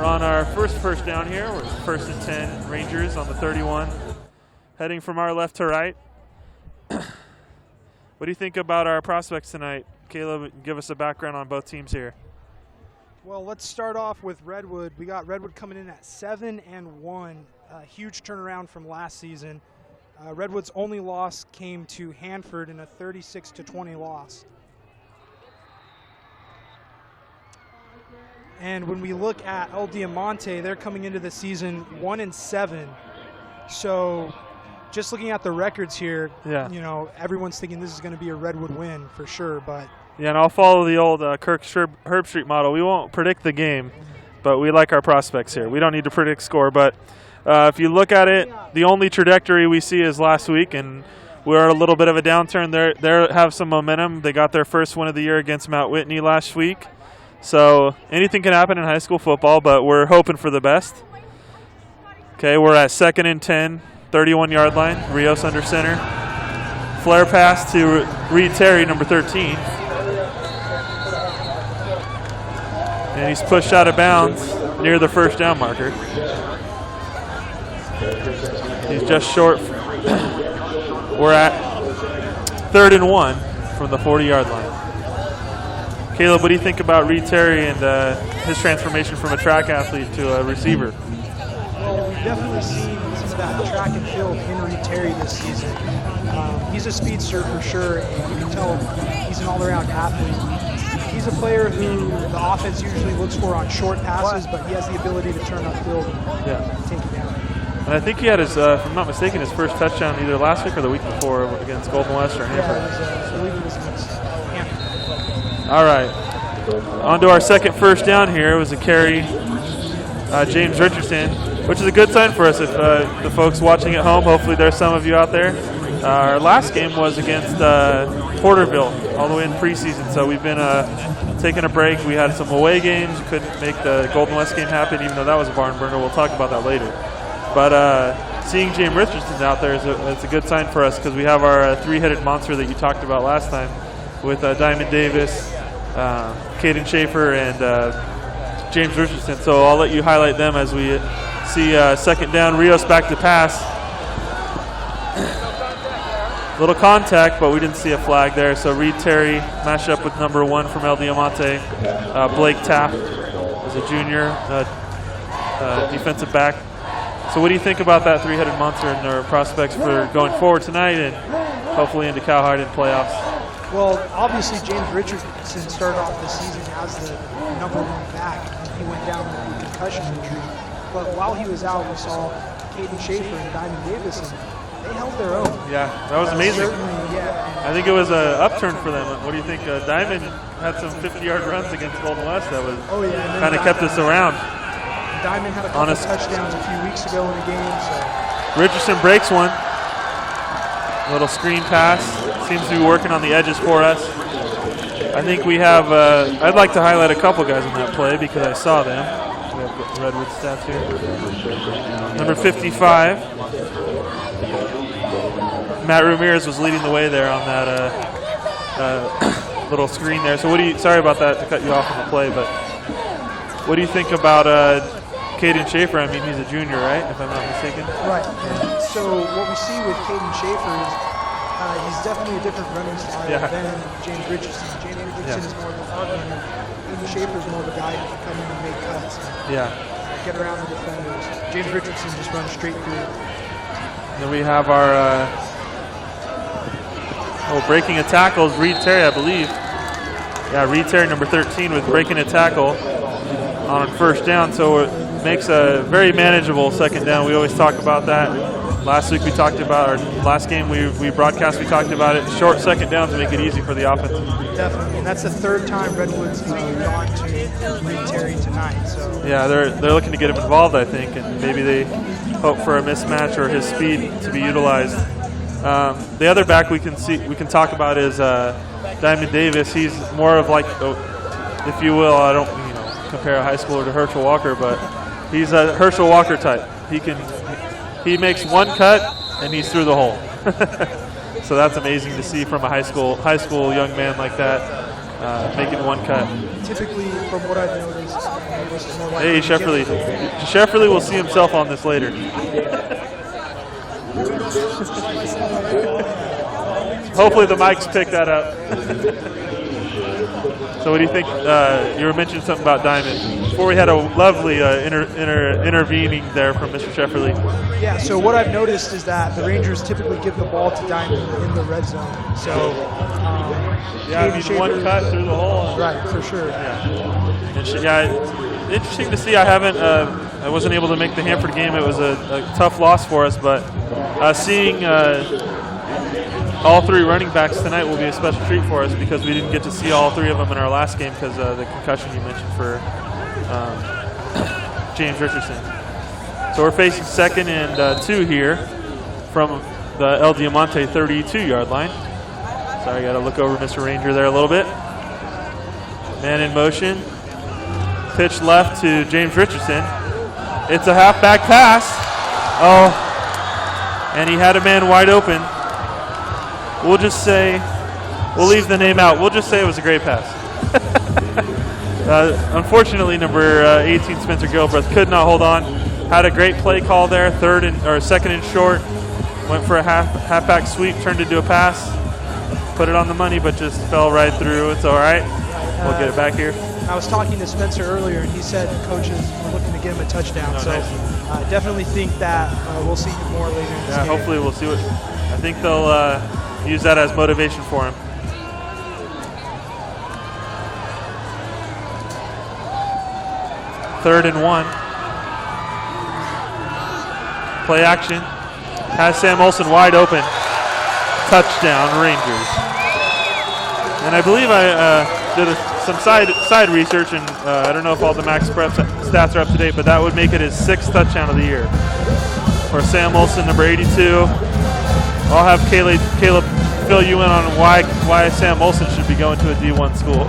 We're on our first down here. We're first and 10 Rangers on the 31. Heading from our left to right. What do you think about our prospects tonight? Caleb, give us a background on both teams here. Well, let's start off with Redwood. We got Redwood coming in at 7-1, a huge turnaround from last season. Redwood's only loss came to Hanford in a 36-20 loss. And when we look at El Diamante, they're coming into the season 1-7. So just looking at the records here, you know, everyone's thinking this is going to be a Redwood win for sure. But yeah, and I'll follow the old Kirk Herbstreit model. We won't predict the game, but we like our prospects here. We don't need to predict score, but if you look at it, the only trajectory we see is last week, and we're a little bit of a downturn. They have some momentum. They got their first win of the year against Mount Whitney last week. So anything can happen in high school football, but we're hoping for the best. Okay, we're at 2nd and 10, 31-yard line. Rios under center. Flare pass to Reed Terry, number 13. And he's pushed out of bounds near the first down marker. He's just short. We're at 3rd and 1 from the 40-yard line. Caleb, what do you think about Reed Terry and his transformation from a track athlete to a receiver? Well, we've definitely seen some of that track and field in Reed Terry this season. He's a speedster for sure, and you can tell he's an all-around athlete. He's a player who the offense usually looks for on short passes, but he has the ability to turn upfield and take it down. And I think he had his, if I'm not mistaken, his first touchdown either last week or the week before against Golden West or Hanford. I believe it was against Hanford. All right, on to our second first down here. It was a carry, James Richardson, which is a good sign for us if the folks watching at home, hopefully there's some of you out there. Our last game was against Porterville all the way in preseason, so we've been taking a break. We had some away games. We couldn't make the Golden West game happen, even though that was a barn burner. We'll talk about that later. But seeing James Richardson out there is a good sign for us because we have our three-headed monster that you talked about last time with Diamond Davis, Caden Schaefer, and James Richardson. So I'll let you highlight them as we see second down. Rios back to pass. Little contact, but we didn't see a flag there. So Reed Terry matched up with number 1 from El Diamante. Blake Taft is a junior defensive back. So what do you think about that three-headed monster and their prospects for going forward tonight and hopefully into Cowhide and playoffs? Well, obviously James Richardson started off the season as the number 1 back. He went down with a concussion injury. But while he was out, we saw Caden Schaefer and Diamond Davis, and they held their own. Yeah, that was amazing. Yeah. I think it was an upturn for them. What do you think? Diamond had some 50-yard runs against Golden West that was kind of kept us around. Diamond had a couple touchdowns a few weeks ago in the game. So Richardson breaks one. Little screen pass. Seems to be working on the edges for us. I think we have, I'd like to highlight a couple guys in that play because I saw them. We have Redwood stats here. Number 55. Matt Ramirez was leading the way there on that little screen there. So sorry about that to cut you off on the play, but what do you think about Caden Schaefer? I mean, he's a junior, right, if I'm not mistaken? Right. And so what we see with Caden Schaefer is he's definitely a different running style than James Richardson. James Richardson is more of a hard runner. Caden Schaefer is more of a guy who can come in and make cuts. Get around the defenders. James Richardson just runs straight through. Then we have our breaking a tackle is Reed Terry, I believe. Yeah, Reed Terry, number 13, with breaking a tackle on first down. So it makes a very manageable second down. We always talk about that. Last week we talked about, or last game we broadcast, we talked about it. Short second downs make it easy for the offense. Definitely, and that's the third time Redwood's gone to Reed Terry tonight. So yeah, they're looking to get him involved, I think, and maybe they hope for a mismatch or his speed to be utilized. The other back we can talk about is Diamond Davis. He's more of like, if you will, I don't compare a high schooler to Herschel Walker, but he's a Herschel Walker type. He makes one cut and he's through the hole. So that's amazing to see from a high school young man like that. making one cut. Typically, from what I've noticed, it's more likely Hey, to get Shefferly. the- Shefferly will see himself on this later. Hopefully the mics pick that up. So what do you think? You were mentioning something about Diamond. Before we had a lovely intervening there from Mr. Shefferly. Yeah, so what I've noticed is that the Rangers typically give the ball to Diamond in the red zone. So, Yeah, I mean, one cut through the hole. Right, for sure. Yeah. And interesting to see. I wasn't able to make the Hanford game. It was a tough loss for us, but seeing all three running backs tonight will be a special treat for us because we didn't get to see all three of them in our last game because of the concussion you mentioned for James Richardson. So we're facing 2nd and 2 here from the El Diamante 32-yard line. Sorry, I got to look over Mr. Ranger there a little bit. Man in motion. Pitch left to James Richardson. It's a halfback pass. Oh, and he had a man wide open. We'll just say, we'll leave the name out. We'll just say it was a great pass. Unfortunately, number 18, Spencer Gilbreth, could not hold on. Had a great play call there, 2nd and short. Went for a halfback sweep, turned into a pass. Put it on the money, but just fell right through. It's all right. We'll get it back here. I was talking to Spencer earlier, and he said coaches were looking to get him a touchdown. So I definitely think that we'll see him more later in this game. Hopefully we'll see what. I think they'll use that as motivation for him. Third and 1. Play action. Has Sam Olsen wide open. Touchdown, Rangers. And I believe I did some side research, and I don't know if all the Max Prep stats are up to date, but that would make it his 6th touchdown of the year. For Sam Olsen, number 82. I'll have Caleb fill you in on why Sam Olsen should be going to a D1 school.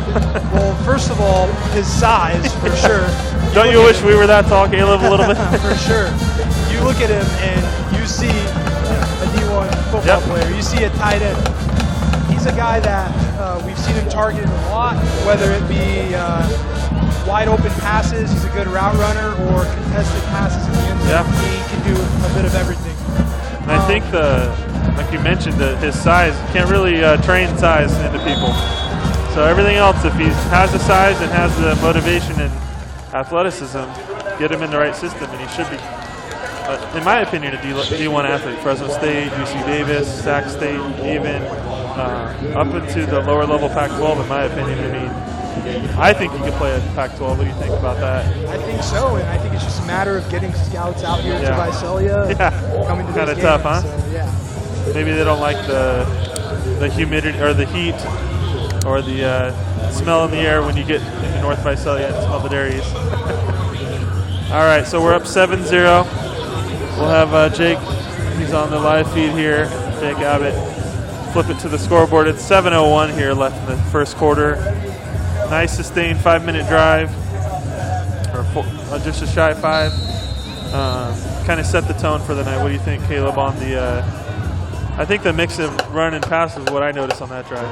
Well, first of all, his size, for sure. Don't you wish we were that tall, Caleb, a little bit? For sure. You look at him and you see a D1 football player. You see a tight end. He's a guy that we've seen him targeted a lot, whether it be wide open passes, he's a good route runner, or contested passes in the end zone. He can do a bit of everything. And I think like you mentioned, his size, can't really train size into people. So everything else, if he has the size and has the motivation and athleticism, get him in the right system, and he should be, in my opinion, a D1 athlete. Fresno State, UC Davis, Sac State, even up into the lower level Pac-12, in my opinion. I mean, I think he could play at Pac-12. What do you think about that? I think so, and I think it's just a matter of getting scouts out here to Visalia. Coming to kind of these tough, games, huh? So, yeah. Maybe they don't like the humidity or the heat or the smell in the air when you get into North Visalia and smell the dairies. All right, so we're up 7-0. We'll have Jake, he's on the live feed here, Jake Abbott, flip it to the scoreboard. It's 7:01 here left in the first quarter. Nice sustained 5-minute drive, or just a shy 5. Kind of set the tone for the night. What do you think, Caleb, on the I think the mix of run and pass is what I noticed on that drive.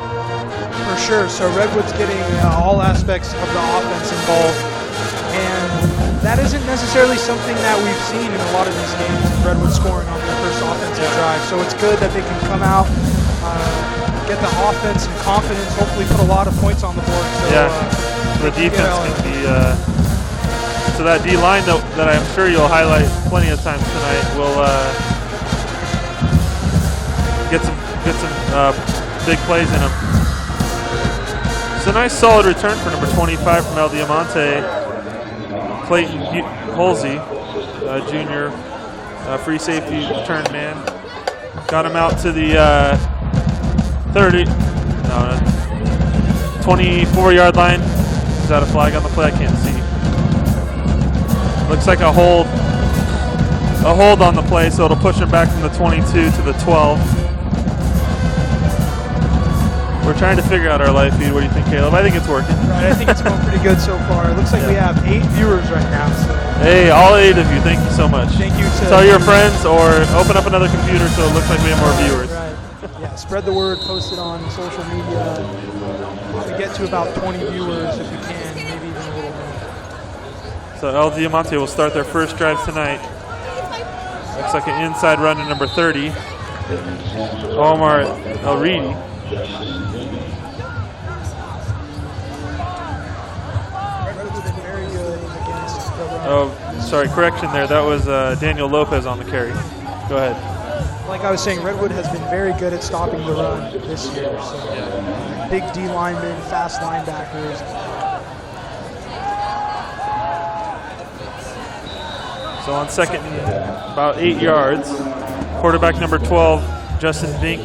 For sure. So Redwood's getting all aspects of the offense involved, and that isn't necessarily something that we've seen in a lot of these games. Redwood scoring on their first offensive drive. So it's good that they can come out, get the offense and confidence, hopefully put a lot of points on the board. So, the defense can be. So that D line that I'm sure you'll highlight plenty of times tonight will get some big plays in them. It's a nice solid return for number 25 from El Diamante, Clayton Holsey, junior, free safety return man. Got him out to the 24-yard line. Is that a flag on the play? I can't see. Looks like a hold on the play, so it'll push him back from the 22 to the 12. We're trying to figure out our live feed. What do you think, Caleb? I think it's working. Right, I think it's going pretty good so far. It looks like we have 8 viewers right now. So. Hey, all 8 of you, thank you so much. Thank you. Tell your friends or open up another computer so it looks like we have more viewers. Right. Yeah, spread the word, post it on social media. We get to about 20 viewers if we can, maybe even a little more. So El Diamante will start their first drive tonight. Looks like an inside run to number 30, Omar El Reedy. Oh, sorry, correction there. That was Daniel Lopez on the carry. Go ahead. Like I was saying, Redwood has been very good at stopping the run this year. So big D linemen, fast linebackers. So on second and about 8 yards, quarterback number 12, Justin Vink,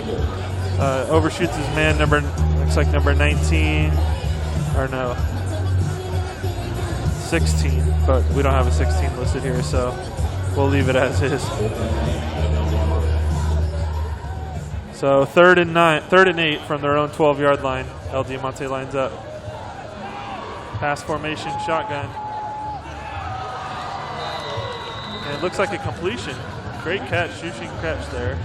overshoots his man, looks like number 19, or no, 16, but we don't have a 16 listed here, so we'll leave it as is. So third and 8 from their own 12-yard line. El Diamante lines up. Pass formation, shotgun. And it looks like a completion. Great catch, shooting catch there.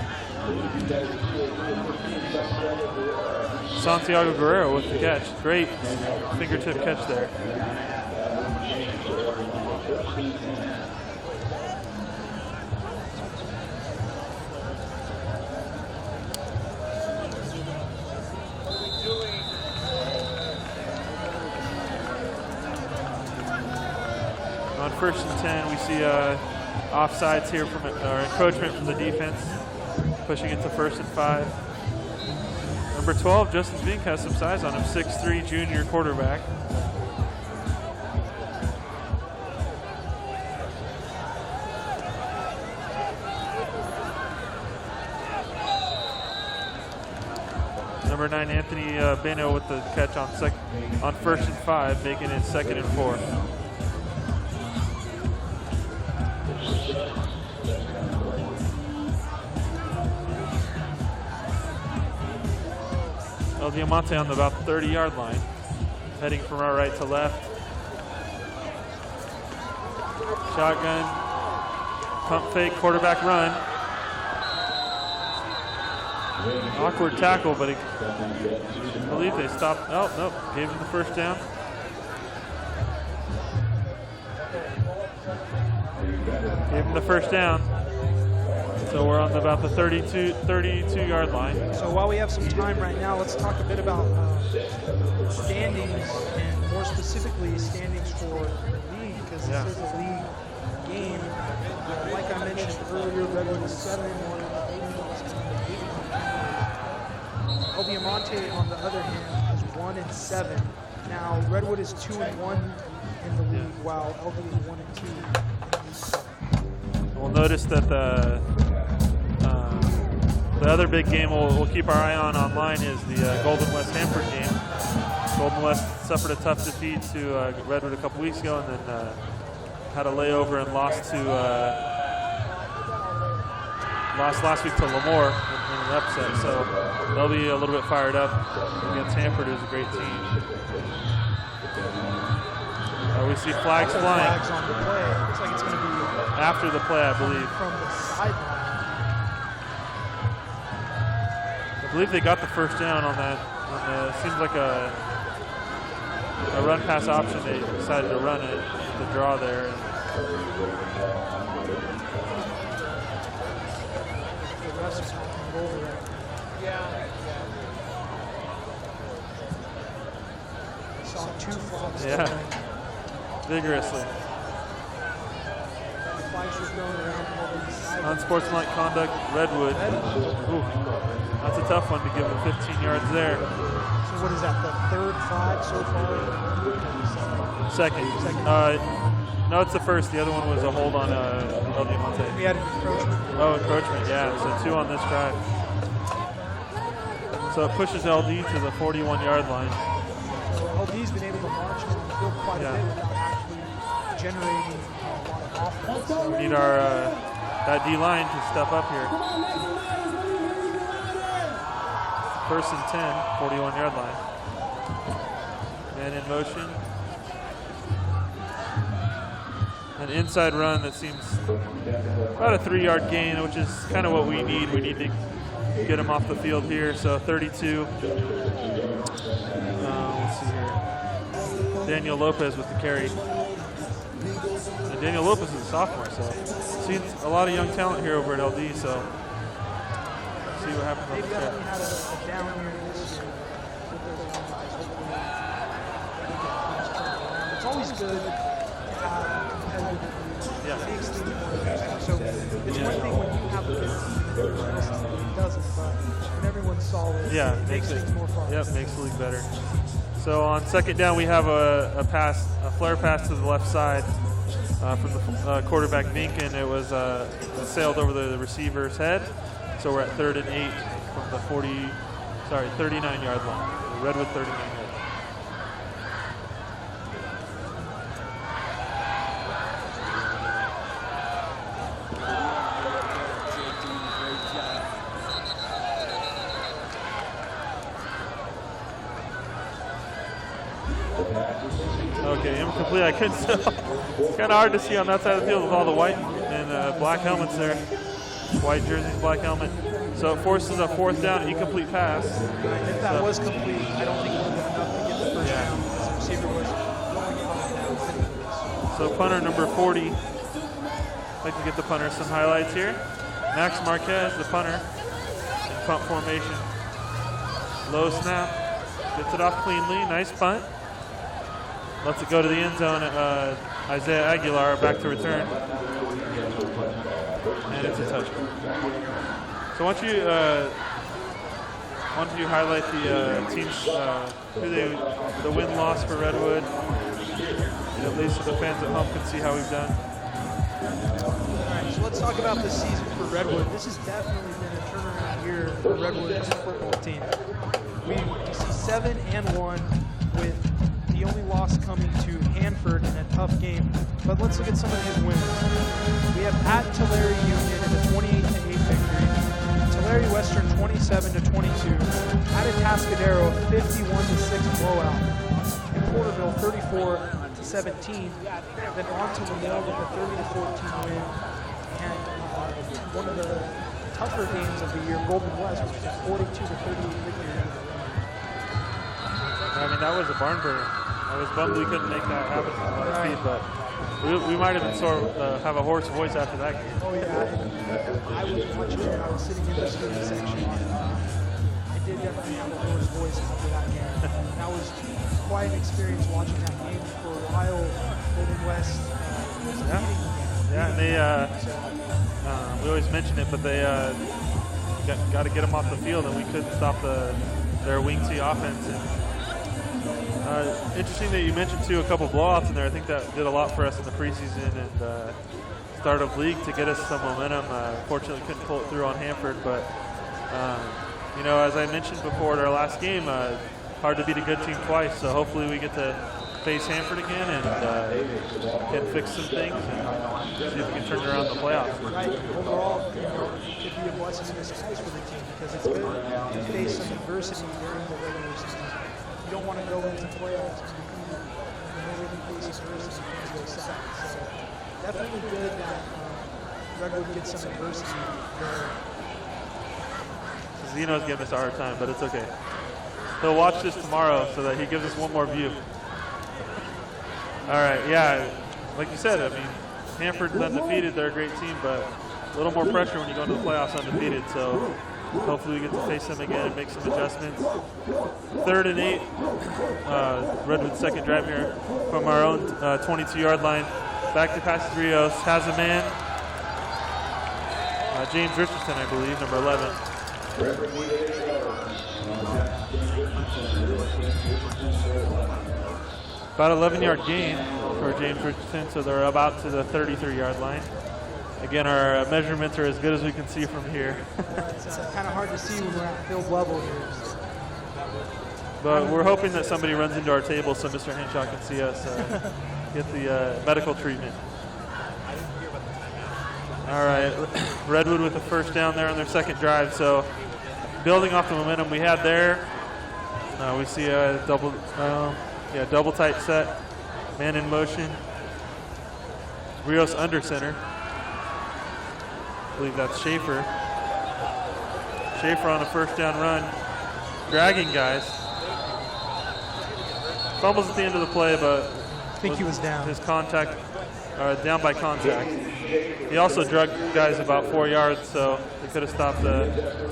Santiago Guerrero with the catch. Great fingertip catch there. On first and 10, we see offsides here from encroachment from the defense, pushing it to first and 5. Number 12, Justin Vink, has some size on him, 6'3", junior quarterback. Number 9, Anthony Beno with the catch on first and 5, making it 2nd and 4. El Diamante on about the 30-yard line, heading from our right to left. Shotgun, pump fake, quarterback run. Awkward tackle, but I believe they stopped. Oh, nope, gave him the first down. Gave him the first down. So we're on about the 32-yard line. So while we have some time right now, let's talk a bit about standings, and more specifically standings for the league, because this is a league game. Like I mentioned earlier, Redwood is 7-1. El Diamante, on the other hand, is 1-7. Now Redwood is 2-1 in the league, while LD is 1-2. We'll notice that the other big game we'll keep our eye on online is the Golden West Hanford game. Golden West suffered a tough defeat to Redwood a couple weeks ago, and then had a layover and lost last week to Lemoore in an upset. So they'll be a little bit fired up against Hanford, who's a great team. We see flags flying. Flags on the play. Looks like it's going to be after the play, I believe. From the sideline. I believe they got the first down on that. Seems like a run pass option. They decided to run it, the draw there. The refs are talking over it. I saw 2 flags. Yeah. Vigorously. Unsportsmanlike conduct, Redwood. Ooh, that's a tough one to give them 15 yards there. So what is that, the 3rd flag so far? Second. No, it's the first. The other one was a hold on El Diamante. We had an encroachment. Oh, encroachment, yeah. So 2 on this drive. So it pushes LD to the 41-yard line. So LD's been able to march and field quite a bit without actually generating a lot of offense. So we need our that D-line to step up here. First and 10, 41-yard line. Man in motion. An inside run that seems about a 3-yard gain, which is kind of what we need. We need to get him off the field here. So 32. Let's see here. Daniel Lopez with the carry. And Daniel Lopez is a sophomore, so seen a lot of young talent here over at LD. So see what happens on They've the definitely track. had a down year this year with those young guys. Hopefully, it's always good to have competitive leagues. Yeah. It makes things more interesting. So it's one thing when you have a good team and everyone else doesn't, but when everyone's solid, Yeah, it makes things more fun. Yep, makes the league better. So on second down, we have a flare pass to the left side from the quarterback Vinkin. It was sailed over the receiver's head. So we're at 3rd and 8 from the 39-yard line. Redwood 39 yard. Okay, incomplete. I couldn't tell. It's kind of hard to see on that side of the field with all the white and black helmets there. White jerseys, black helmet. So it forces a 4th down, incomplete pass. If that was complete, I don't think it would have been enough to get the first down because the receiver was going down. So punter number 40. I'd like to get the punter some highlights here. Max Marquez, the punter, in punt formation. Low snap, gets it off cleanly, nice punt. Lets it go to the end zone. Isaiah Aguilar back to return. And it's a touchdown. So why don't you highlight the teams, the win-loss for Redwood, at least so the fans at home can see how we've done. All right, so let's talk about this season for Redwood. This has definitely been a turnaround year for Redwood as a football team. We see 7-1 with the only loss coming to Hanford in a tough game. But let's look at some of his wins. We have at Tulare Union in a 28-8 victory. Tulare Western 27-22. At Atascadero 51-6 blowout. In Porterville 34-17. Then on to Lamar with a 30-14 win. And one of the tougher games of the year, Golden West, which was a 42-38 victory. I mean, that was a barn burner. I was bummed we couldn't make that happen on speed, but we might have been have a hoarse voice after that game. Oh yeah, I was watching it. I was sitting in the student section. I did definitely have a hoarse voice after that game. That was quite an experience watching that game for a while. Golden West was leading. Yeah, and they we always mention it, but they got to get them off the field, and we couldn't stop their wing T offense. And, interesting that you mentioned too a couple blowouts in there. I think that did a lot for us in the preseason and start of league to get us some momentum. Fortunately, couldn't pull it through on Hanford, but you know, as I mentioned before at our last game, hard to beat a good team twice. So hopefully we get to face Hanford again and can fix some things and see if we can turn around the playoffs. Right. Overall, it could be a blessing in disguise for the team because it's good to face some adversity during the regular season. You don't want to go into playoffs and face adversity and go south. So definitely good that Redwood gets some adversity there. Zeno's giving us a hard time, but it's okay. He'll watch this tomorrow so that he gives us one more view. All right, yeah, like you said, I mean, Hanford's undefeated. They're a great team, but a little more pressure when you go into the playoffs undefeated. So hopefully we get to face them again and make some adjustments. 3rd and 8, Redwood's second drive here from our own 22-yard line. Back to pass to Rios, has a man. James Richardson, I believe, number 11. About 11-yard gain for James Richardson, so they're about to the 33-yard line. Again, our measurements are as good as we can see from here. It's kind of hard to see when we're at field level here. But we're hoping that somebody runs into our table so Mr. Henshaw can see us get the medical treatment. All right, Redwood with the first down there on their second drive. So building off the momentum we had there, we see a double tight set, man in motion. Rios under center. I believe that's Schaefer. Schaefer on a first down run, dragging guys. Fumbles at the end of the play, but I think he was down. His contact, down by contact. He also drugged guys about 4 yards, so he could have stopped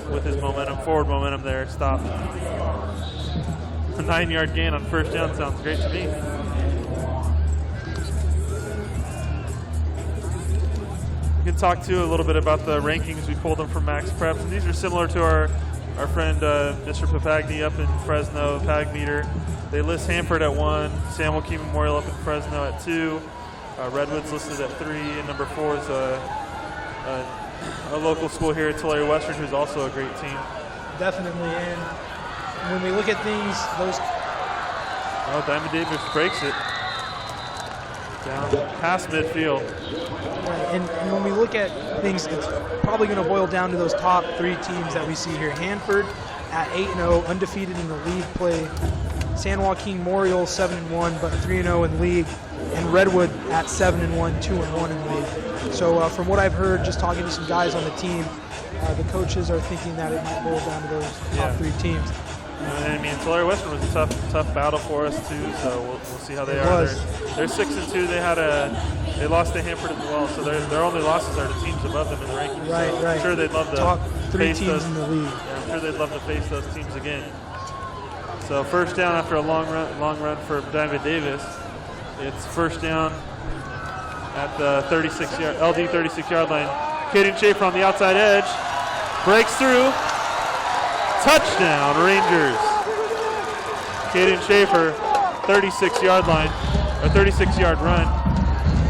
with his momentum, forward momentum there, stopped. A 9-yard gain on first down sounds great to me. We can talk too a little bit about the rankings. We pulled them from Max Preps, and these are similar to our friend Mr. Papagni up in Fresno, Pag Meter. They list Hanford at 1, Sam Joaquin Memorial up in Fresno at 2, Redwood's listed at 3, and number 4 is a local school here at Tulare Western, who's also a great team. Definitely, and when we look at things, Diamond Davis breaks it down past midfield. Right, and when we look at things, it's probably going to boil down to those top 3 teams that we see here. Hanford at 8-0, undefeated in the league play. San Joaquin Memorial 7-1, but 3-0 in league. And Redwood at 7-1, 2-1 in league. So from what I've heard, just talking to some guys on the team, the coaches are thinking that it might boil down to those top 3 teams. I mean, Tulare Western was a tough battle for us too. So we'll see how they are. They're 6-2. They lost to Hanford as well. So their only losses are to teams above them in the rankings. Right, so right. I'm sure they'd love to top 3 face teams those, in the league. Yeah, I'm sure they'd love to face those teams again. So first down after a long run for David Davis. It's first down at the 36-yard LD 36-yard line. Caden Schaefer on the outside edge, breaks through. Touchdown, Rangers. Caden Schaefer, 36-yard line, or 36-yard run.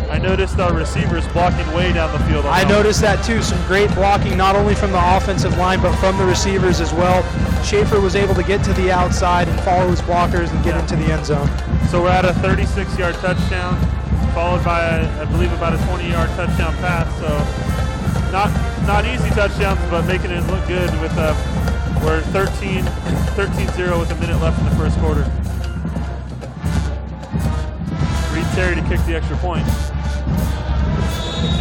I noticed our receivers blocking way down the field. I noticed that too. Some great blocking, not only from the offensive line, but from the receivers as well. Schaefer was able to get to the outside and follow his blockers and get into the end zone. So we're at a 36-yard touchdown, followed by, I believe, about a 20-yard touchdown pass. So not easy touchdowns, but making it look good with we're 13-0 with a minute left in the first quarter. Reed Terry to kick the extra point.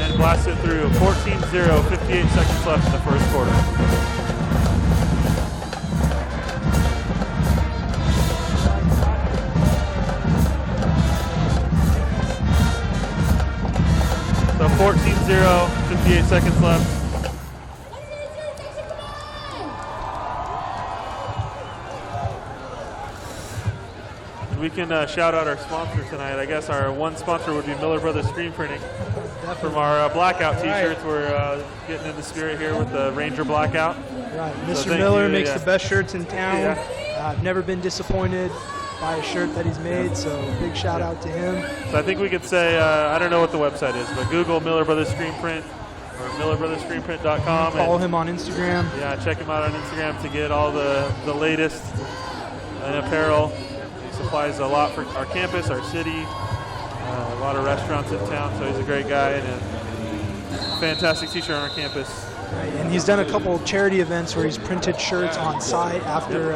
And blast it through. 14-0, 58 seconds left in the first quarter. So 14-0, 58 seconds left. We can shout out our sponsor tonight. I guess our one sponsor would be Miller Brothers Screen Printing. From our blackout t-shirts, we're getting in the spirit here with the Ranger blackout. Right, Mr. Miller makes the best shirts in town. I've never been disappointed by a shirt that he's made, so big shout out to him. So I think we could say, I don't know what the website is, but Google Miller Brothers Screen Print or MillerBrothersScreenPrint.com. Follow him on Instagram. Yeah, check him out on Instagram to get all the latest in apparel. He supplies a lot for our campus, our city, a lot of restaurants in town, so he's a great guy and a fantastic teacher on our campus. Right, and he's done a couple of charity events where he's printed shirts on site after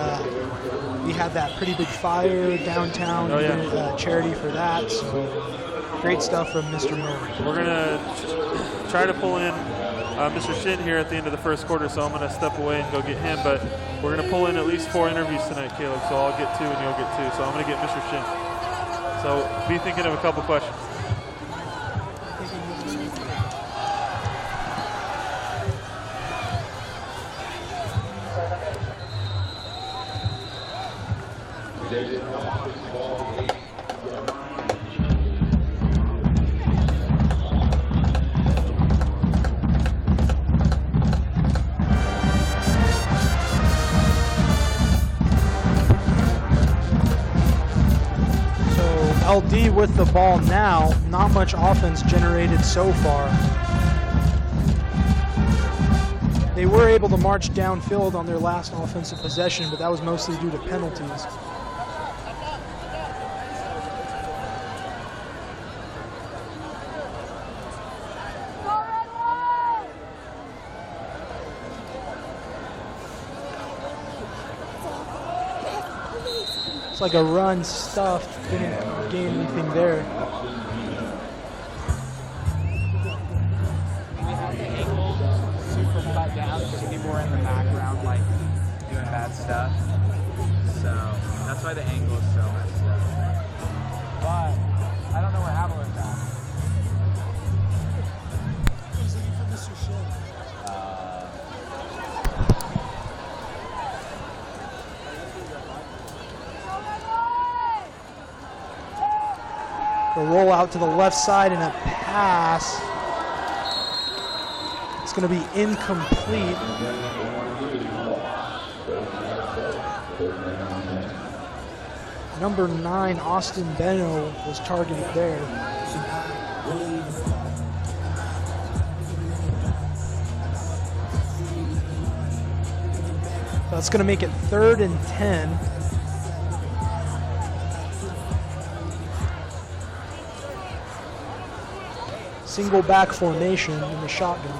we had that pretty big fire downtown. Charity for that. So great stuff from Mr. Miller. We're going to try to pull in Mr. Shin here at the end of the first quarter, so I'm going to step away and go get him. But we're going to pull in at least 4 interviews tonight, Caleb. So I'll get 2 and you'll get 2. So I'm going to get Mr. Shin. So be thinking of a couple questions. LD with the ball now, not much offense generated so far. They were able to march downfield on their last offensive possession, but that was mostly due to penalties. It's like a run stuffed, didn't gain anything there. We have the ankle super cut down, so be more in the background, like doing bad stuff. So that's why the angle is so messed up. But I don't know where Avalon's at. He's looking for Mr. Shin. The roll out to the left side and a pass. It's going to be incomplete. Number 9, Austin Beno, was targeted there. That's going to make it 3rd and 10. Single back formation in the shotgun.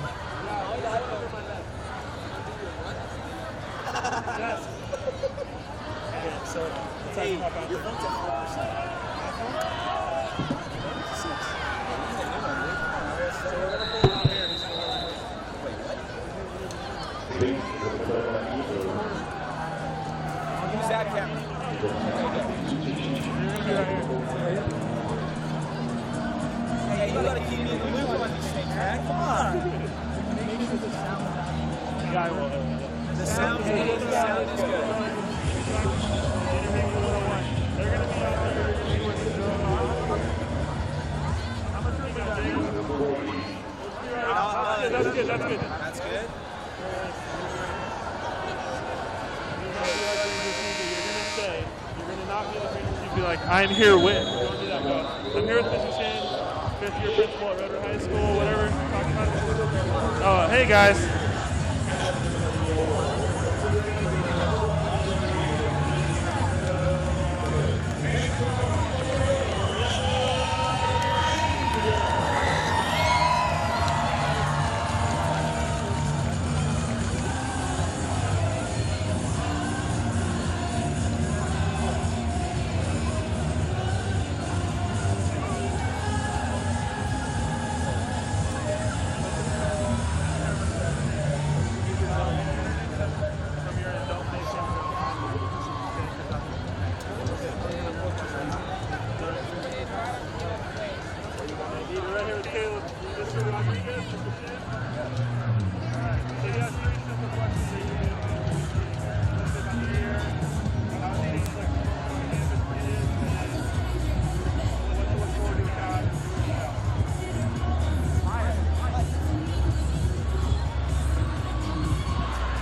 Use that camera. Hey, you gotta keep me in the loop on these things, man. Come on. The sound is good. The sound is good. That's good. That's good. You're gonna not be the trainer. You'd be like, I'm here with. Don't do that. Go. I'm here with Mr. Shin, 5th-year principal at Redwood High School, whatever. Talk about it. Oh, hey guys.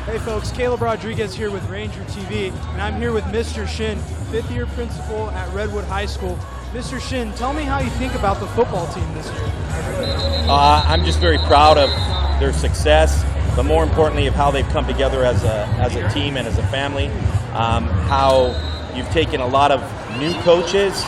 Hey folks, Caleb Rodriguez here with Ranger TV, and I'm here with Mr. Shin, 5th-year principal at Redwood High School. Mr. Shin, tell me how you think about the football team this year. I'm just very proud of their success, but more importantly of how they've come together as a team and as a family. How you've taken a lot of new coaches,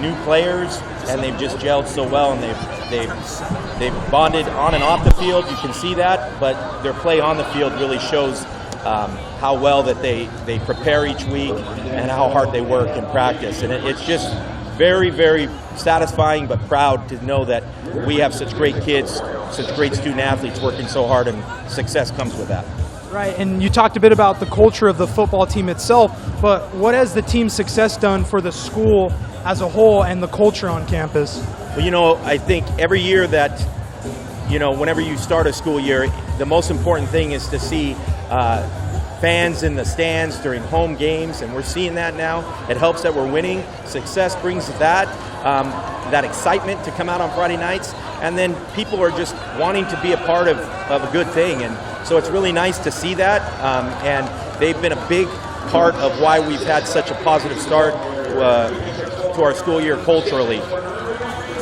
new players, and they've just gelled so well, and they've bonded on and off the field. You can see that, but their play on the field really shows how well that they prepare each week and how hard they work in practice. And it's just very, very satisfying but proud to know that we have such great kids, such great student athletes working so hard, and success comes with that. Right, and you talked a bit about the culture of the football team itself, but what has the team's success done for the school as a whole and the culture on campus? Well, I think every year that, whenever you start a school year, the most important thing is to see fans in the stands during home games, and we're seeing that now. It helps that we're winning. Success brings that excitement to come out on Friday nights, and then people are just wanting to be a part of a good thing, and so it's really nice to see that, and they've been a big part of why we've had such a positive start to our school year culturally.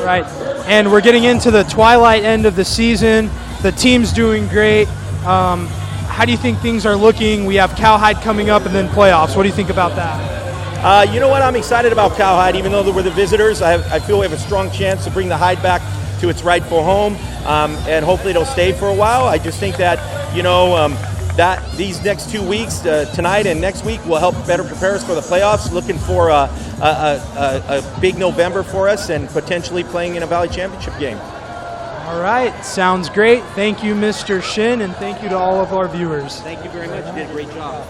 Right, and we're getting into the twilight end of the season. The team's doing great. How do you think things are looking? We have Cowhide coming up and then playoffs. What do you think about that? You know what? I'm excited about Cowhide. Even though we're the visitors, I feel we have a strong chance to bring the Hide back to its rightful home, and hopefully it'll stay for a while. I just think that, that these next 2 weeks, tonight and next week, will help better prepare us for the playoffs. Looking for a big November for us and potentially playing in a Valley Championship game. All All right, sounds great. Thank you, Mr. Shin, and thank you to all of our viewers. Thank you very much. You did a great job.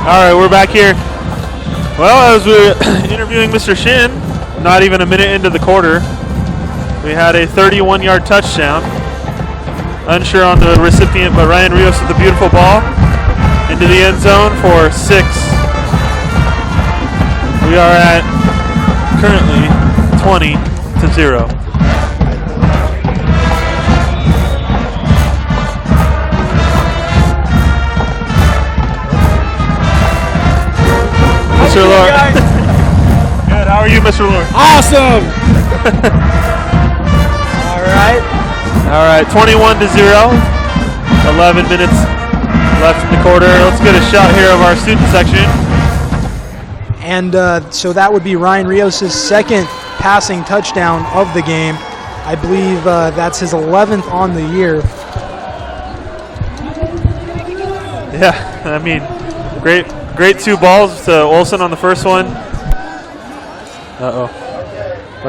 All right, we're back here. Well, as we were interviewing Mr. Shin, not even a minute into the quarter, we had a 31-yard touchdown. Unsure on the recipient, but Ryan Rios with the beautiful ball into the end zone for 6. We are at currently 20-0. Mr. Lord. Good. How are you, Mr. Lord? Awesome! All right. 21-0. 11 minutes left in the quarter. Let's get a shot here of our student section. And so that would be Ryan Rios' second passing touchdown of the game. I believe that's his 11th on the year. Yeah, I mean, great 2 balls to Olsen on the first one. Oh,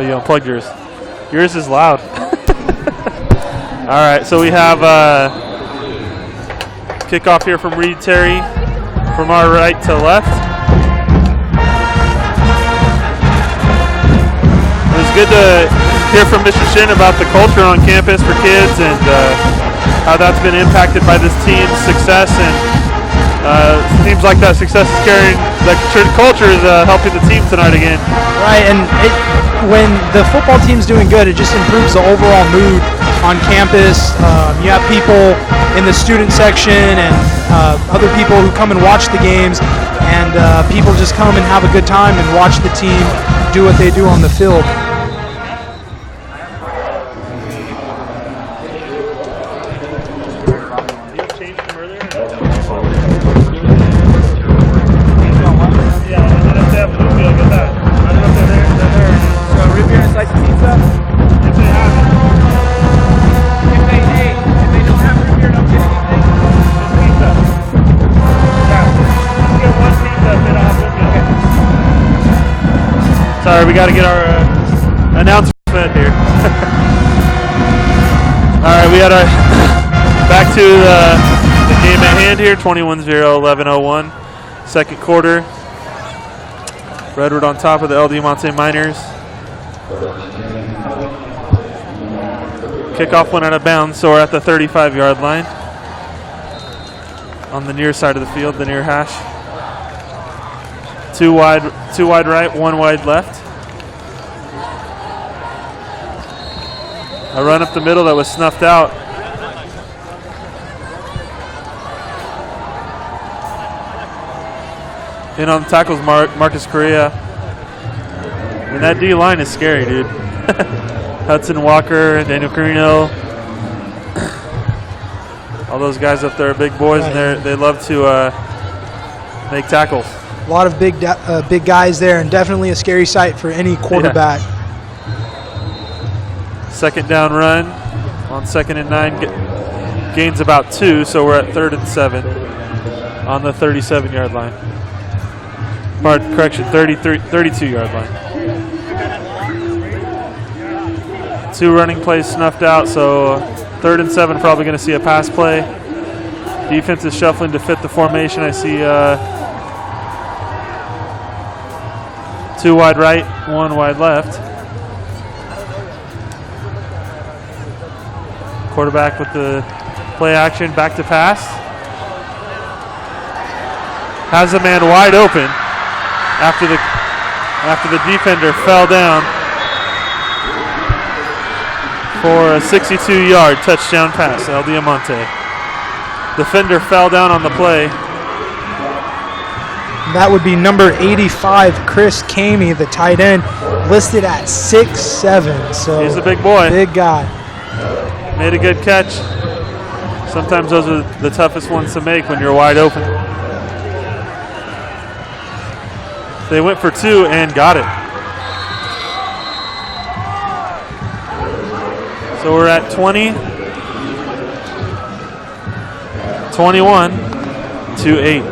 you unplugged yours. Yours is loud. All right, so we have kickoff here from Reed Terry from our right to left. It was good to hear from Mr. Shin about the culture on campus for kids and how that's been impacted by this team's success, and it seems like that success is carrying, that culture is helping the team tonight again. Right, and when the football team's doing good, it just improves the overall mood on campus. You have people in the student section and other people who come and watch the games, and people just come and have a good time and watch the team do what they do on the field. Sorry, we got to get our announcement here. All right, we got our back to the game at hand here. 21-0, 11:01, second quarter. Redwood on top of the El Diamante Miners. Kickoff went out of bounds, so we're at the 35-yard line on the near side of the field, the near hash. 2 wide right, 1 wide left. A run up the middle that was snuffed out. In on the tackles, Marcus Correa. And that D line is scary, dude. Hudson Walker, Daniel Carino. All those guys up there are big boys, and they love to make tackles. A lot of big guys there, and definitely a scary sight for any quarterback. Yeah. Second down run on 2nd and 9. Gains about 2, so we're at 3rd and 7 on the 37-yard line. Correction, 32-yard line. 2 running plays snuffed out, so 3rd and 7 probably going to see a pass play. Defense is shuffling to fit the formation. I see 2 wide right, 1 wide left. Quarterback with the play action, back to pass. Has a man wide open after the defender fell down for a 62-yard touchdown pass, El Diamante. Defender fell down on the play. That would be number 85, Chris Kamey, the tight end, listed at 6'7". So he's a big boy. Big guy. Made a good catch. Sometimes those are the toughest ones to make when you're wide open. They went for 2 and got it. So we're at 21-8.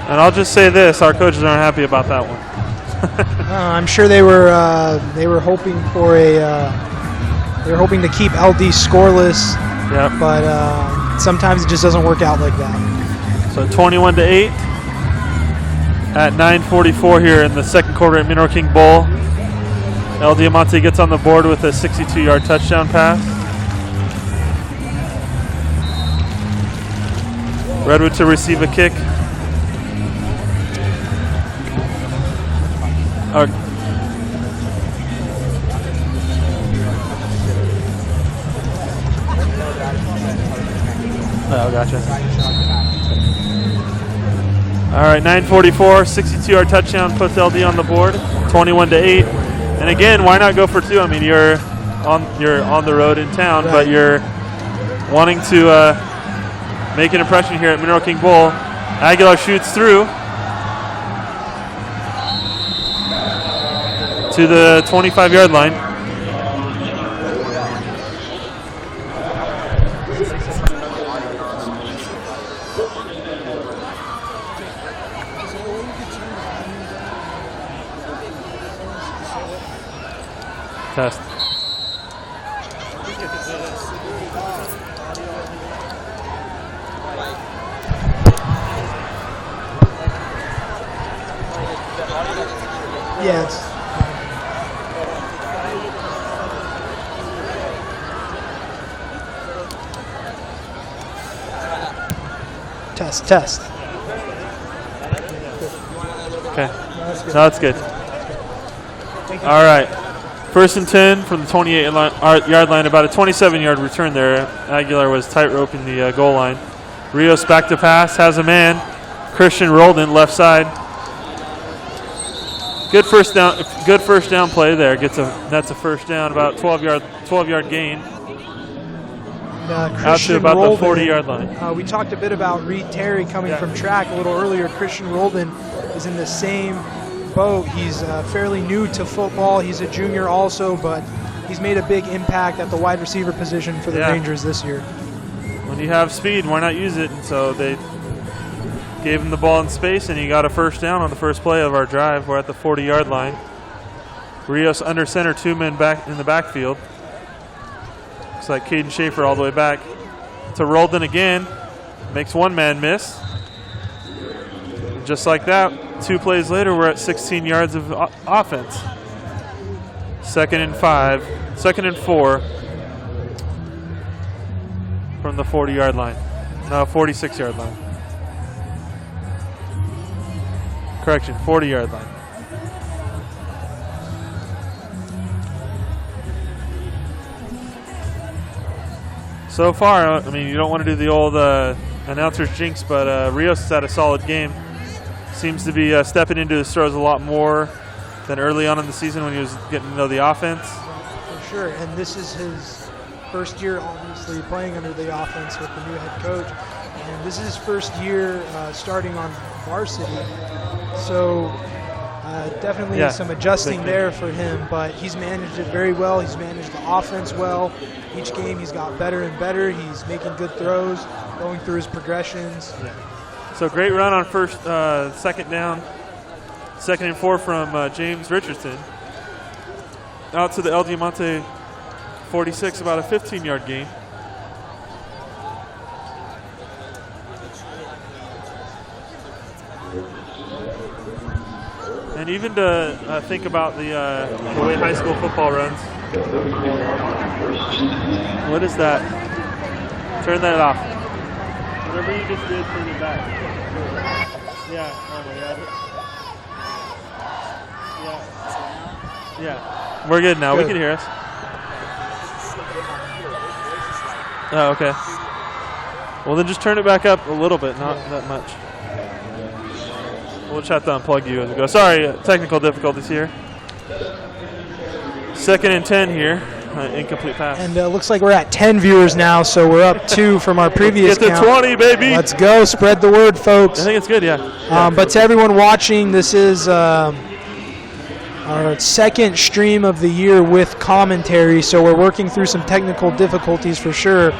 And I'll just say this: our coaches aren't happy about that one. I'm sure they were hoping for they were hoping to keep LD scoreless. Yep. But sometimes it just doesn't work out like that. So 21-8 at 9:44 here in the second quarter at Mineral King Bowl. El Diamante gets on the board with a 62-yard touchdown pass. Redwood to receive a kick. Oh, gotcha. All right, 9:44, 62-yard touchdown puts LD on the board, 21-8. And again, why not go for 2? I mean, you're on the road in town, right, but you're wanting to make an impression here at Mineral King Bowl. Aguilar shoots through to the 25-yard line. Test. Yeah, it's test. Okay, so that's good. All right, 1st and 10 from the 28-yard line. About a 27-yard return there. Aguilar was tight roping the goal line. Rios back to pass, has a man. Christian rolled in left side. Good first down play there. That's a first down, about 12-yard gain. Out to about the 40-yard line. We talked a bit about Reed Terry coming from track a little earlier. Christian Roldan is in the same boat. He's fairly new to football. He's a junior also, but he's made a big impact at the wide receiver position for the Rangers this year. When you have speed, why not use it? And so they gave him the ball in space, and he got a first down on the first play of our drive. We're at the 40-yard line. Rios under center, 2 men back in the backfield. Looks like Caden Schaefer all the way back. To Roldan again. Makes 1 man miss. Just like that, 2 plays later, we're at 16 yards of offense. 2nd and 4 from the 40-yard line. No, 46-yard line. Correction, 40-yard line. So far, I mean, you don't want to do the old announcer's jinx, but Rios has had a solid game. Seems to be stepping into his throws a lot more than early on in the season when he was getting to know the offense. For sure, and this is his first year, obviously, playing under the offense with the new head coach. And this is his first year starting on varsity. So definitely some adjusting there for him, but he's managed it very well. He's managed the offense well. Each game he's got better and better. He's making good throws, going through his progressions. Yeah. So great run on second down. 2nd and 4 from James Richardson. Out to the El Diamante 46, about a 15-yard gain. And even to think about the way high school football runs. What is that? Turn that off. Whatever you just did, turn it back. Yeah. Oh my God. Yeah. We're good now. Good. We can hear us. Oh, okay. Well, then just turn it back up a little bit, not that much. We'll try to unplug you as we go. Sorry, technical difficulties here. 2nd and 10 here. Incomplete pass. And looks like we're at 10 viewers now, so we're up 2 from our previous Get to count. 20, baby. Let's go. Spread the word, folks. I think it's good, yeah. But to everyone watching, this is our 2nd stream of the year with commentary, so we're working through some technical difficulties for sure.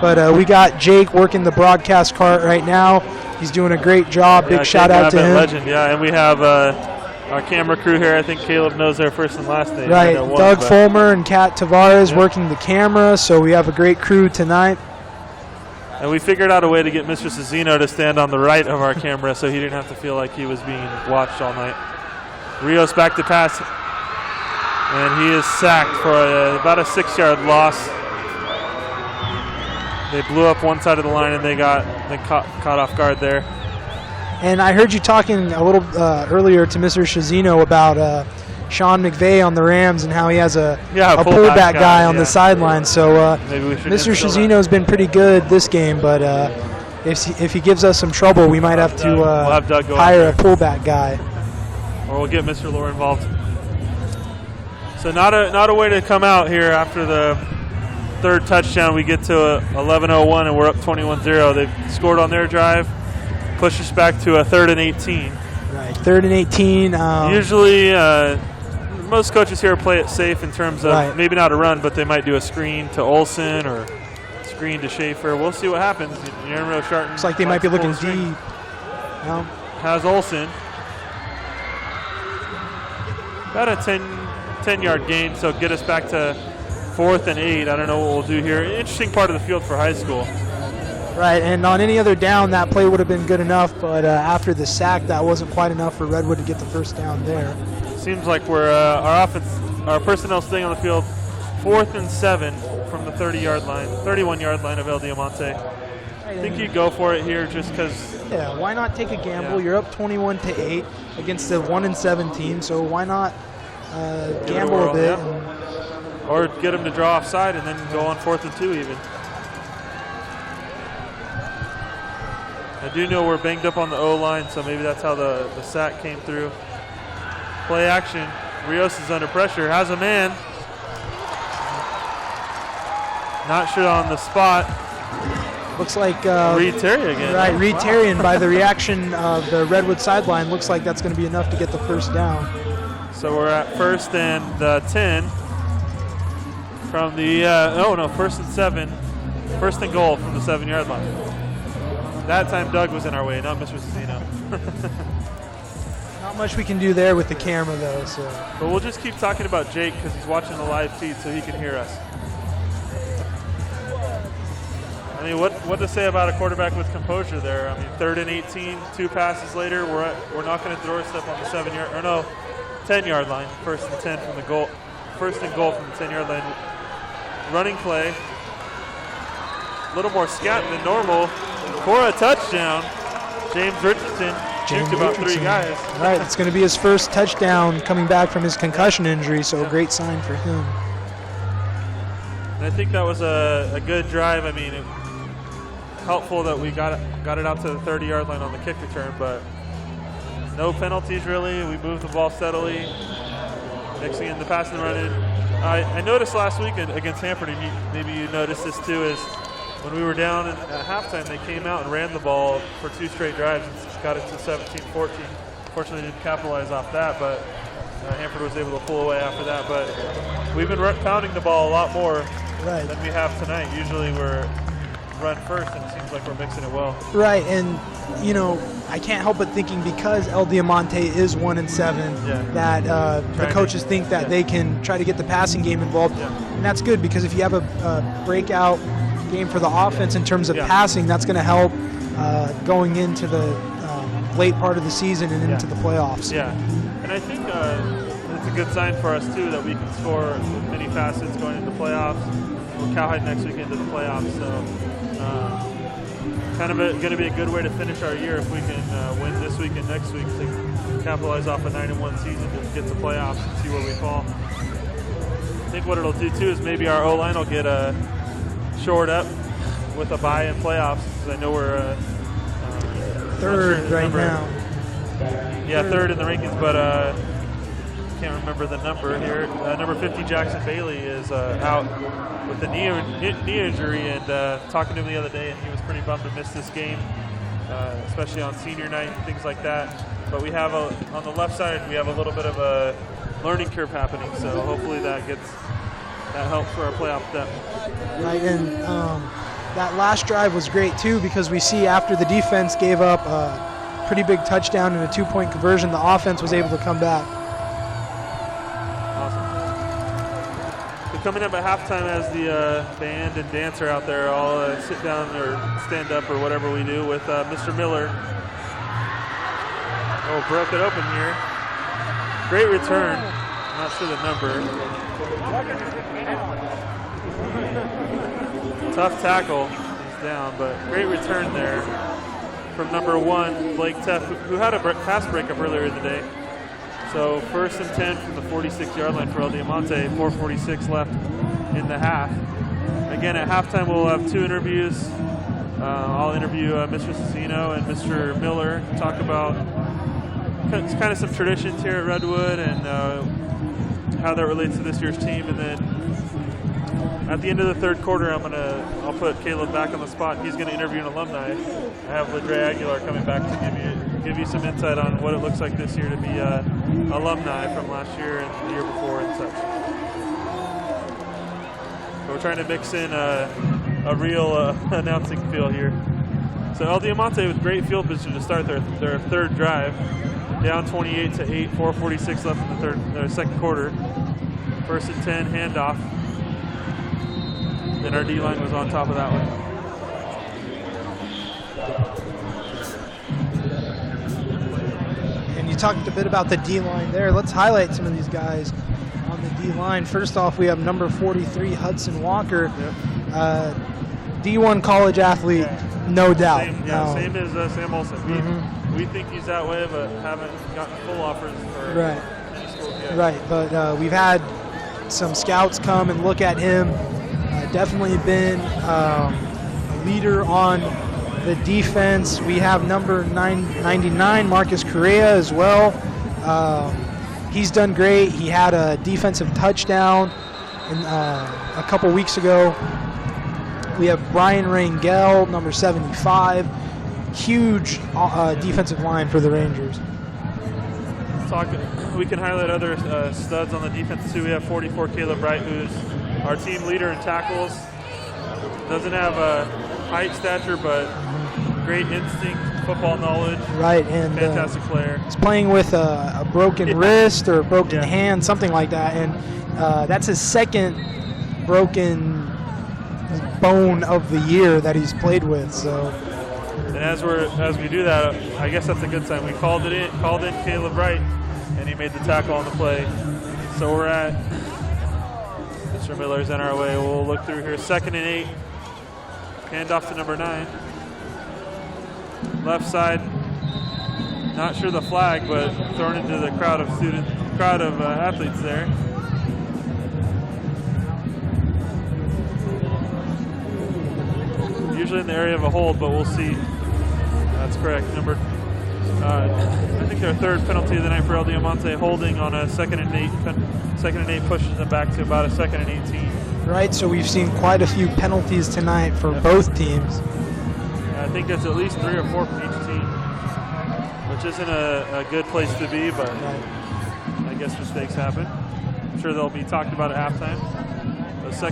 But we got Jake working the broadcast cart right now. He's doing a great job. Big shout out to him. Legend, yeah. And we have our camera crew here. I think Caleb knows their first and last name. Right, Doug Fulmer and Kat Tavares working the camera, so we have a great crew tonight. And we figured out a way to get Mr. Suziño to stand on the right of our camera so he didn't have to feel like he was being watched all night. Rios back to pass, and he is sacked for about a 6-yard loss. They blew up one side of the line, and they got caught off guard there. And I heard you talking a little earlier to Mr. Suziño about Sean McVay on the Rams and how he has a pullback guy on the sideline. So Mr. Suziño's been pretty good this game, but if he gives us some trouble, we might have to we'll have Doug go hire a pullback guy. Or we'll get Mr. Lohr involved. So not a way to come out here after the 3rd touchdown. We get to 11:01 and we're up 21-0. They've scored on their drive, push us back to a 3rd and 18. Right, 3rd and 18. Usually, most coaches here play it safe in terms of maybe not a run, but they might do a screen to Olsen or screen to Schaefer. We'll see what happens. You never know. Sharton looks like they might be looking deep. No. Has Olsen. About a 10-yard gain, so get us back to 4th and 8. I don't know what we'll do here. Interesting part of the field for high school. Right, and on any other down, that play would have been good enough, but after the sack, that wasn't quite enough for Redwood to get the first down there. Seems like we're our personnel staying on the field. 4th and 7 from the 31-yard line of El Diamante. I think you go for it here just because. Yeah, why not take a gamble? Yeah. You're up 21-8 against the 1-7 team, so why not gamble a bit? Yeah. Or get them to draw offside and then go on 4th and 2 even. I do know we're banged up on the O-line, so maybe that's how the sack came through. Play action. Rios is under pressure, has a man. Not sure on the spot. Looks like Reed Terry again. Right, Reed Terry, and by the reaction of the Redwood sideline, looks like that's going to be enough to get the first down. So we're at 1st and 10 from the 1st and 7, 1st and goal from the 7-yard line. That time Doug was in our way, not Mr. Suziño. Not much we can do there with the camera though. So. But we'll just keep talking about Jake because he's watching the live feed so he can hear us. I mean, what to say about a quarterback with composure there? I mean, 3rd and 18, 2 passes later, we're knocking at the doorstep on the 10-yard line. 1st and 10 from the goal. 1st and goal from the 10-yard line. Running play. A little more scatting than normal. For a touchdown, James Richardson juked about 3 guys. Right, it's going to be his first touchdown coming back from his concussion injury, so a great sign for him. And I think that was a good drive. I mean, helpful that we got it out to the 30-yard line on the kick return, but no penalties really. We moved the ball steadily, mixing in the passing and running. I noticed last week against Hanford, and maybe you noticed this too, is when we were down at halftime, they came out and ran the ball for 2 straight drives and got it to 17-14. Fortunately, didn't capitalize off that, but Hanford was able to pull away after that. But we've been pounding the ball a lot more than we have tonight. Usually we're run first, and it seems like we're mixing it well. Right, and you know, I can't help but thinking because El Diamante is 1-7, that the coaches think that they can try to get the passing game involved, and that's good because if you have a breakout game for the offense in terms of passing, that's going to help going into the late part of the season and into the playoffs. Yeah, and I think it's a good sign for us too that we can score with many facets going into the playoffs. We're Cowhide next week into the playoffs, so kind of going to be a good way to finish our year if we can win this week and next week to capitalize off a 9-1 season to get to playoffs and see where we fall. I think what it'll do too is maybe our O-line will get shored up with a bye in playoffs, because I know we're 3rd right now. Yeah, third in the rankings, but can't remember the number here. Number 50, Jackson Bailey, is out with a knee injury, and talking to him the other day, and he was pretty bummed to miss this game, especially on senior night and things like that. But we have on the left side, we have a little bit of a learning curve happening, so hopefully that helps for our playoff depth. Right, and that last drive was great too, because we see after the defense gave up a pretty big touchdown and a 2-point conversion, the offense was able to come back. Awesome. So coming up at halftime, as the band and dancer out there all sit down or stand up or whatever we do with Mr. Miller. Oh, broke it open here. Great return. Not sure the number. Tough tackle. He's down, but great return there from number 1, Blake Teff, who had a pass breakup earlier in the day. So 1st and 10 from the 46-yard line for El Diamante. 4:46 left in the half. Again, at halftime, we'll have 2 interviews. I'll interview Mr. Suziño and Mr. Miller, talk about kind of some traditions here at Redwood and how that relates to this year's team. And then at the end of the third quarter, I'll put Caleb back on the spot. He's going to interview an alumni. I have Ladre Aguilar coming back to give you some insight on what it looks like this year to be alumni from last year and the year before and such. So we're trying to mix in a real announcing feel here. So El Diamante with great field position to start their third drive. Down 28-8, 4:46 left in the second quarter. 1st and 10, handoff. Then our D-line was on top of that one. And you talked a bit about the D-line there. Let's highlight some of these guys on the D-line. First off, we have number 43, Hudson Walker. Yep. D1 college athlete, no doubt. Same as Sam Olsen. We think he's that way, but haven't gotten full offers for any schools yet. Right, but we've had some scouts come and look at him. Definitely been a leader on the defense. We have number 99, Marcus Correa, as well. He's done great. He had a defensive touchdown a couple weeks ago. We have Brian Rangel, number 75. Huge defensive line for the Rangers. We can highlight other studs on the defense too. We have 44, Caleb Wright, who's our team leader in tackles. Doesn't have a height stature, but great instinct, football knowledge. Right, and fantastic player. He's playing with a broken wrist or a broken hand, something like that, and that's his second broken bone of the year that he's played with. So. And as we do that, I guess that's a good sign. We called in Caleb Wright, and he made the tackle on the play. So we're at Mr. Miller's in our way. We'll look through here. 2nd and 8. Hand off to number 9. Left side. Not sure the flag, but thrown into the crowd of athletes there. Usually in the area of a hold, but we'll see. That's correct. I think their third penalty of the night for El Diamante, holding on a 2nd and 8. 2nd and 8 pushes them back to about a 2nd and 18. Right, so we've seen quite a few penalties tonight for both teams. I think that's at least 3 or 4 from each team, which isn't a good place to be, but I guess mistakes happen. I'm sure they'll be talked about at halftime. So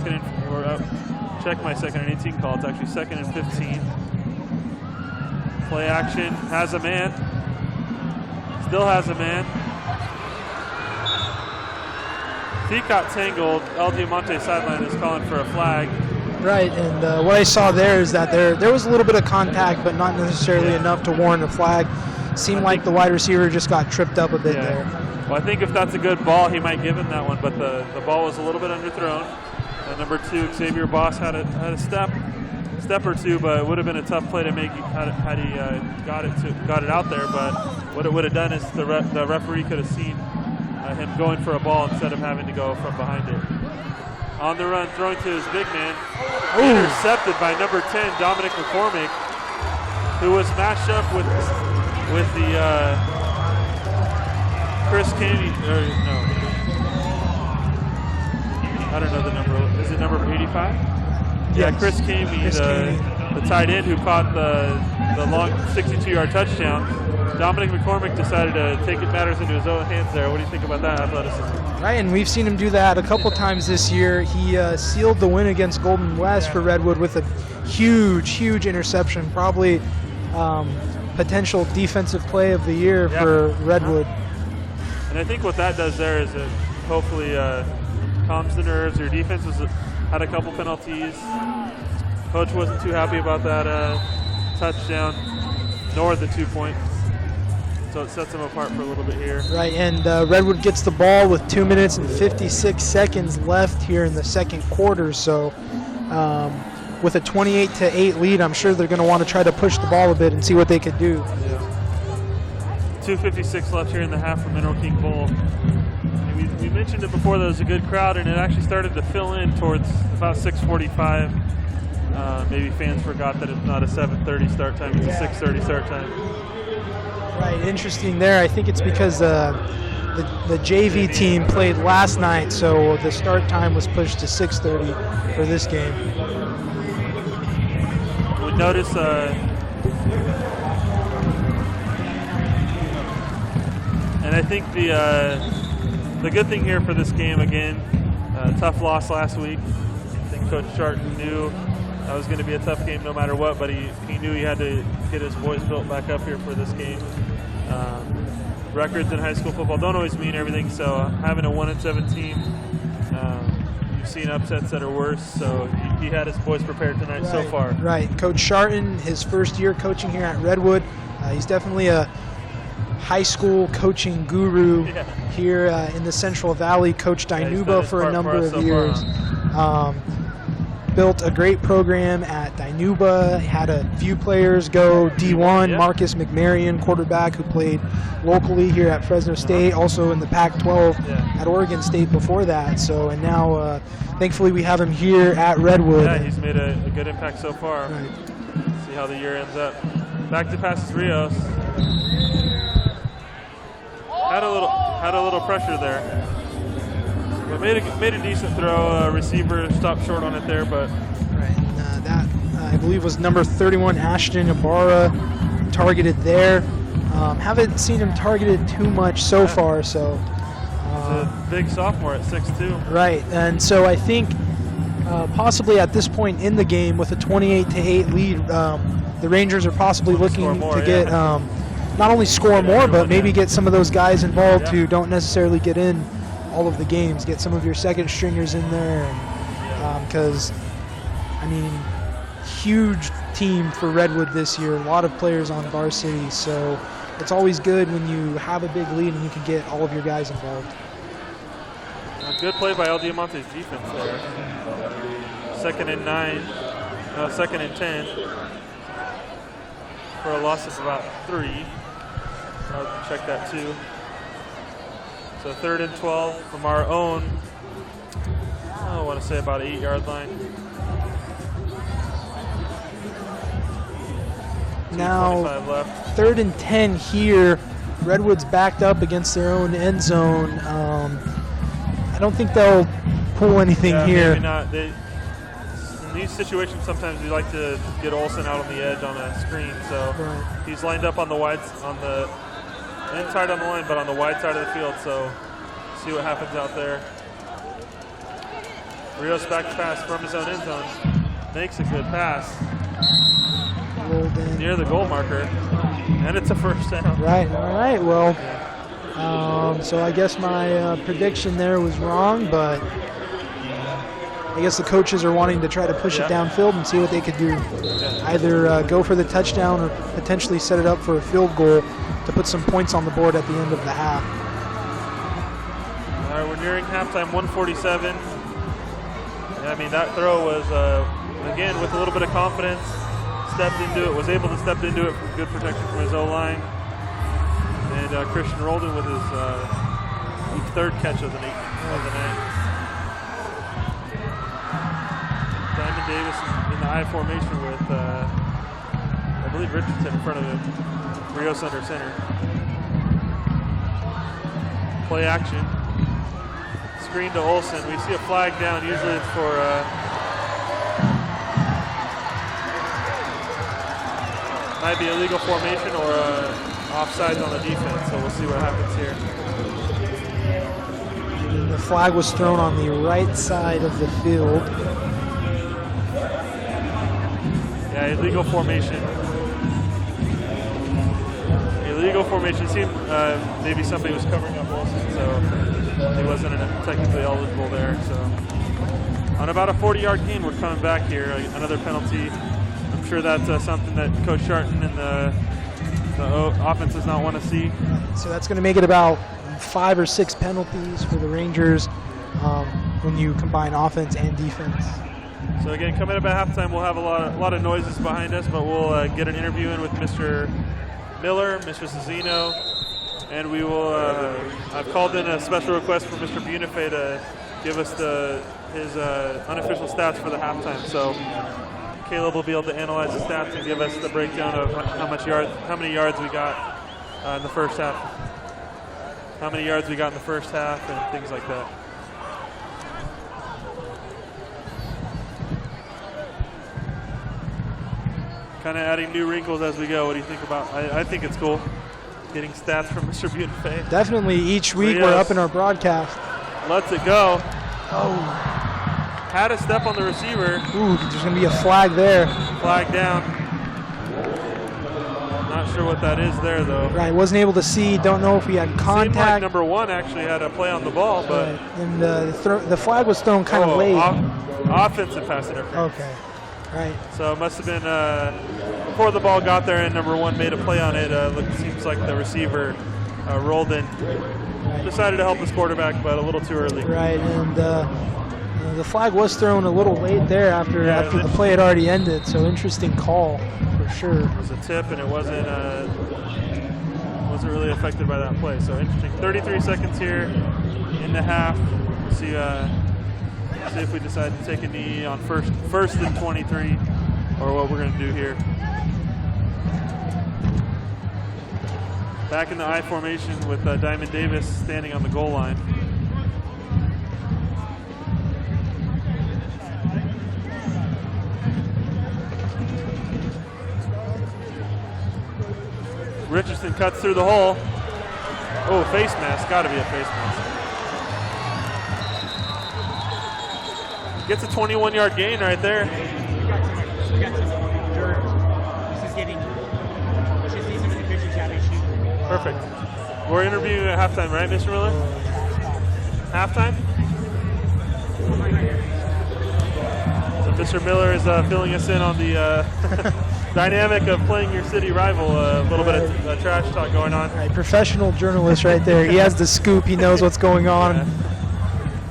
check my 2nd and 18 call. It's actually 2nd and 15. Play action, has a man. Still has a man. Feet got tangled. El Diamante sideline is calling for a flag. Right, and what I saw there is that there was a little bit of contact, but not necessarily enough to warrant a flag. Seemed like the wide receiver just got tripped up a bit there. Well, I think if that's a good ball, he might give him that one, but the ball was a little bit underthrown. Number 2, Xavier Boss had a step or two, but it would have been a tough play to make had he got it out there. But what it would have done is the referee could have seen him going for a ball instead of having to go from behind it. On the run, throwing to his big man, intercepted by number 10, Dominic McCormick, who was matched up with the Chris Caney, no. I don't know the number. Is it number 85? Yes. Yeah, Chris Caney, the tight end who caught the long 62-yard touchdown. Dominic McCormick decided to take matters into his own hands there. What do you think about that athleticism? Right, and we've seen him do that a couple times this year. He sealed the win against Golden West for Redwood with a huge interception, probably potential defensive play of the year for Redwood. And I think what that does there is it hopefully calms the nerves. Your defense had a couple penalties. Coach wasn't too happy about that touchdown, nor the 2-point. So it sets them apart for a little bit here. Right, and Redwood gets the ball with 2 minutes and 56 seconds left here in the second quarter. So with a 28-8 lead, I'm sure they're going to want to try to push the ball a bit and see what they could do. Yeah. 2:56 left here in the half for Mineral King Bowl. And we mentioned it before, there was a good crowd, and it actually started to fill in towards about 6:45. Maybe fans forgot that it's not a 7:30 start time, it's a 6:30 start time. Right, interesting there. I think it's because the JV team played last night, so the start time was pushed to 6:30 for this game. We notice and I think the good thing here for this game, again, tough loss last week. I think Coach Charton knew that was going to be a tough game no matter what, but he knew he had to get his boys built back up here for this game. Records in high school football don't always mean everything, so having a 1-7 team, you've seen upsets that are worse, so he had his boys prepared tonight so far. Right. Coach Charton, his first year coaching here at Redwood, he's definitely a high school coaching guru here in the Central Valley. Coached Dinuba for a number of years. Built a great program at Dinuba, had a few players go D1, Marcus McMarion, quarterback who played locally here at Fresno State, also in the Pac-12 at Oregon State before that. So, and now, thankfully, we have him here at Redwood. Yeah, he's made a good impact so far. Right. See how the year ends up. Back to passes Rios. Had a little pressure there. But made a decent throw. Receiver stopped short on it there, but that I believe was number 31 Ashton Ibarra targeted there. Haven't seen him targeted too much so far. So he's a big sophomore at 6'2". Right, and so I think possibly at this point in the game with a 28-8 lead, the Rangers are possibly looking to get not only score more, but maybe get some of those guys involved who don't necessarily get in all of the games, get some of your second stringers in there, because I mean, huge team for Redwood this year, a lot of players on varsity, so it's always good when you have a big lead and you can get all of your guys involved. A good play by El Diamante's defense there. 2nd and 10 for a loss of about 3. I'll check that too. So 3rd and 12 from our own, I want to say about 8-yard line. Now, left. 3rd and 10 here. Redwood's backed up against their own end zone. I don't think they'll pull anything here. Maybe not. In these situations, sometimes we like to get Olsen out on the edge on a screen. So he's lined up on the inside on the line, but on the wide side of the field, so see what happens out there. Rios back to pass from his own end zone. Makes a good pass. Near the goal marker. And it's a first down. Right, all right, well, so I guess my prediction there was wrong, but I guess the coaches are wanting to try to push it downfield and see what they could do. Either go for the touchdown or potentially set it up for a field goal to put some points on the board at the end of the half. All right, we're nearing halftime, 147. I mean, that throw was, again, with a little bit of confidence, stepped into it, was able to step into it with good protection from his O-line. And Christian Roldan with his 3rd catch of the night. Diamond Davis in the I formation with, I believe, Richardson in front of him. Rios under center. Play action. Screen to Olsen. We see a flag down. Usually it's for might be illegal formation or offsides on the defense. So we'll see what happens here. The flag was thrown on the right side of the field. Yeah, illegal formation. Illegal formation seemed maybe somebody was covering up Olsen, so he wasn't technically eligible there. So on about a 40-yard gain, we're coming back here. Another penalty. I'm sure that's something that Coach Sharton and the offense does not want to see. So that's going to make it about 5 or 6 penalties for the Rangers when you combine offense and defense. So again, coming up at halftime, we'll have a lot of noises behind us, but we'll get an interview in with Mr. Miller, Mr. Suziño, and we will. I've called in a special request for Mr. Bunife to give us his unofficial stats for the halftime. So Caleb will be able to analyze the stats and give us the breakdown of how many yards we got in the first half, how many yards we got in the first half, and things like that. Kind of adding new wrinkles as we go. What do you think about? I think it's cool getting stats from Mr. Bunife. Definitely, each week we're up in our broadcast. Lets it go. Oh. Had a step on the receiver. Ooh, there's going to be a flag there. Flag down. Not sure what that is there, though. Right, wasn't able to see. Don't know if we had contact. Seemed like number 1 actually had a play on the ball, but right. And the flag was thrown kind of late. Offensive pass interference. Okay, right. So it must have been before the ball got there and number 1 made a play on it. Seems like the receiver rolled in, decided to help his quarterback, but a little too early. Right, and the flag was thrown a little late there after the play had already ended. So interesting call for sure. It was a tip, and it wasn't really affected by that play. So interesting. 33 seconds here in the half. See if we decide to take a knee on first and 23, or what we're going to do here. Back in the I formation with Diamond Davis standing on the goal line. Richardson cuts through the hole. Oh, face mask. Got to be a face mask. Gets a 21-yard gain right there. We got some dirt. This is getting. Let's just see some of the pictures how they shoot. Perfect. We're interviewing at halftime, right, Mr. Miller? Halftime? So Mr. Miller is filling us in on the dynamic of playing your city rival. A little bit of trash talk going on. Right, professional journalist right there. He has the scoop. He knows what's going on. Yeah.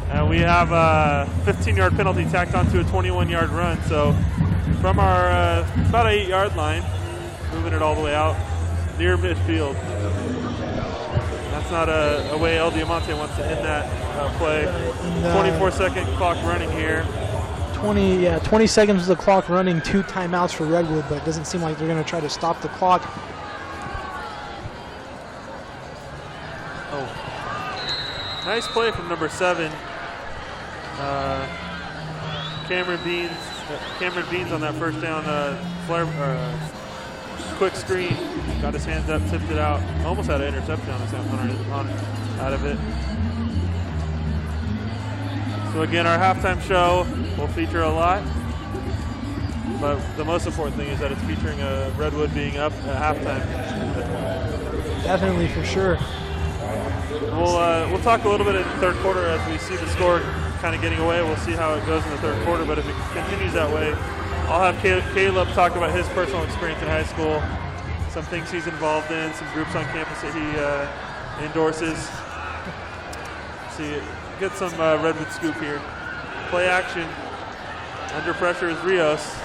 And we have a 15-yard penalty tacked onto a 21-yard run. So from our about 8-yard line, moving it all the way out near midfield. That's not a way El Diamante wants to end that play. 24-second clock running here. 20 seconds of the clock running, 2 timeouts for Redwood, but it doesn't seem like they're going to try to stop the clock. Oh, nice play from number 7. Cameron Beans on that first down quick screen, got his hands up, tipped it out, almost had an interception out of it. So again, our halftime show will feature a lot, but the most important thing is that it's featuring Redwood being up at halftime. Definitely, for sure. We'll talk a little bit in the third quarter as we see the score kind of getting away. We'll see how it goes in the third quarter, but if it continues that way, I'll have Caleb talk about his personal experience in high school, some things he's involved in, some groups on campus that he endorses. See, get some Redwood scoop here. Play action. Under pressure is Rios.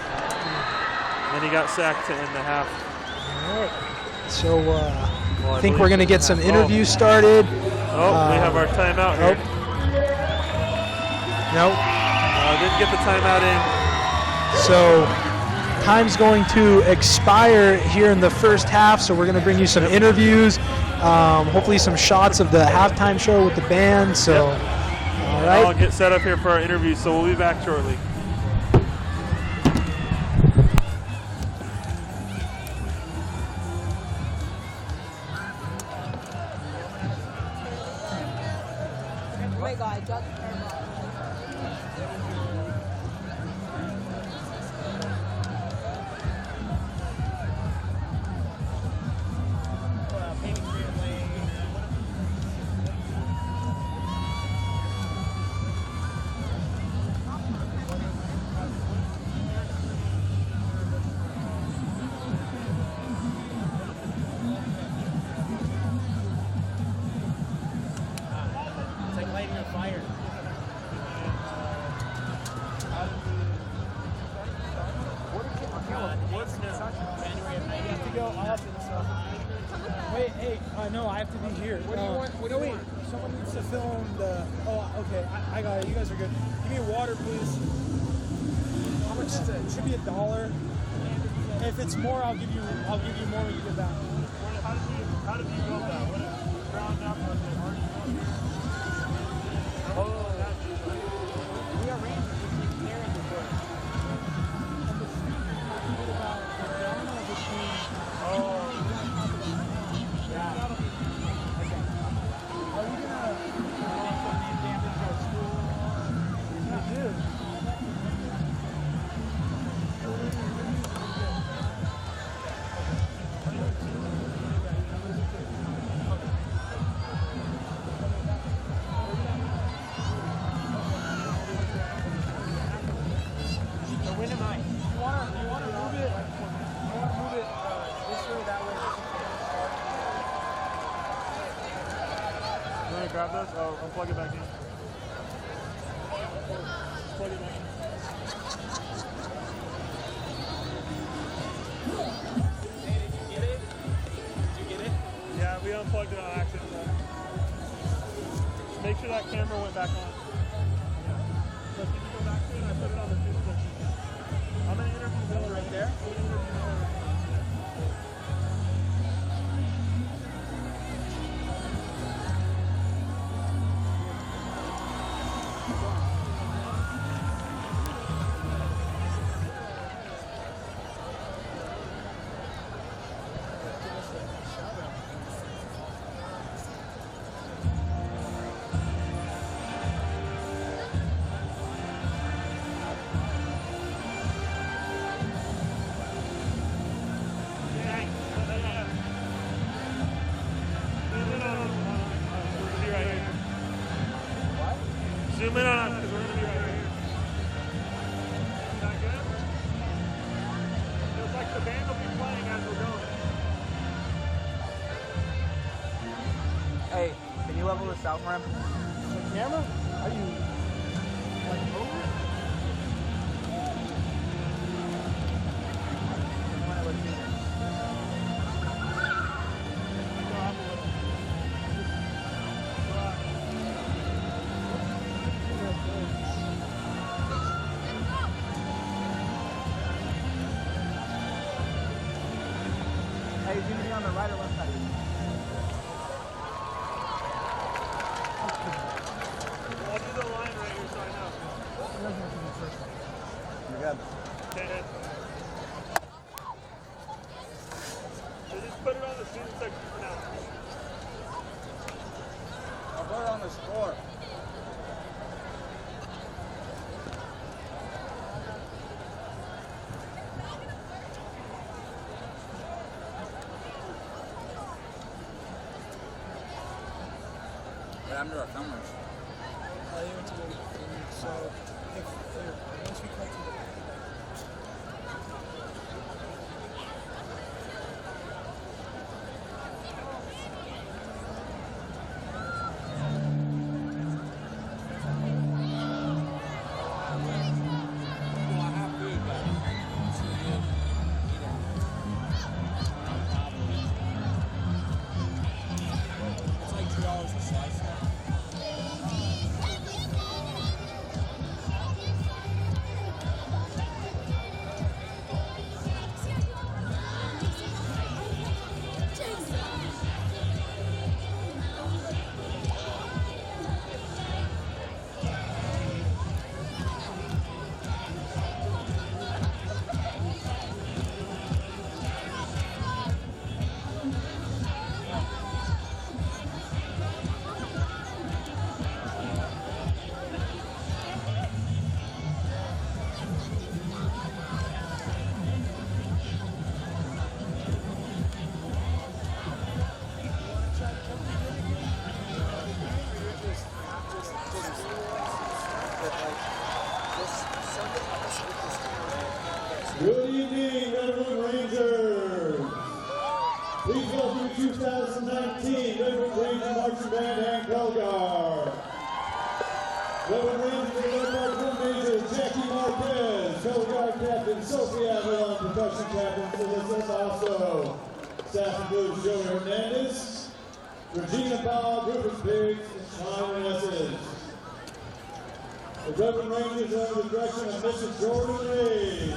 And he got sacked to end the half. All right. So I think we're going to get some interviews started. We have our timeout here. Nope. Didn't get the timeout in. So time's going to expire here in the first half, so we're going to bring you some interviews, hopefully some shots of the halftime show with the band. So, all right. I'll get set up here for our interview, so we'll be back shortly. Wait, guys, just It's like lighting a fire. What's January of 90? To go off and stuff. Wait, hey, no, I have to be here. What do you want? What do you want? Someone needs to film the. Oh, okay, I got it. You guys are good. Give me a water, please. How much is it? It should be $1. If it's more, I'll give you more when you get back. How did you build that? What is ground up or We are rangers. We keep clearing the board. grab those? Oh, unplug it back in. Plug it back in. Yeah, we unplugged it on accident. Make sure that camera went back on. So can you go back to it? I put it on the fifth section. I'm going to interview Bill right there. Zoom in on us because we're going to be right here. Is that good? Feels like the band will be playing as we're going. Hey, can you level this out for him? The camera? Are you like over it? Hey, is he on the right or left side? I'll do the line right here so I know. You're good. Okay, head. So just put it on the student section for now. I'll put it on the score. What happened to our filmers? They went to the so if once we cut to the it's like $2 a slice. 2018 Redwood Rangers. Please welcome 2019 Redwood Ranger Marching Band and Color Guard. Redwood Rangers led by drum major Jackie Marquez, Color Guard Captain Sophie Avalon, Percussion Captain Felissa Basso. Staff includes Joey Hernandez, Regina Bob, Rufus Biggs, and Sean Nesses. The Redwood Rangers are under the direction of Mrs. Jordan Ray.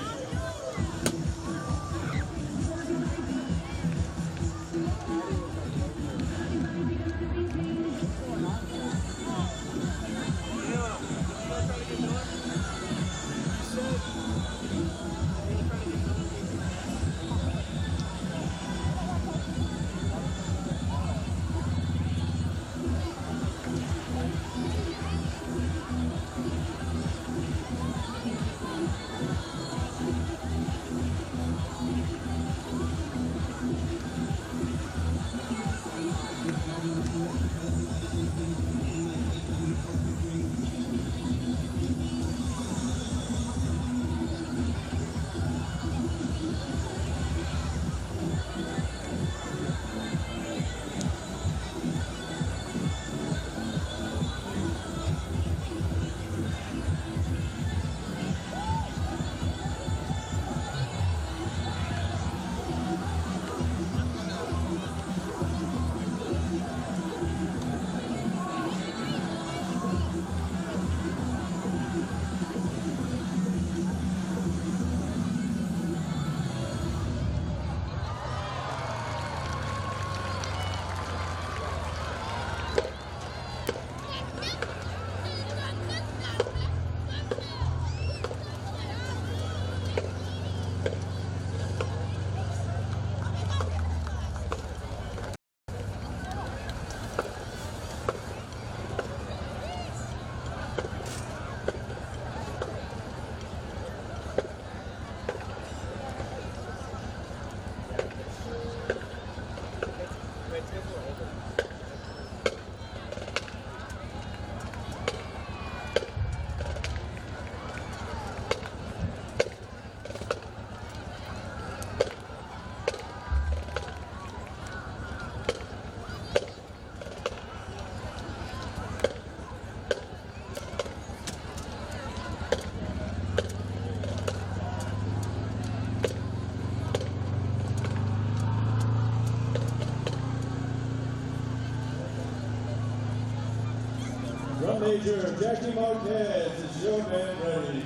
Drum major Jackie Marquez is your man ready.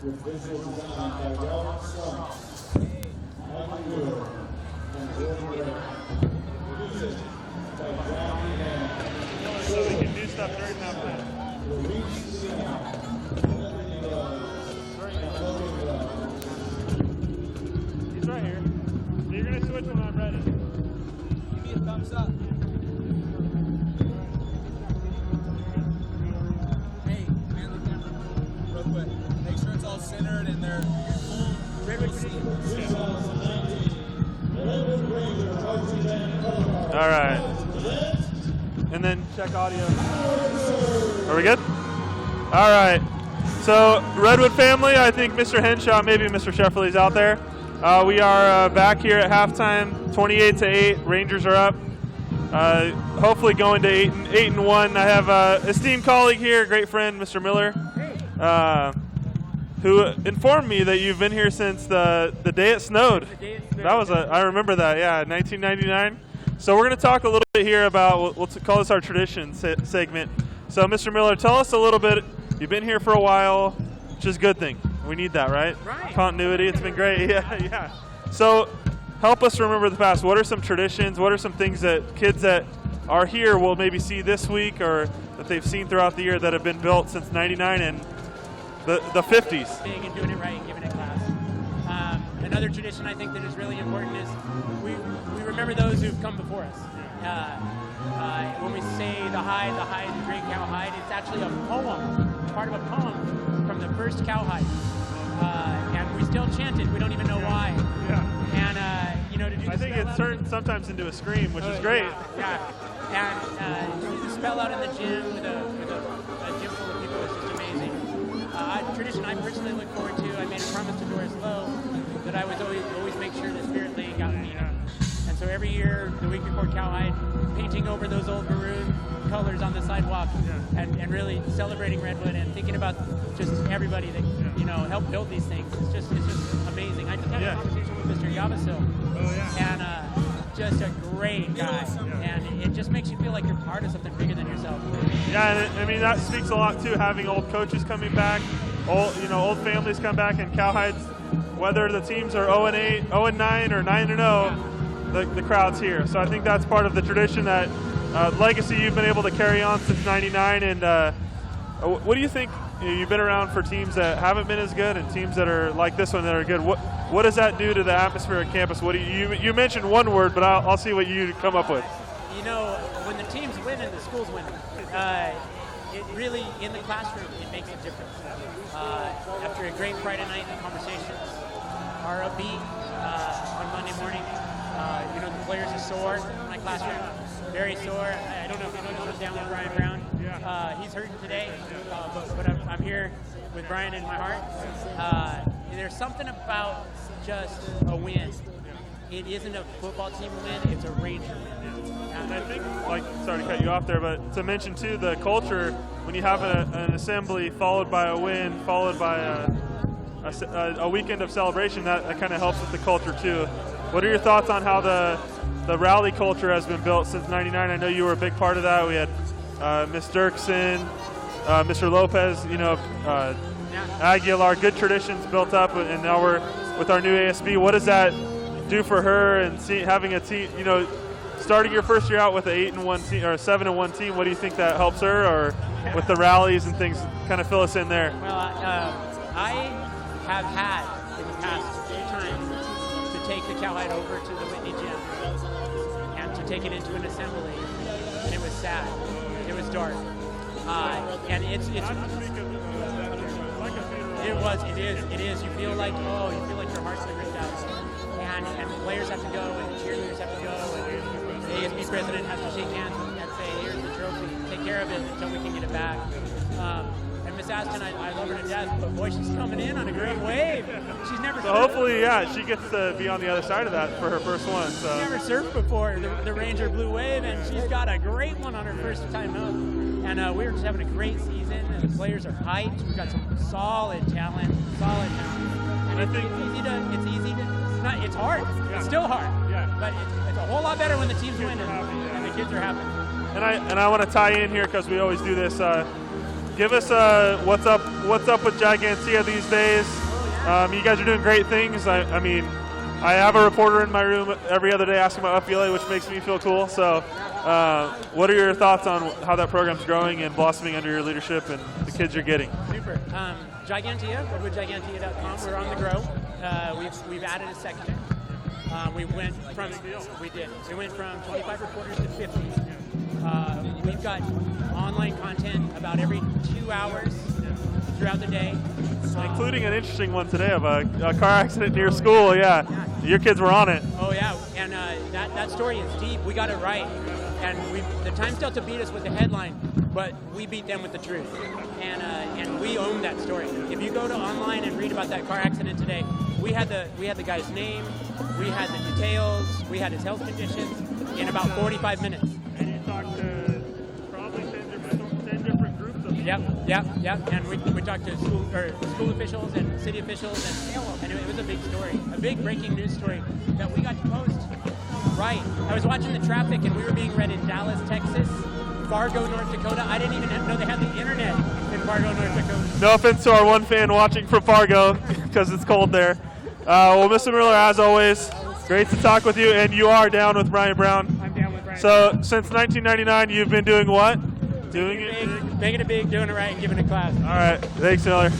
With visual design by Robert Slump, Michael Wood, and Jordan Ray. Music by Johnny Hand. So we can do stuff during that play. He's right here. So you're going to switch when I'm ready. Give me a thumbs up. Hey, man the camera real quick. Make sure it's all centered and they're full Redwood tradition. All right. And then check audio. Are we good? All right. So, Redwood family, I think Mr. Henshaw, maybe Mr. Shefferly's out there. We are back here at halftime, 28-8. Rangers are up. Hopefully going to 8-1. I have an esteemed colleague here, great friend, Mr. Miller, who informed me that you've been here since the day it snowed. That was I remember that, yeah, 1999. So we're going to talk a little bit here about, we'll call this our tradition segment. So, Mr. Miller, tell us a little bit. You've been here for a while, which is a good thing. We need that, right? Right. Continuity, it's been great. Yeah. So help us remember the past. What are some traditions? What are some things that kids that are here will maybe see this week or that they've seen throughout the year that have been built since 99 and the 50s? Big and doing it right and giving it class. Another tradition I think that is really important is we remember those who've come before us. When we say the hide, the great cowhide, it's actually a poem, part of a poem from the first cowhide. And we still chant it. We don't even know why. Yeah. And, did you I think it's turned sometimes into a scream, which is great. Yeah. And the spell out in the gym with a gym full of people is just amazing. Tradition I personally look forward to. I made a promise to Doris Lowe that I would always make sure the Spirit League got me. And so every year, the week before Cowhide, painting over those old maroon colors on the sidewalk and really celebrating Redwood and thinking about just everybody that helped build these things. It's just amazing. I just had a conversation with Mr. Yavasil, and just a great guy, and it just makes you feel like you're part of something bigger than yourself. Yeah, and I mean that speaks a lot too. Having old coaches coming back, old families come back, and Cowhides, whether the teams are 0-8, 0-9, or 9-0, the crowd's here. So I think that's part of the tradition, that legacy you've been able to carry on since '99. And what do you think? You've been around for teams that haven't been as good and teams that are like this one that are good. What does that do to the atmosphere at campus? What do you mentioned one word, but I'll see what you come up with. When the teams win and the schools win, it really, in the classroom, it makes a difference. After a great Friday night, the conversations are upbeat on Monday morning. The players are sore in my classroom, very sore. I don't know if you noticed, I'm down with Brian Brown. He's hurting today, but I'm here with Brian in my heart. There's something about just a win. It isn't a football team win, it's a Ranger win. And I think, sorry to cut you off there, but to mention too, the culture, when you have an assembly followed by a win, followed by a weekend of celebration, that kind of helps with the culture too. What are your thoughts on how the rally culture has been built since '99? I know you were a big part of that. We had Miss Dirksen, Mr. Lopez, Aguilar, good traditions built up, and now we're with our new ASB. What does that do for her, and having a team, starting your first year out with an 8-1 team or a 7-1 team? What do you think that helps her, or with the rallies and things? Kind of fill us in there. Well, I have had in the past few times to take the Cowhide over to the Whitney gym and to take it into an assembly, and it was sad. It was dark, and it is. You feel like your heart's been ripped out, and the players have to go, and the cheerleaders have to go, and the ASB president has to shake hands and say, "Here's the trophy. Take care of it until we can get it back." And Miss Aston, I love her to death, but boy, she's coming in on a great wave. She's never. So hopefully, she gets to be on the other side of that for her first one. So. She's never surfed before, the Ranger Blue Wave, and she's got a great one on her first time out. And we're just having a great season, and the players are hyped. We've got some solid talent. And it's hard. Yeah. It's still hard. Yeah. But it's a whole lot better when the team's winning and the kids are happy. And I want to tie in here because we always do this. Give us what's up with Gigantia these days. You guys are doing great things. I mean, I have a reporter in my room every other day asking about FBLA, which makes me feel cool. So what are your thoughts on how that program's growing and blossoming under your leadership and the kids you're getting? Super. Gigantia, redwoodgigantia.com, we're on the grow. We've added a section. We went from 25 reporters to 50. We've got online content about every 2 hours throughout the day. Including an interesting one today of a car accident near school. Yeah, your kids were on it. Oh yeah, and that story is deep. We got it right, and the Times Delta beat us with the headline, but we beat them with the truth, and we own that story. If you go to online and read about that car accident today, we had the guy's name, we had the details, we had his health conditions in about 45 minutes. And you talked to probably 10 different groups of people. Yep. And we talked to school officials and city officials, and it was a big story, a big breaking news story that we got to post. Right. I was watching the traffic, and we were being read in Dallas, Texas, Fargo, North Dakota. I didn't even know they had the internet in Fargo, North Dakota. No offense to our one fan watching from Fargo, because it's cold there. Well, Mr. Miller, as always, great to talk with you, and you are down with Brian Brown. I'm down with Brian. So, since 1999, you've been doing what? Doing it big, making it big, doing it right, and giving it class. All right. Thanks, Miller.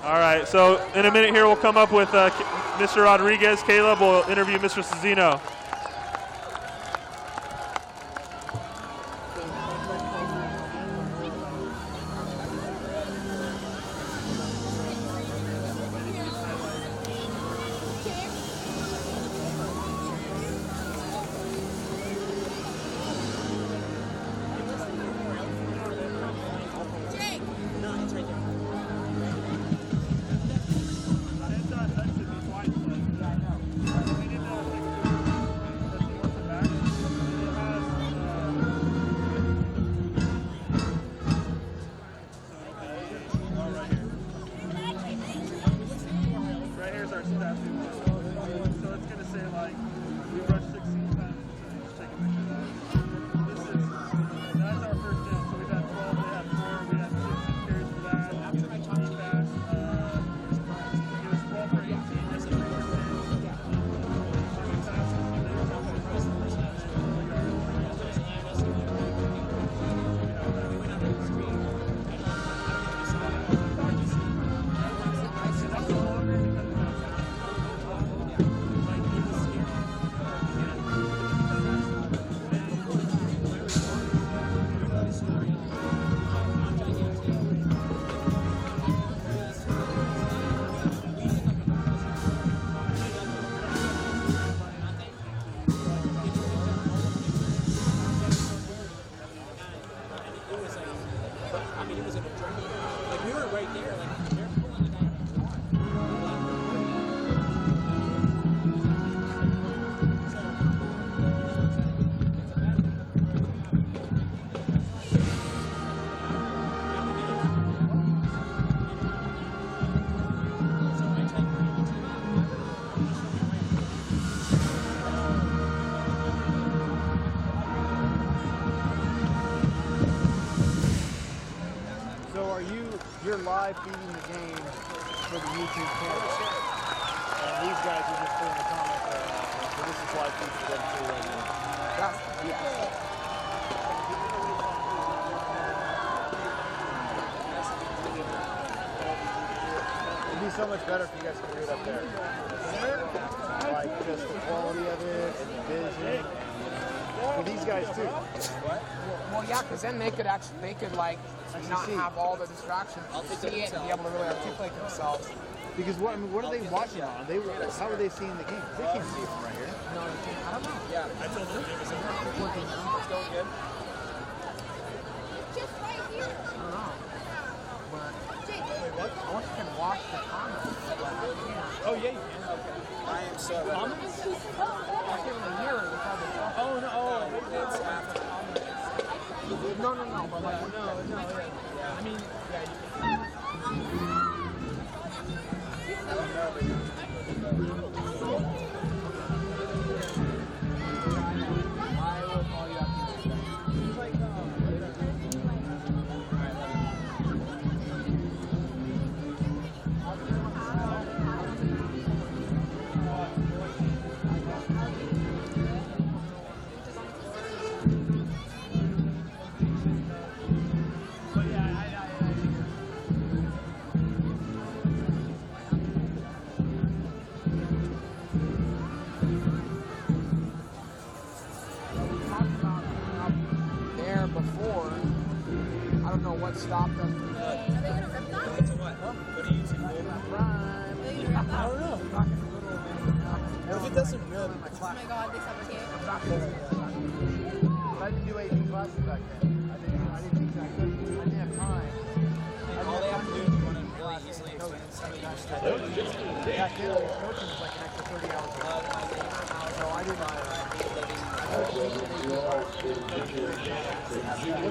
All right. So, in a minute here, we'll come up with Mr. Rodriguez. Caleb will interview Mr. Suziño. live feeding the game for the YouTube channel. And these guys are just doing the comments right now. So this is live feed for them too right now. It'd be so much better if you guys could do it up there. Like just the quality of it and the vision. For these guys too. Well, yeah, because then they could like not have all the distractions, see it, and be able to really articulate themselves. Because what are they watching on? How are they seeing the game? They can't see it from right here. No, they can't. I don't know. Yeah, I told them it was working. It's going good. Just right here. I don't know. But I want you to watch the comments. Oh yeah, you can. Okay. I am so. Comments? I can't even hear it without the stuff. Oh no! Oh, it's after comments. No, but like yeah. I mean, I will call you after. He's like, before. I don't know what stopped us. Are they gonna rip that? It's a what? What are you using? Are they gonna rip that? I don't know. What if it doesn't rip? Oh my god, they sabotage. I didn't do 18 classes back then. I didn't have time. All they have to do is run it really easily explain some of your stuff. Back then, coaching was like an extra 30 hours a week. So I didn't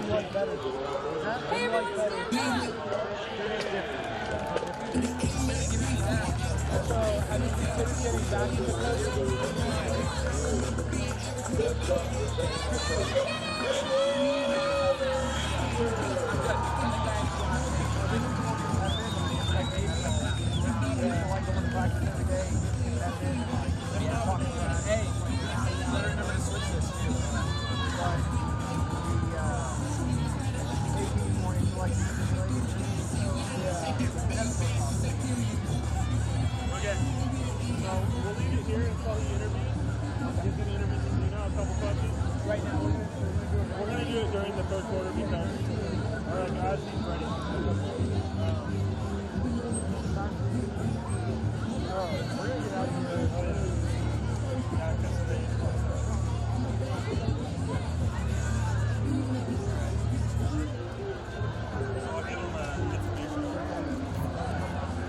like better. Hey, So, have you considered getting back to the Hey, let her know to switch this too. Okay. So we'll leave you here until the interview. Get the interview, you know, a couple questions. right now? We're going to do it during the third quarter because as he's ready.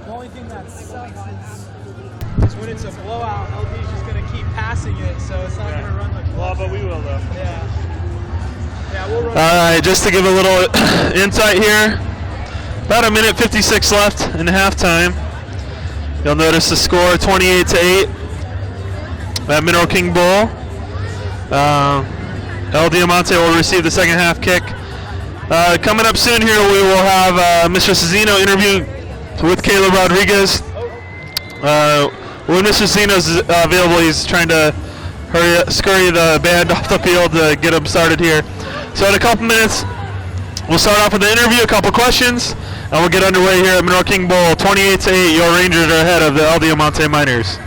The only thing that sucks is when it's a blowout, LD's just going to keep passing it, so it's not going to run like Well, but we will though. Yeah, we'll run. All right, just to give a little insight here, about a minute 56 left in halftime. You'll notice the score 28-8 at Mineral King Bowl. El Diamante will receive the second half kick. Coming up soon here, we will have Mr. Suziño interview with Caleb Rodriguez. When Mr. Suziño's available, he's trying to scurry the band off the field to get him started here. So in a couple minutes, we'll start off with the interview, a couple questions, and we'll get underway here at Mineral King Bowl. 28-8, your Rangers are ahead of the El Diamante Miners.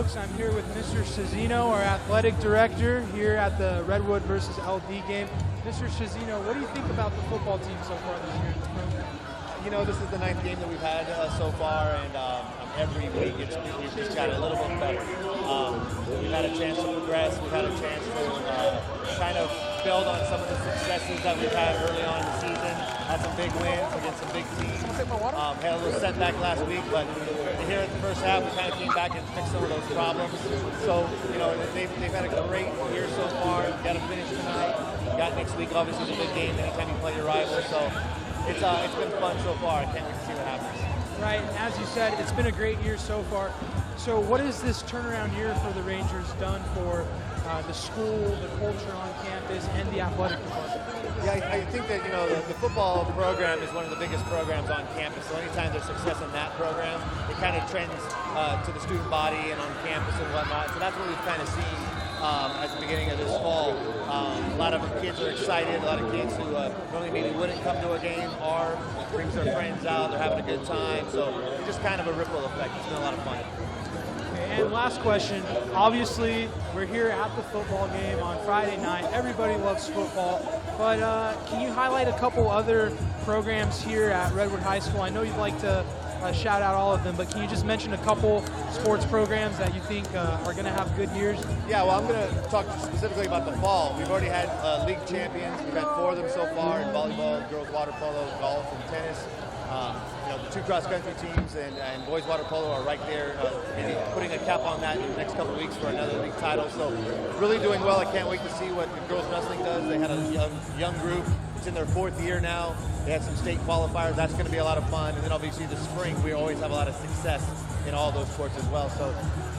folks. I'm here with Mr. Suziño, our athletic director here at the Redwood versus LD game. Mr. Suziño, what do you think about the football team so far this year in the program? You know, this is the 9th game that we've had so far, and every week we've just gotten a little bit better. We've had a chance to progress. We've had a chance to kind of build on some of the successes that we've had early on in the season. Had some big wins against some big teams. Had a little setback last week, but here at the first half, we kind of came back and fixed some of those problems. So, you know, they've had a great year so far. Got to finish tonight. Got next week, obviously, is a big game anytime you play your rival. So it's been fun so far. I can't wait to see what happens. Right, and as you said, it's been a great year so far. So what has this turnaround year for the Rangers done for the school, the culture on campus, and the athletic department? Yeah, I think that, you know, the football program is one of the biggest programs on campus. So anytime there's success in that program, it kind of trends to the student body and on campus and whatnot. So that's what we've kind of seen at the beginning of this fall. A lot of kids are excited. A lot of kids who normally maybe wouldn't come to a game brings their friends out. They're having a good time. So it's just kind of a ripple effect. It's been a lot of fun. And last question, obviously we're here at the football game on Friday night. Everybody loves football, but can you highlight a couple other programs here at Redwood High School? I know you'd like to shout out all of them, but can you just mention a couple sports programs that you think are going to have good years? Yeah, well, I'm going to talk specifically about the fall. We've already had league champions. We've had 4 of them so far in volleyball, girls water polo, golf, and tennis. You know, the 2 cross-country teams and boys water polo are right there, maybe putting a cap on that in the next couple of weeks for another league title. So really doing well. I can't wait to see what the girls wrestling does. They had a young group. It's in their 4th year now. They had some state qualifiers. That's going to be a lot of fun. And then obviously the spring, we always have a lot of success in all those sports as well. So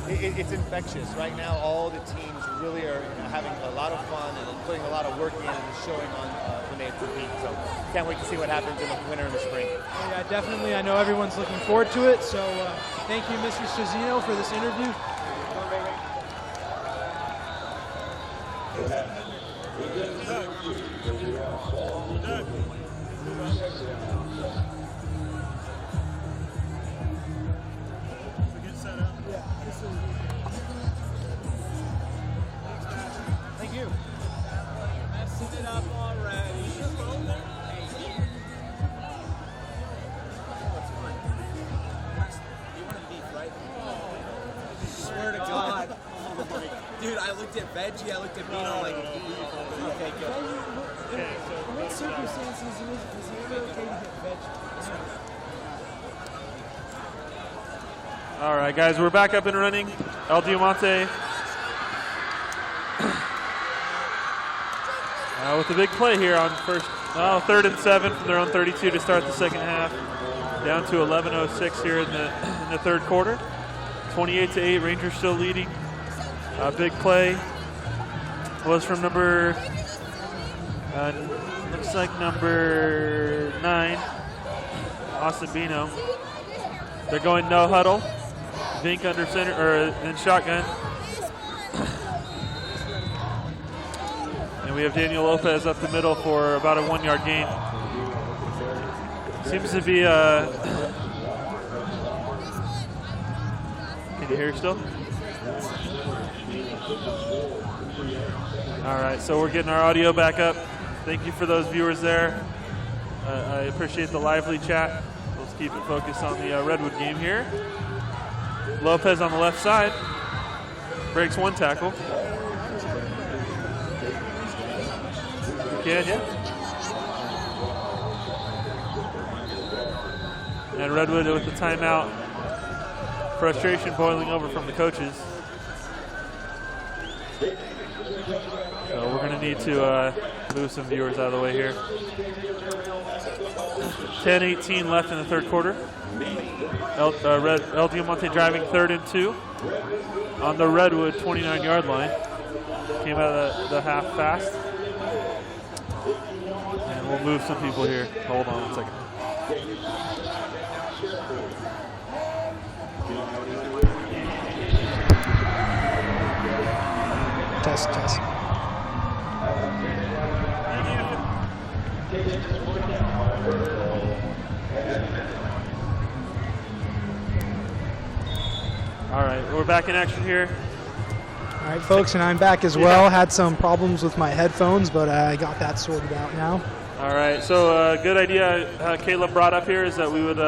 it's infectious. Right now, all the teams really are having a lot of fun and putting a lot of work in and showing on when they compete. So can't wait to see what happens in the winter and the spring. Yeah, definitely. I know everyone's looking forward to it. So thank you, Mr. Suziño, for this interview. Thank you. Messing it up already. You want to beef, right? Swear to God. Dude, I looked at veggie, I looked at meat, I'm like, okay, good. What circumstances is it okay to get veg? All right, guys, we're back up and running. El Diamante with a big play here on 3rd and 7 from their own 32 to start the second half. Down to 11:06 here in the third quarter. 28-8, Rangers still leading. Big play was from looks like number 9, Acebino. They're going no huddle. Vink under center, or in shotgun. And we have Daniel Lopez up the middle for about a 1-yard gain. Seems to be can you hear still? All right, so we're getting our audio back up. Thank you for those viewers there. I appreciate the lively chat. Let's keep it focused on the Redwood game here. Lopez on the left side. Breaks 1 tackle. Yeah. And Redwood with the timeout. Frustration boiling over from the coaches. So we're going to need to move some viewers out of the way here. 10:18 left in the third quarter. El Diamante driving 3rd and 2 on the Redwood 29-yard line. Came out of the half fast. And we'll move some people here. Hold on 1 second. Test. All right, we're back in action here. All right, folks, and I'm back as well. Had some problems with my headphones, but I got that sorted out now. All right, so good idea Caleb brought up here is that we would,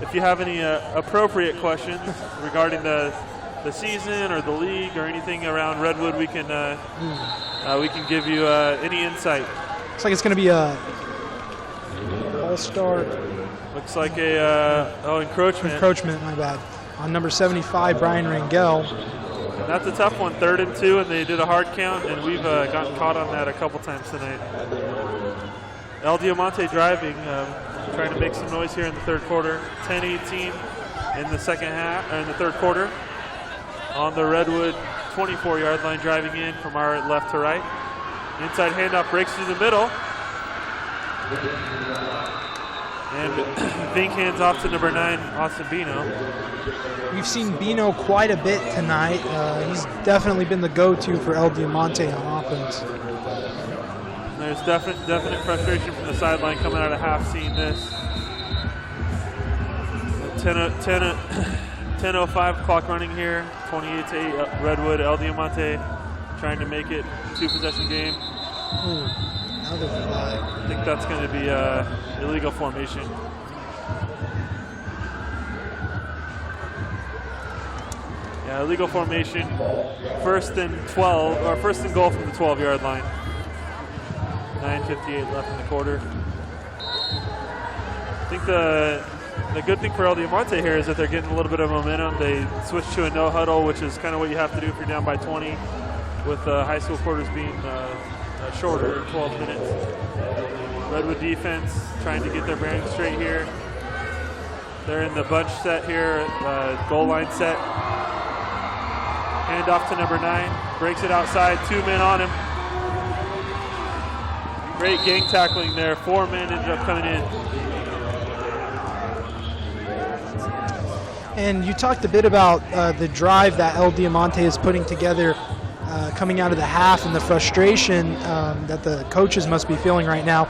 if you have any appropriate questions regarding the season or the league or anything around Redwood, we can give you any insight. Looks like it's going to be a all-star. Looks like a encroachment. Encroachment, my bad. On number 75, Brian Rangel. And that's a tough one, 3rd and 2, and they did a hard count, and we've gotten caught on that a couple times tonight. El Diamante driving, trying to make some noise here in the 3rd quarter. 10-18 in the second half, or in the 3rd quarter. On the Redwood 24-yard line, driving in from our left to right. Inside handoff breaks through the middle. And Vink hands off to number 9, Austin Bino. We've seen Bino quite a bit tonight. He's definitely been the go-to for El Diamante on offense. There's definite frustration from the sideline coming out of half, seeing this. 10:05 clock running here. 28-8 Redwood. El Diamante trying to make it 2-possession game. Ooh, another flag. I think that's going to be illegal formation. Yeah, illegal formation. 1st and 12, or 1st and goal from the 12-yard line. 9:58 left in the quarter. I think the good thing for El Diamante here is that they're getting a little bit of momentum. They switched to a no huddle, which is kind of what you have to do if you're down by 20, with high school quarters being shorter, 12 minutes. Redwood defense trying to get their bearings straight here. They're in the bunch set here, goal line set. Hand off to number 9, breaks it outside, 2 men on him. Great gang tackling there. 4 men ended up coming in. And you talked a bit about the drive that El Diamante is putting together coming out of the half and the frustration that the coaches must be feeling right now.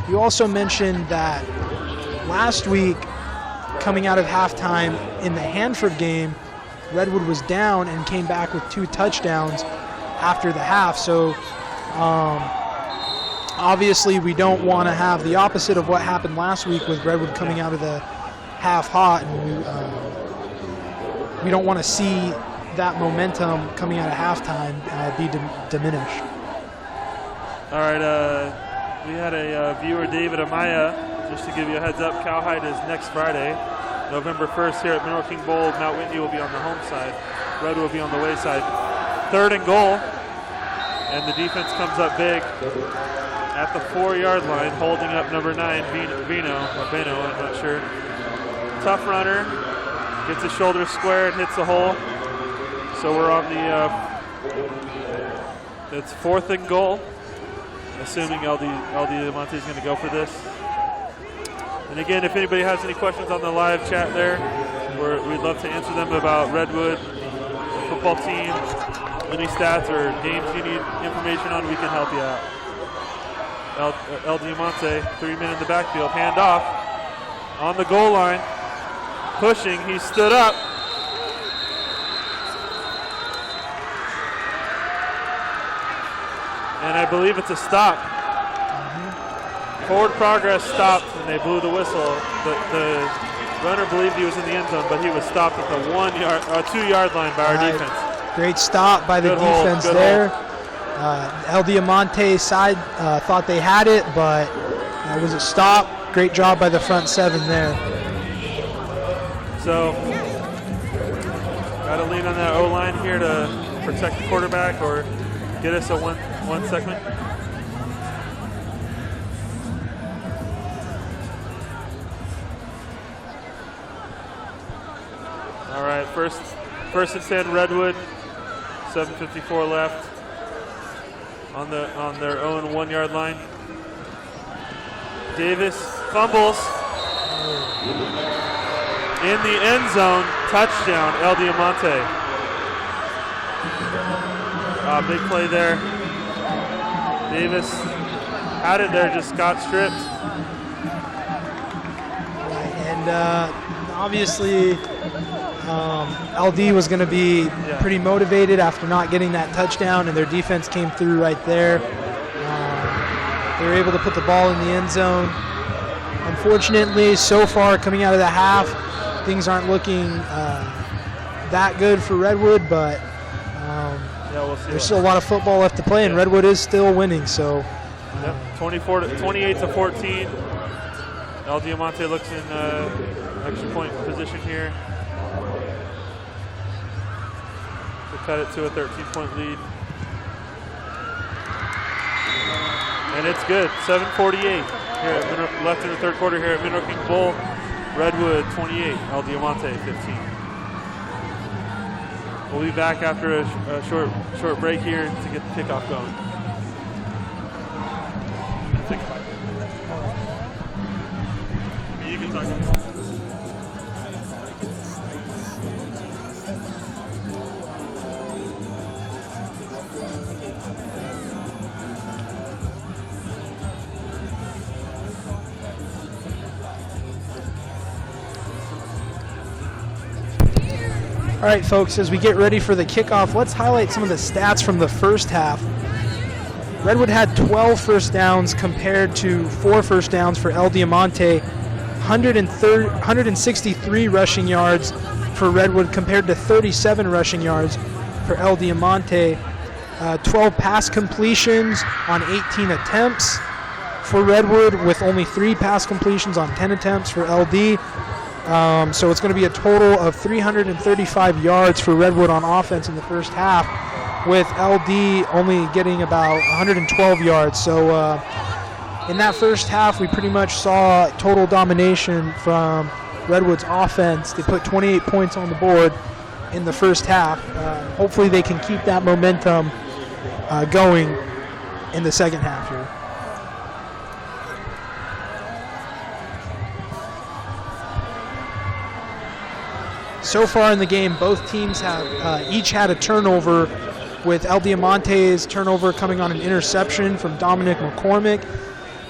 You also mentioned that last week, coming out of halftime in the Hanford game, Redwood was down and came back with 2 touchdowns after the half. So obviously we don't want to have the opposite of what happened last week with Redwood coming out of the half hot, and we don't want to see that momentum coming out of halftime be diminished. All right, we had a viewer, David Amaya, just to give you a heads up, Cowhide is next Friday, November 1st here at Mineral King Bowl. Mount Whitney will be on the home side. Redwood will be on the away side. 3rd and goal, and the defense comes up big at the 4-yard line, holding up number 9, Bino, I'm not sure. Tough runner, gets his shoulder square and hits the hole. So we're on it's 4th and goal, assuming El Diamante is going to go for this. And again, if anybody has any questions on the live chat there, we'd love to answer them about Redwood, the football team, any stats or games you need information on, we can help you out. El Diamante, 3 men in the backfield, hand off on the goal line, pushing, he stood up. And I believe it's a stop. Forward progress stopped, and they blew the whistle. The runner believed he was in the end zone, but he was stopped at the 2-yard line by our defense. Great stop by the defense there. El Diamante side thought they had it, but it was a stop. Great job by the front 7 there. So, got to lean on that O-line here to protect the quarterback or get us a one segment. All right, first and 10 Redwood, 7:54 left on their own 1-yard line. Davis fumbles in the end zone, touchdown El Diamante. Big play there. Davis had it there, just got stripped. And obviously LD was going to be pretty motivated after not getting that touchdown, and their defense came through right there. They were able to put the ball in the end zone. Unfortunately, so far coming out of the half, things aren't looking that good for Redwood, but we'll see. There's still a lot of football left to play, and Redwood is still winning. So, 28 to 14. El Diamante looks in extra point position here to cut it to a 13-point lead. And it's good. 7:48 here at left in the third quarter here at Mineral King Bowl. Redwood 28, El Diamante 15. We'll be back after a short break here to get the kickoff going. Think about it. You can talk about it. all right, folks, as we get ready for the kickoff, let's highlight some of the stats from the first half. Redwood had 12 first downs compared to 4 first downs for El Diamante, 163 rushing yards for Redwood compared to 37 rushing yards for El Diamante, 12 pass completions on 18 attempts for Redwood, with only 3 pass completions on 10 attempts for LD. So it's going to be a total of 335 yards for Redwood on offense in the first half, with LD only getting about 112 yards. So in that first half, we pretty much saw total domination from Redwood's offense. They put 28 points on the board in the first half. Hopefully they can keep that momentum going in the second half here. So far in the game, both teams have each had a turnover, with El Diamante's turnover coming on an interception from Dominic McCormick,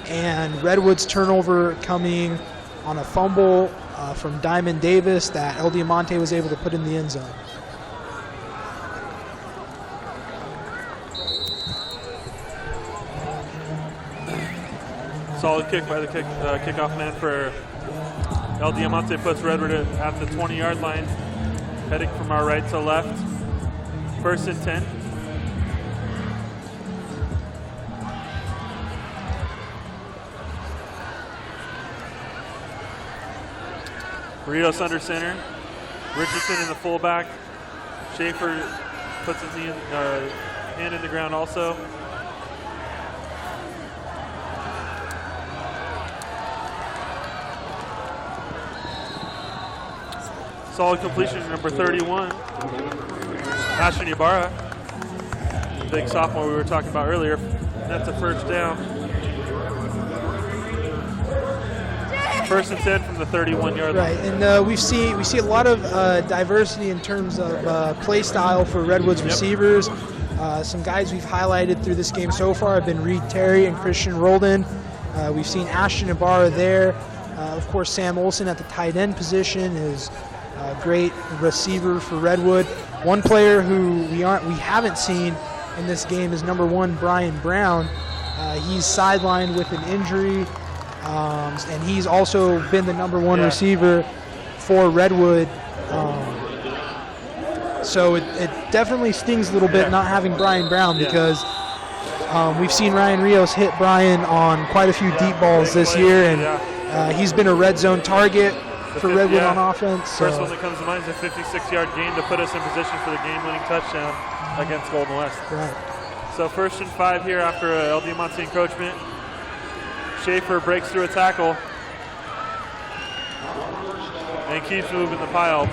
and Redwood's turnover coming on a fumble from Diamond Davis that El Diamante was able to put in the end zone. Solid kick by the kickoff man for El Diamante, puts Redwood at the 20-yard line, heading from our right to left. 1st and 10. Rios under center. Richardson in the fullback. Schaefer puts his hand in the ground also. Solid completion, number 31, Ashton Ybarra, the big sophomore we were talking about earlier. That's a first down. 1st and 10 from the 31-yard line. Right, and we see a lot of diversity in terms of play style for Redwood's receivers. Some guys we've highlighted through this game so far have been Reed Terry and Christian Roldan. We've seen Ashton Ybarra there. Of course, Sam Olsen at the tight end position is a great receiver for Redwood. One player who we haven't seen in this game is number 1, Brian Brown. He's sidelined with an injury, and he's also been the number 1 receiver for Redwood. So it definitely stings a little bit not having Brian Brown, because we've seen Ryan Rios hit Brian on quite a few deep balls this year, and he's been a red zone target for Redwood on offense. First one that comes to mind is a 56-yard gain to put us in position for the game-winning touchdown against Golden West. Right. So 1st and 5 here after El Diamante encroachment. Schaefer breaks through a tackle and keeps moving the pile,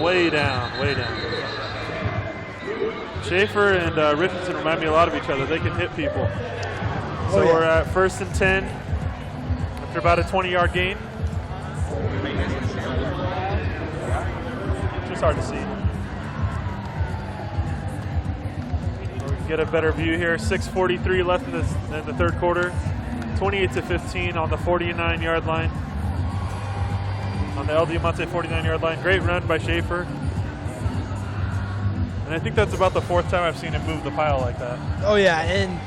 way down. Schaefer and Richardson remind me a lot of each other. They can hit people. So we're at 1st and 10 after about a 20-yard gain. Just hard to see. We can get a better view here. 6:43 left in the third quarter. 28-15 on the 49-yard line. on the El Diamante 49-yard line. Great run by Schaefer. And I think that's about the 4th time I've seen him move the pile like that. Oh, yeah, and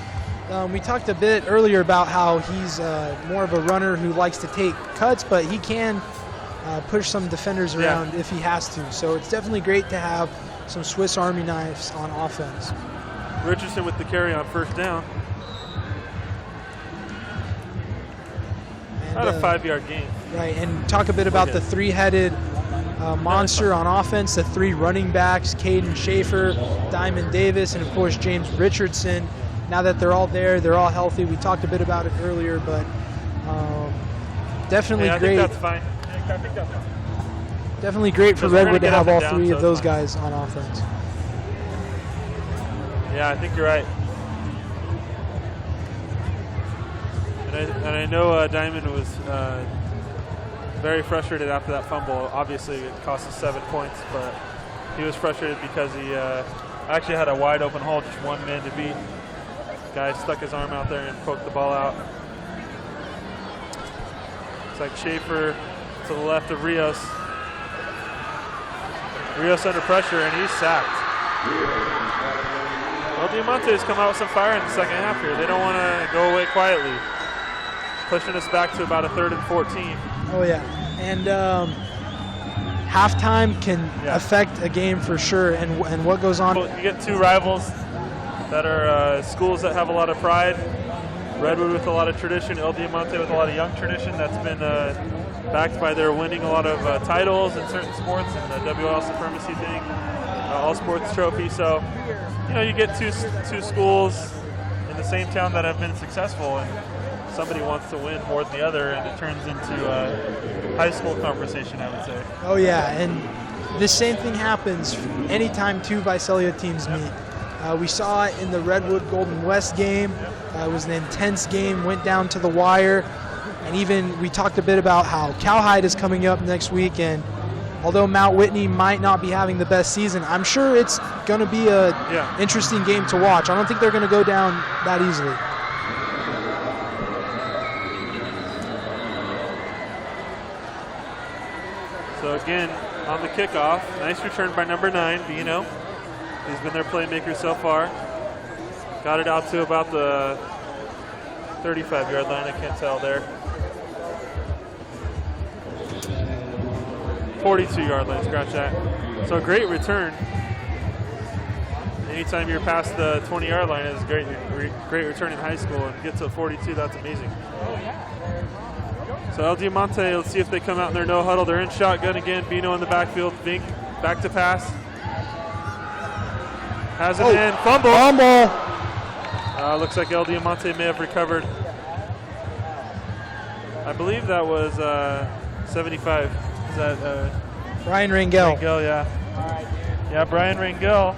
we talked a bit earlier about how he's more of a runner who likes to take cuts, but he can push some defenders around if he has to. So it's definitely great to have some Swiss Army knives on offense. Richardson with the carry on 1st down. About a 5-yard gain. Right, and talk a bit about the 3-headed monster on offense, the 3 running backs, Caden Schaefer, Diamond Davis, and of course James Richardson. Now that they're all there, they're all healthy. We talked a bit about it earlier, but definitely I great. think that's fine. I think that's fine. Definitely great for Because we're Redwood to gonna have get all up and 3 down, of so those it's guys on offense. Yeah, I think you're right. And I know Diamond was very frustrated after that fumble. Obviously, it cost us 7 points, but he was frustrated because he actually had a wide open hole, just one man to beat. Guy stuck his arm out there and poked the ball out. It's like Schaefer to the left of Rios. Rios under pressure, and he's sacked. Well, Diamante has come out with some fire in the second half here. They don't want to go away quietly. Pushing us back to about a 3rd and 14. Oh, yeah. And halftime can affect a game for sure. And what goes on? You get 2 rivals that are schools that have a lot of pride. Redwood with a lot of tradition, El Diamante with a lot of young tradition that's been backed by their winning a lot of titles in certain sports and the WL supremacy thing, all sports trophy. So, you know, you get two schools in the same town that have been successful, and somebody wants to win more than the other, and it turns into a high school conversation, I would say. Oh, yeah, and the same thing happens anytime 2 Visalia teams meet. We saw it in the Redwood Golden West game. It was an intense game, went down to the wire, and even we talked a bit about how Cowhide is coming up next week, and although Mount Whitney might not be having the best season, I'm sure it's going to be an interesting game to watch. I don't think they're going to go down that easily. So again, on the kickoff, nice return by number 9, Bino. He's been their playmaker so far. Got it out to about the 35-yard line, I can't tell there. 42-yard line, scratch that. So great return. Anytime you're past the 20-yard line, it's great return in high school, and get to 42, that's amazing. So El Diamante, let's see if they come out in their no huddle. They're in shotgun again. Bino in the backfield. Vink back to pass. Has it in. Fumble. Looks like El Diamante may have recovered. I believe that was 75. Is that Brian Rangel? Rangel, yeah. Yeah, Brian Rangel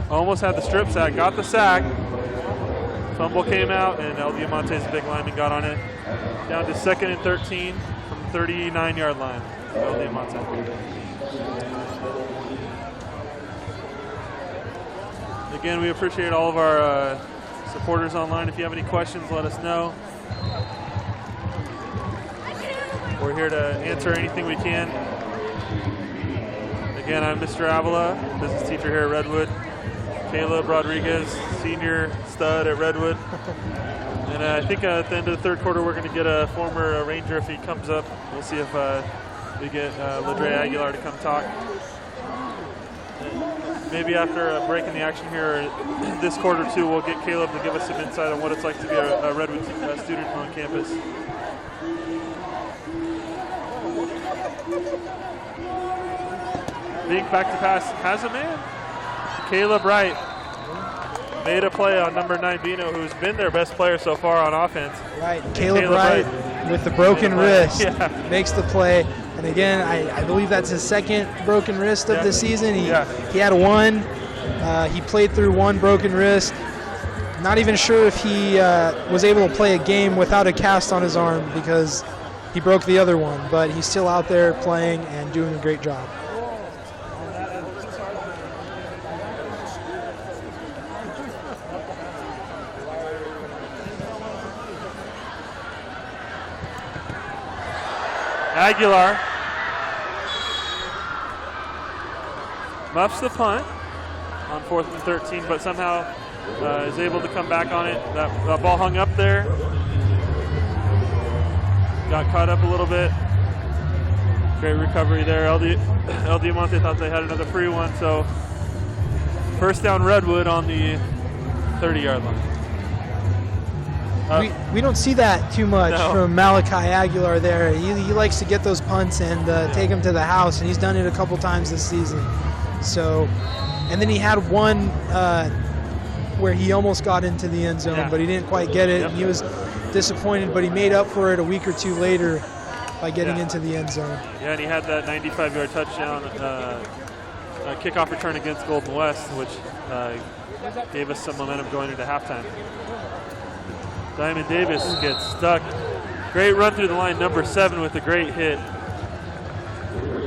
almost had the strip sack, got the sack. Fumble came out, and El Diamante's big lineman got on it. Down to 2nd and 13 from the 39-yard line. El Diamante. Again, we appreciate all of our supporters online. If you have any questions, let us know. We're here to answer anything we can. Again, I'm Mr. Avila, business teacher here at Redwood. Caleb Rodriguez, senior stud at Redwood. And I think at the end of the 3rd quarter, we're going to get a former Ranger if he comes up. We'll see if we get Ladre Aguilar to come talk. Maybe after a break in the action here this quarter too, we'll get Caleb to give us some insight on what it's like to be a Redwood student on campus. Being back to pass, has a man. Caleb Wright made a play on number 9 Bino, who's been their best player so far on offense. Right, Caleb Wright with the broken wrist makes the play. And again, I believe that's his 2nd broken wrist of the season. He had 1. He played through 1 broken wrist. Not even sure if he was able to play a game without a cast on his arm because he broke the other one. But he's still out there playing and doing a great job. Aguilar muffs the punt on 4th and 13, but somehow is able to come back on it. That ball hung up there. Got caught up a little bit. Great recovery there. El Diamante thought they had another free one, so first down Redwood on the 30-yard line. We don't see that too much from Malachi Aguilar there. He likes to get those punts and take them to the house, and he's done it a couple times this season. So, and then he had one where he almost got into the end zone, but he didn't quite get it. And he was disappointed, but he made up for it a week or two later by getting into the end zone. Yeah, and he had that 95-yard touchdown kickoff return against Golden West, which gave us some momentum going into halftime. Diamond Davis gets stuck. Great run through the line, number 7 with a great hit.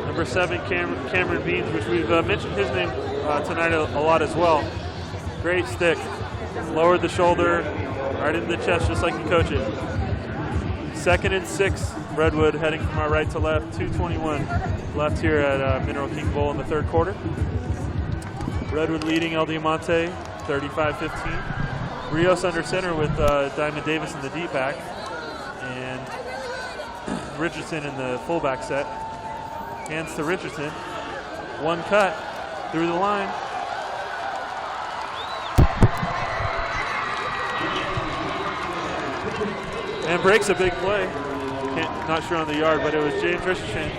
Number 7, Cameron Beans, which we've mentioned his name tonight a lot as well. Great stick. Lowered the shoulder, right into the chest, just like you coach it. 2nd and 6, Redwood heading from our right to left. 2:21 left here at Mineral King Bowl in the 3rd quarter. Redwood leading El Diamante 35-15. Rios under center with Diamond Davis in the deep back and Richardson in the fullback set. Hands to Richardson. One cut through the line. And breaks a big play. Not sure on the yard, but it was James Richardson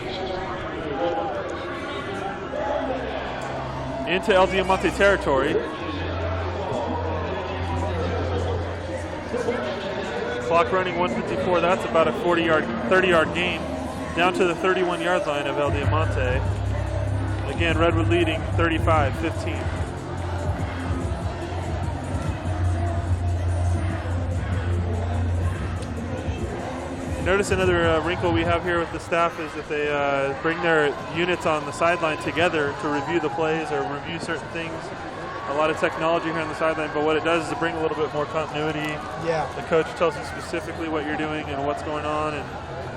into El Diamante territory. Clock running 1:54. That's about a 30-yard gain down to the 31-yard line of El Diamante. Again, Redwood leading 35-15. Notice another wrinkle we have here with the staff is that they bring their units on the sideline together to review the plays or review certain things. A lot of technology here on the sideline, but what it does is to bring a little bit more continuity. Yeah. The coach tells you specifically what you're doing and what's going on, and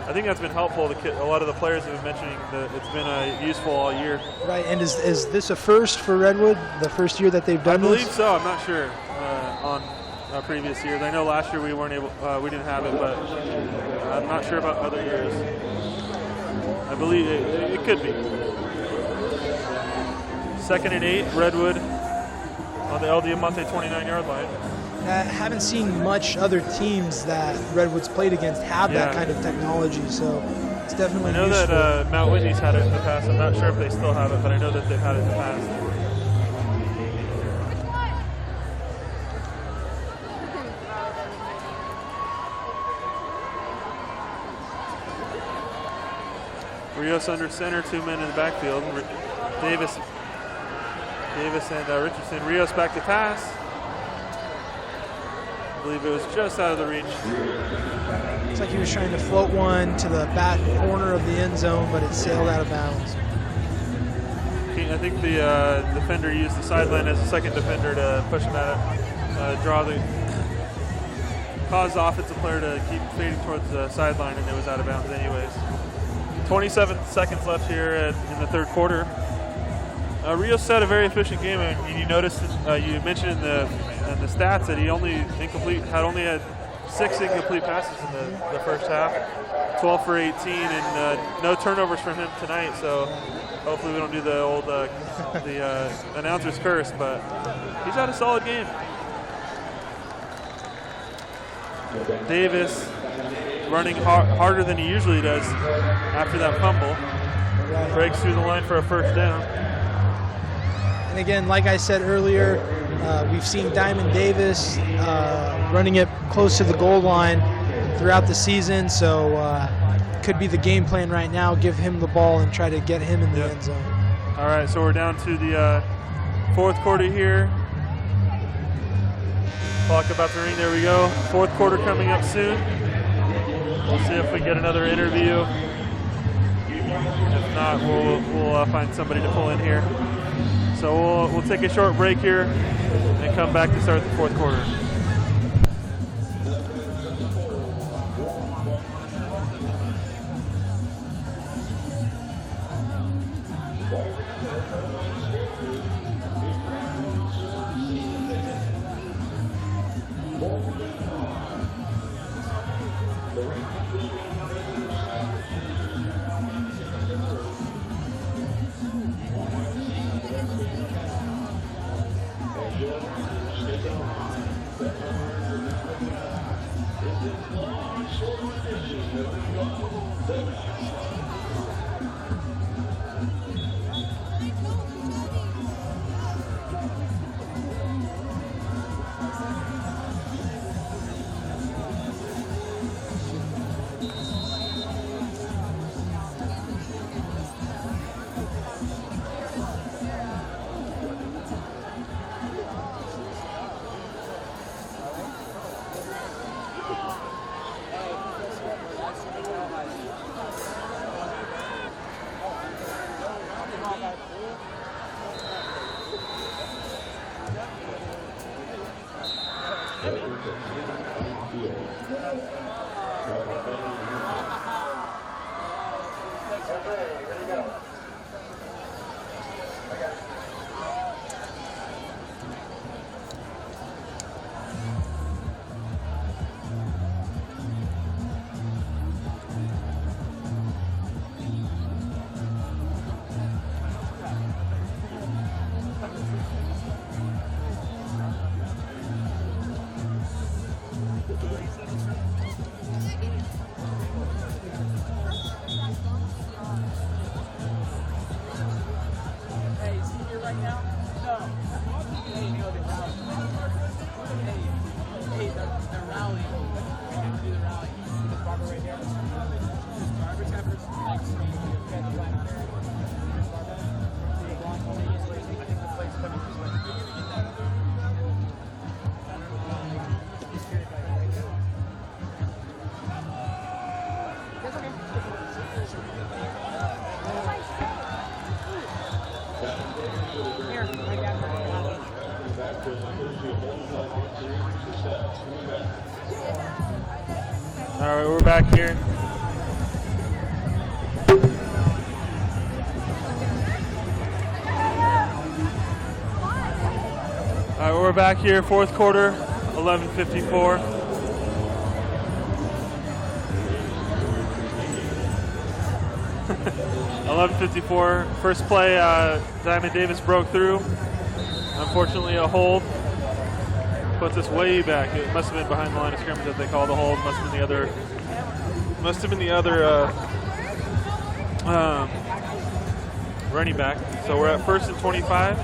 I think that's been helpful. A lot of the players have been mentioning that it's been useful all year. Right, and is this a first for Redwood, the first year that they've done this? I believe so. I'm not sure on previous years. I know last year we didn't have it, but I'm not sure about other years. I believe it could be. 2nd and 8, Redwood on the El Diamante 29-yard line. I haven't seen much other teams that Redwood's played against have that kind of technology, so it's definitely useful. I know that Mount Whitney's had it in the past. I'm not sure if they still have it, but I know that they've had it in the past. Rios under center, 2 men in the backfield. Davis and Richardson. Rios back to pass. I believe it was just out of the reach. Looks like he was trying to float one to the back corner of the end zone, but it sailed out of bounds. I think the defender used the sideline as a second defender to push him at it, cause the offensive player to keep fading towards the sideline, and it was out of bounds anyways. 27 seconds left here in the 3rd quarter. Rios had a very efficient game, and you noticed, you mentioned in the stats that he only had 6 incomplete passes in the first half, 12 for 18, and no turnovers from him tonight. So hopefully we don't do the old the announcer's curse, but he's had a solid game. Davis running harder than he usually does after that fumble. Breaks through the line for a first down. And again, like I said earlier, we've seen Diamond Davis running it close to the goal line throughout the season, so could be the game plan right now, give him the ball and try to get him in the end zone. All right, so we're down to the 4th quarter here. Clock about to ring, there we go. 4th quarter coming up soon. We'll see if we get another interview. If not, we'll find somebody to pull in here. So we'll take a short break here and come back to start the 4th quarter. All right, we're back here. All right, we're back here, fourth quarter, 11:54. First play, Diamond Davis broke through. Unfortunately, a hold. Puts us way back. It must have been behind the line of scrimmage that they called the hold. Must have been the other running back. So we're at 1st and 25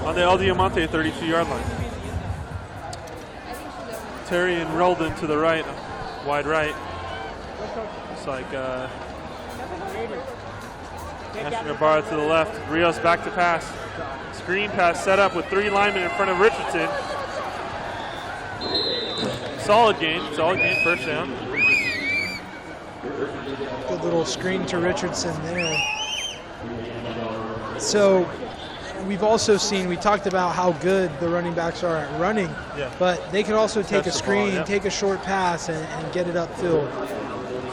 on the El Diamante 32-yard line. Terry and Roldan to the right, wide right. Looks like National Barra to the left. Rios back to pass. Screen pass set up with 3 linemen in front of Richardson. Solid gain, first down. Good little screen to Richardson there. So we've also seen, we talked about how good the running backs are at running, but they can also take a screen, take a short pass, and get it upfield.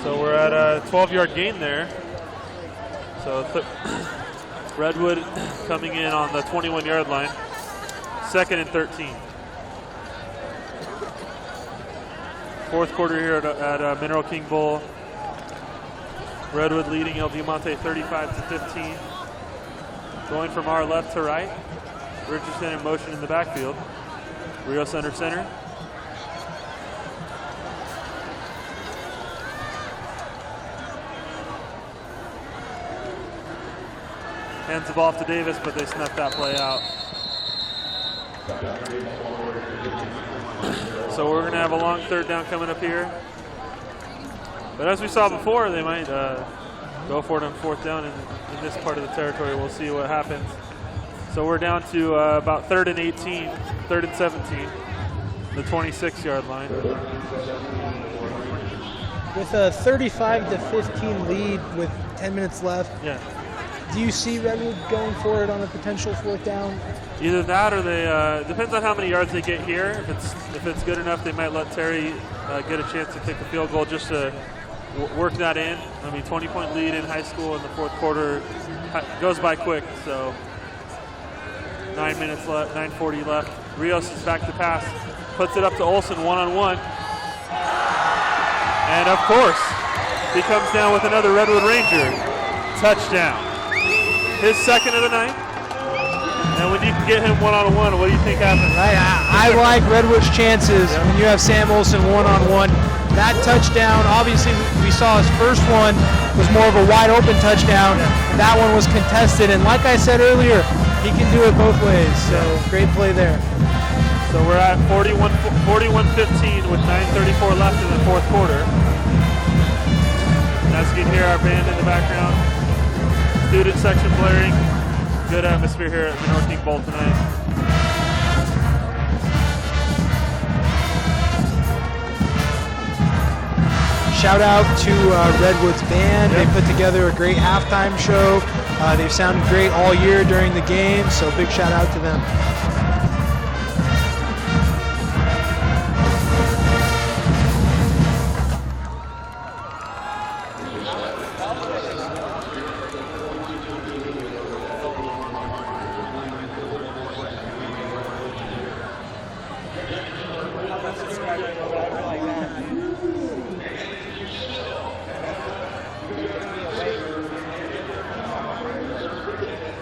So we're at a 12-yard gain there. So Redwood coming in on the 21-yard line. 2nd and 13. Fourth quarter here at Mineral King Bowl. Redwood leading El Diamante 35-15. Going from our left to right. Richardson in motion in the backfield. Rios under center. Hands the ball off to Davis, but they snuffed that play out. So we're going to have a long third down coming up here. But as we saw before, they might go for it on 4th down in this part of the territory. We'll see what happens. So we're down to about 3rd and 18, 3rd and 17, the 26-yard line. With a 35-15 lead with 10 minutes left, do you see Redwood going for it on a potential 4th down? Either that or they depends on how many yards they get here. If it's good enough, they might let Terry get a chance to kick a field goal just to work that in. I mean, 20-point lead in high school in the 4th quarter goes by quick. So 9 minutes left, 9:40 left. Rios is back to pass, puts it up to Olsen one-on-one, and of course he comes down with another Redwood Ranger touchdown. His 2nd of the night. And when you can get him one-on-one, what do you think happens? I like Redwood's chances when you have Sam Olsen one-on-one. That touchdown, obviously, we saw his first one was more of a wide-open touchdown. And that one was contested, and like I said earlier, he can do it both ways. So great play there. So we're at 41-15 with 9:34 left in the fourth quarter. As you can hear our band in the background, student section blaring. Good atmosphere here at the North King Bowl tonight. Shout out to Redwood's band. They put together a great halftime show. They've sounded great all year during the game, so big shout out to them.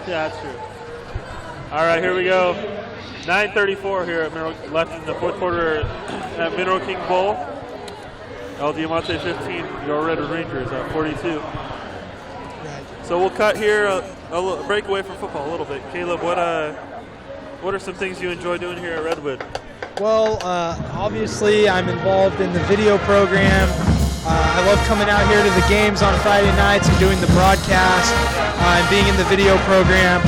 Yeah, that's true. All right, here we go. 9:34 here at left in the fourth quarter at Mineral King Bowl. El Diamante 15, your Redwood Rangers at 42. So we'll cut here a break away from football a little bit. Caleb, what are some things you enjoy doing here at Redwood? Well, obviously I'm involved in the video program. I love coming out here to the games on Friday nights and doing the broadcast and being in the video program.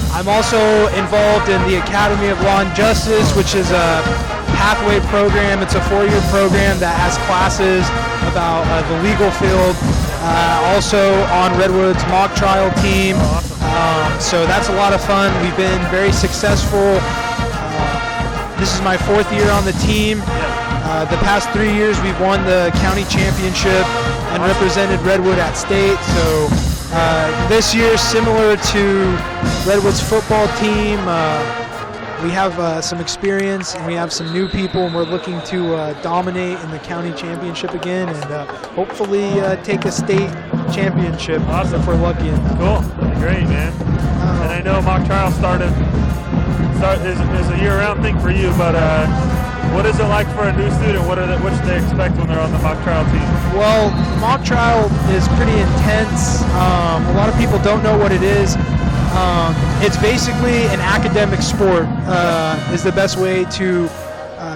I'm also involved in the Academy of Law and Justice, which is a pathway program. It's a 4-year program that has classes about the legal field. Also on Redwood's mock trial team. So that's a lot of fun. We've been very successful. This is my 4th year on the team. The past 3 years we've won the county championship and represented Redwood at state. So this year, similar to Redwood's football team, we have some experience and we have some new people, and we're looking to dominate in the county championship again and hopefully take a state championship if we're lucky enough. Cool, great, man. And I know mock trial is a year-round thing for you, but what is it like for a new student? What should they expect when they're on the mock trial team? Well, mock trial is pretty intense. A lot of people don't know what it is. It's basically an academic sport is the best way to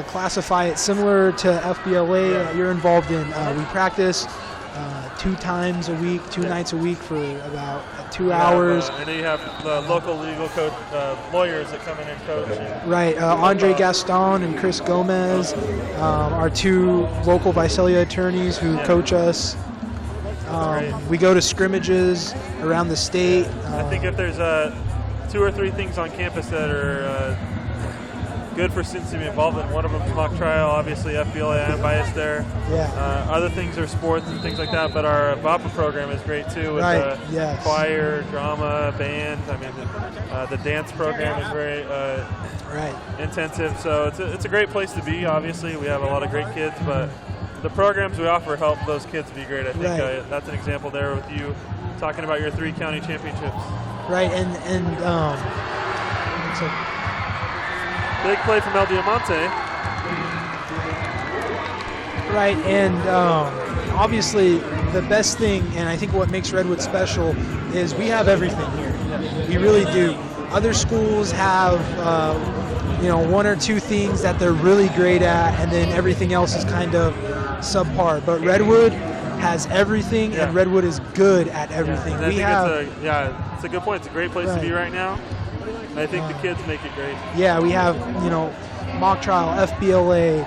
classify it, similar to FBLA that you're involved in. We practice 2 times a week, 2 nights a week for about 2 hours. And then you have the local legal coach, lawyers that come in and coach. Right, Andre Gaston and Chris Gomez are 2 local Visalia attorneys who coach us. We go to scrimmages around the state. I think if there's 2 or 3 things on campus that are good for students to be involved in, one of them is mock trial, obviously FBLA, I'm biased there. Yeah. Other things are sports and things like that, but our VAPA program is great too with choir, drama, band. I mean, the dance program is very intensive, so it's a great place to be. Obviously, we have a lot of great kids, but the programs we offer help those kids be great. I think that's an example there with you talking about your 3 county championships. Right, and big play from El Diamante. Right, and obviously the best thing, and I think what makes Redwood special, is we have everything here. We really do. Other schools have 1 or 2 things that they're really great at, and then everything else is kind of subpar. But Redwood has everything, and Redwood is good at everything. It's a good point. It's a great place to be right now. I think the kids make it great. Yeah, we have, mock trial, FBLA,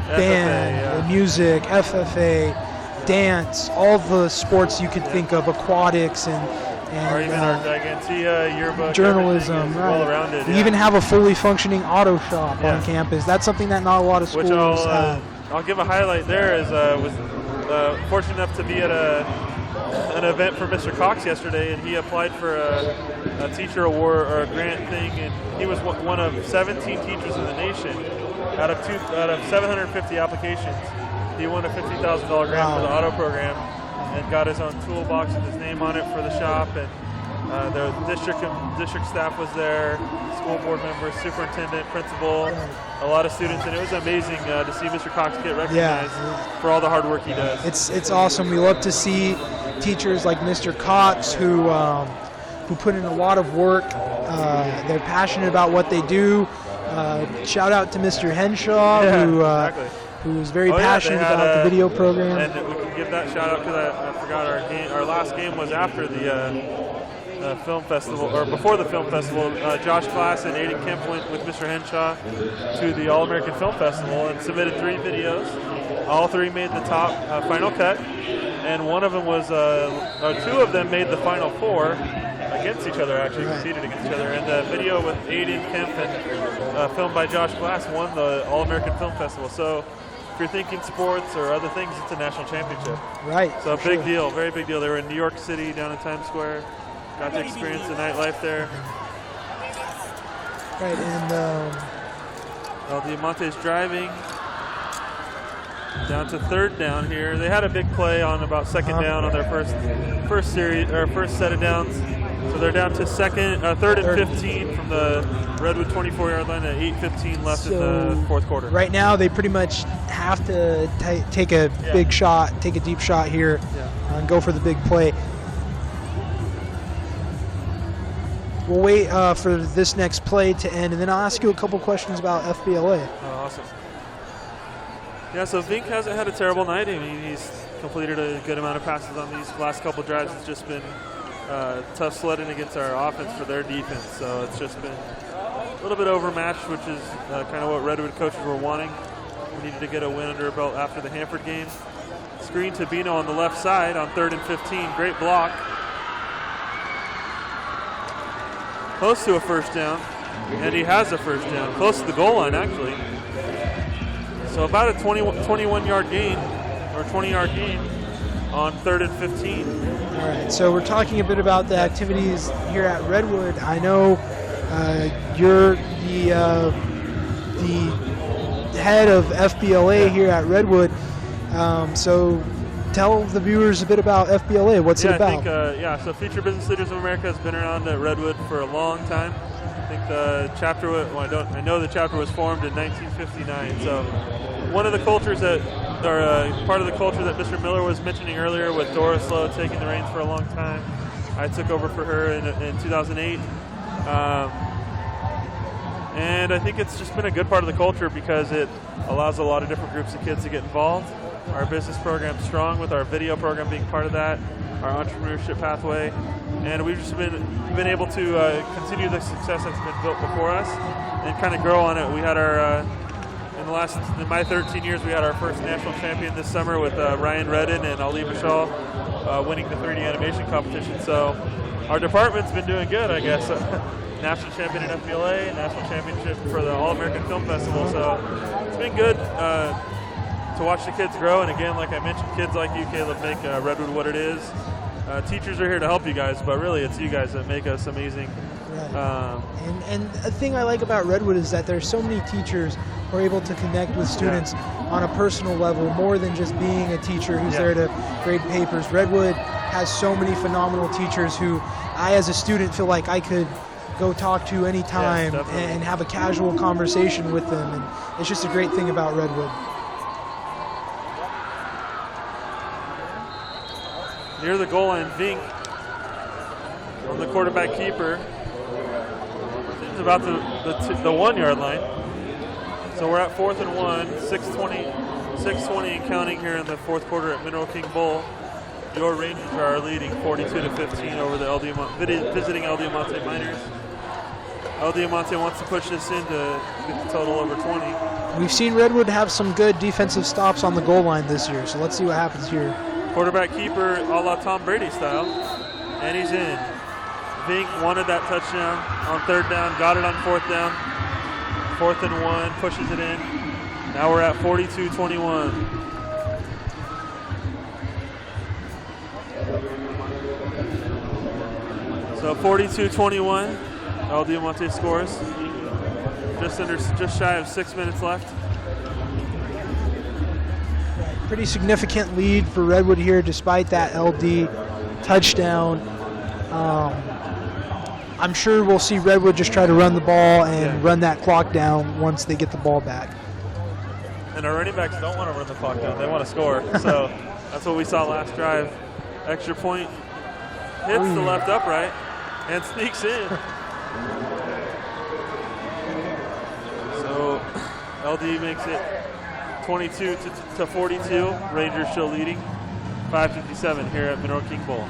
band, music, FFA, dance, all the sports you could think of, aquatics, and or even our Gigantia yearbook, journalism, right. well-rounded. We even have a fully functioning auto shop on campus. That's something that not a lot of schools have. I'll give a highlight there. Was fortunate enough to be at an event for Mr. Cox yesterday, and he applied for a teacher award or a grant thing, and he was one of 17 teachers in the nation out of 750 applications. He won a $50,000 grant for the auto program and got his own toolbox with his name on it for the shop, and The district staff was there, school board members, superintendent, principal, a lot of students, and it was amazing to see Mr. Cox get recognized for all the hard work he does. It's awesome. We love to see teachers like Mr. Cox who put in a lot of work. They're passionate about what they do. Shout out to Mr. Henshaw, who is very passionate about the video program. And we can give that shout out because I forgot our last game was after the film festival, or before the film festival. Josh Glass and Aiden Kemp went with Mr. Henshaw to the All-American Film Festival and submitted 3 videos. All 3 made the top final cut, and one of them was, 2 of them made the final 4 against each other, actually competed against each other. And the video with Aiden Kemp and filmed by Josh Glass won the All-American Film Festival. So if you're thinking sports or other things, it's a national championship. Right. So big deal, very big deal. They were in New York City down in Times Square. Got to experience the nightlife there. Right, and El Diamante's driving down to 3rd down here. They had a big play on about 2nd down on their first series or first set of downs. So they're down to 3rd and 15 from the Redwood 24-yard line at 8:15 left in the 4th quarter. Right now, they pretty much have to take a big shot, take a deep shot here, and go for the big play. We'll wait for this next play to end, and then I'll ask you a couple questions about FBLA. Oh, awesome. Yeah, so Vink hasn't had a terrible night. I mean, he's completed a good amount of passes on these last couple drives. It's just been tough sledding against our offense for their defense. So it's just been a little bit overmatched, which is kind of what Redwood coaches were wanting. We needed to get a win under our belt after the Hanford game. Screen to Bino on the left side on 3rd and 15. Great block. Close to a first down, and he has a first down. Close to the goal line, actually. So about a 21-yard gain, or 20-yard gain on 3rd and 15. All right, so we're talking a bit about the activities here at Redwood. I know you're the head of FBLA here at Redwood. So tell the viewers a bit about FBLA. What's it about? I think, so Future Business Leaders of America has been around at Redwood for a long time. I think the chapter, I know the chapter was formed in 1959. So one of the cultures that, or part of the culture that Mr. Miller was mentioning earlier with Doris Lowe taking the reins for a long time. I took over for her in 2008. And I think it's just been a good part of the culture because it allows a lot of different groups of kids to get involved. Our business program's strong with our video program being part of that, our entrepreneurship pathway, and we've just been able to continue the success that's been built before us and kind of grow on it. We had our, in my 13 years, we had our first national champion this summer with Ryan Redden and Ali Bashal winning the 3D animation competition. So our department's been doing good, I guess. National champion in FBLA, national championship for the All-American Film Festival. So it's been good to watch the kids grow, and again, like I mentioned, kids like you, Caleb, make Redwood what it is. Teachers are here to help you guys, but really it's you guys that make us amazing. Right. And a thing I like about Redwood is that there's so many teachers who are able to connect with students on a personal level, more than just being a teacher who's there to grade papers. Redwood has so many phenomenal teachers who I, as a student, feel like I could go talk to anytime and have a casual conversation with them, and it's just a great thing about Redwood. Near the goal line, Vink on the quarterback keeper. It's about the 1 yard line. So we're at 4th and 1, 6:20 and counting here in the 4th quarter at Mineral King Bowl. Your Rangers are leading 42-15 over the visiting El Diamante Miners. El Diamante wants to push this in to get the total over 20. We've seen Redwood have some good defensive stops on the goal line this year, so let's see what happens here. Quarterback keeper a la Tom Brady style, and he's in. Vink wanted that touchdown on 3rd down, got it on 4th down. 4th and 1, pushes it in. Now we're at 42-21. So 42-21, El Diamante scores. Just shy of 6 minutes left. Pretty significant lead for Redwood here, despite that LD touchdown. I'm sure we'll see Redwood just try to run the ball and run that clock down once they get the ball back. And our running backs don't want to run the clock down. They want to score. So that's what we saw last drive. Extra point hits the left upright and sneaks in. So LD makes it 22 to 42. Rangers still leading. 5:57 here at Mineral King Bowl.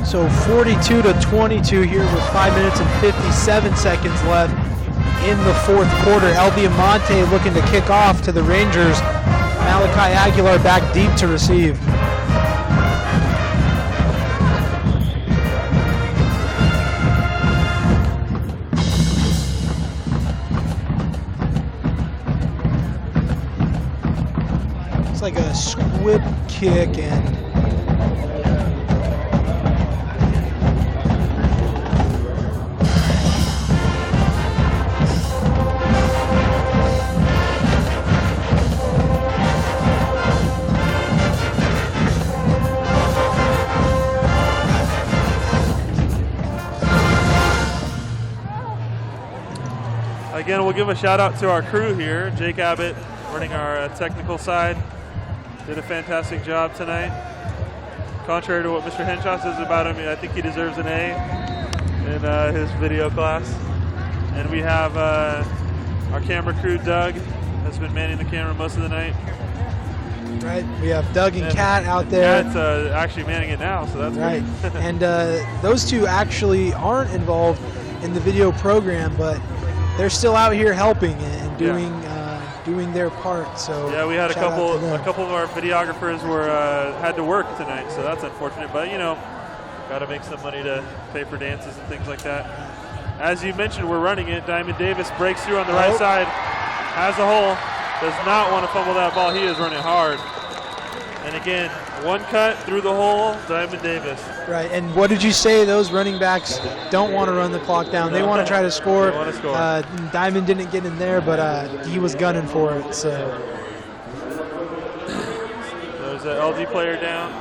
So 42 to 22 here with 5 minutes and 57 seconds left in the fourth quarter. El Diamante looking to kick off to the Rangers. Malachi Aguilar back deep to receive. It's like a squib kick and again, we'll give a shout out to our crew here. Jake Abbott running our technical side. Did a fantastic job tonight. Contrary to what Mr. Henshaw says about him, I think he deserves an A in his video class. And we have our camera crew, Doug, has been manning the camera most of the night. Right, we have Doug and Kat out there. Kat's actually manning it now, so that's right. good. And those two actually aren't involved in the video program, but they're still out here helping and doing doing their part. So yeah, we had a shout out to them. couple of our videographers were had to work tonight, so that's unfortunate. But you know, got to make some money to pay for dances and things like that. As you mentioned, we're running it. Diamond Davis breaks through on the right side, has a hole, does not want to fumble that ball. He is running hard. And again, one cut through the hole, Diamond Davis. Right, and what did you say? Those running backs don't want to run the clock down. They want to try to score. They want to score. Diamond didn't get in there, but he was gunning for it. So there's an LD player down.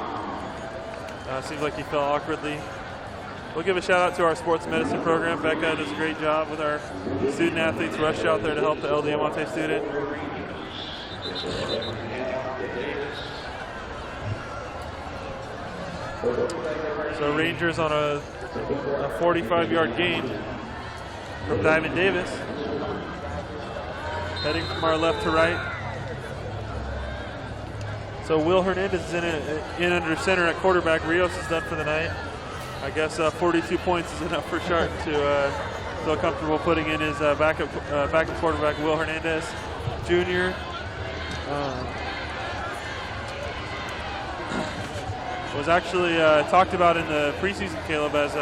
Seems like he fell awkwardly. We'll give a shout out to our sports medicine program. Becca does a great job with our student athletes. Rushed out there to help the El Diamante student. So Rangers on a 45-yard gain from Diamond Davis. Heading from our left to right. So Will Hernandez is in under center at quarterback. Rios is done for the night. I guess 42 points is enough for Sharp to feel comfortable putting in his backup quarterback, Will Hernandez Jr. Was actually talked about in the preseason, Caleb, as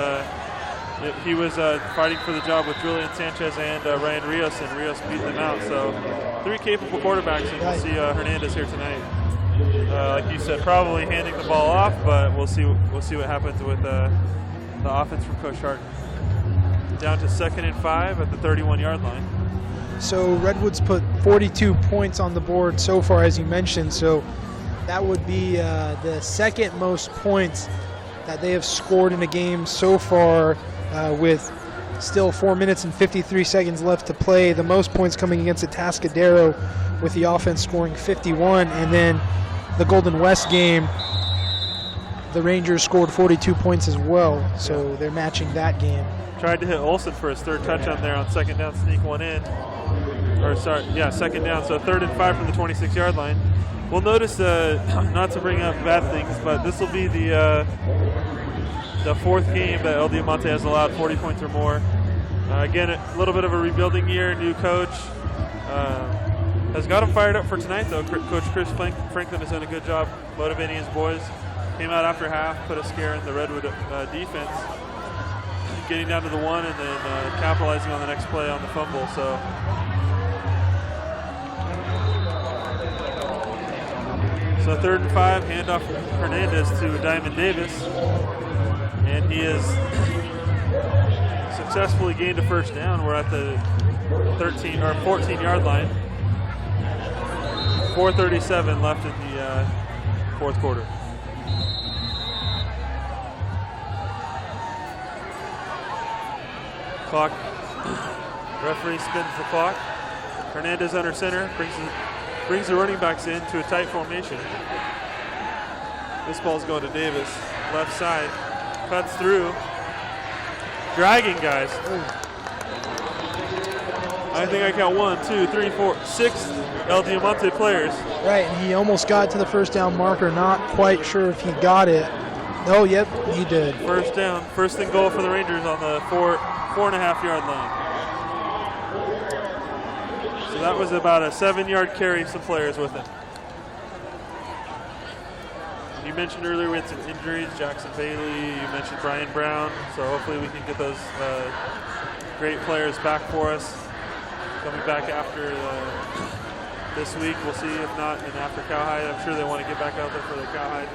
he was fighting for the job with Julian Sanchez and Ryan Rios, and Rios beat them out. So 3 capable quarterbacks, and we'll see Hernandez here tonight. Like you said, probably handing the ball off, but we'll see what happens with the offense from Coach Hart. Down to 2nd and 5 at the 31-yard line. So Redwood's put 42 points on the board so far, as you mentioned. So that would be the second most points that they have scored in a game so far, with still 4 minutes and 53 seconds left to play. The most points coming against Atascadero, with the offense scoring 51. And then the Golden West game, the Rangers scored 42 points as well. So they're matching that game. Tried to hit Olsen for his 3rd touchdown there on 2nd down, sneak one in. Or sorry, yeah, 2nd down. So 3rd and 5 from the 26-yard line. We'll notice, not to bring up bad things, but this will be the 4th game that El Diamante has allowed 40 points or more. Again, a little bit of a rebuilding year, new coach. Has got him fired up for tonight, though. Coach Chris Franklin has done a good job motivating his boys. Came out after half, put a scare in the Redwood defense. getting down to the 1 and then capitalizing on the next play on the fumble. So third and 5, handoff from Hernandez to Diamond Davis, and he has successfully gained a first down. We're at the 13 or 14-yard line. 4:37 left in the fourth quarter. Clock. Referee spins the clock. Hernandez under center brings the running backs in to a tight formation. This ball's going to Davis, left side, cuts through, dragging guys. I think I count 1, 2, 3, 4, 6 El Diamante players. Right, and he almost got to the first down marker. Not quite sure if he got it. Oh, yep, he did. First down, first and goal for the Rangers on the 4.5-yard line. So that was about a 7-yard carry, some players with it. You mentioned earlier we had some injuries, Jackson Bailey, you mentioned Brian Brown, so hopefully we can get those great players back for us. Coming back after this week, we'll see. If not, and after Cowhide, I'm sure they want to get back out there for the Cowhide.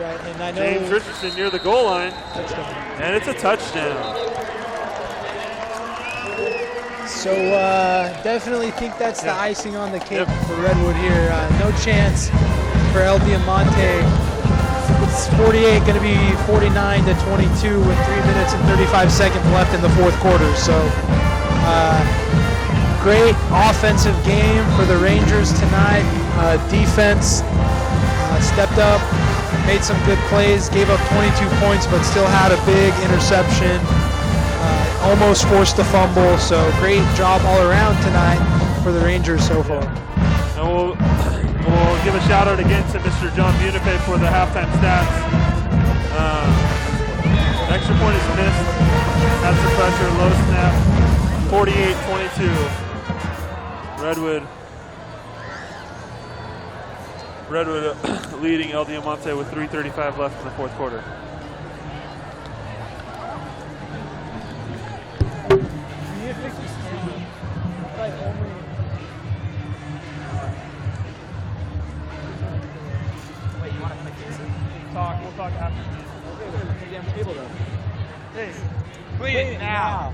Right, and I know James Richardson near the goal line, touchdown. And it's a touchdown. So definitely think that's the icing on the cake for Redwood here. No chance for El Diamante. It's 48, going to be 49-22 with 3 minutes and 35 seconds left in the fourth quarter. So great offensive game for the Rangers tonight. Defense stepped up, made some good plays, gave up 22 points, but still had a big interception. Almost forced a fumble, so great job all around tonight for the Rangers so far. And we'll give a shout out again to Mr. John Munipe for the halftime stats. Extra point is missed. That's the pressure, low snap. 48-22. Redwood leading El Diamante with 3:35 left in the fourth quarter. We'll talk after. Okay, we're the damn table though. Hey, clean it now.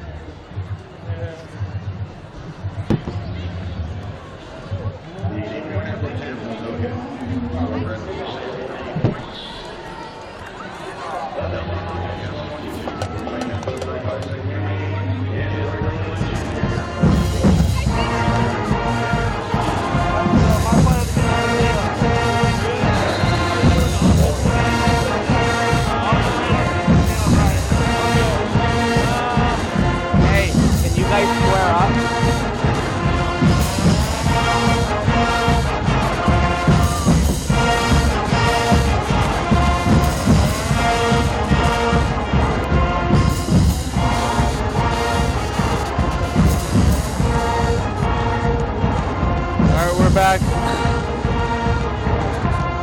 Back.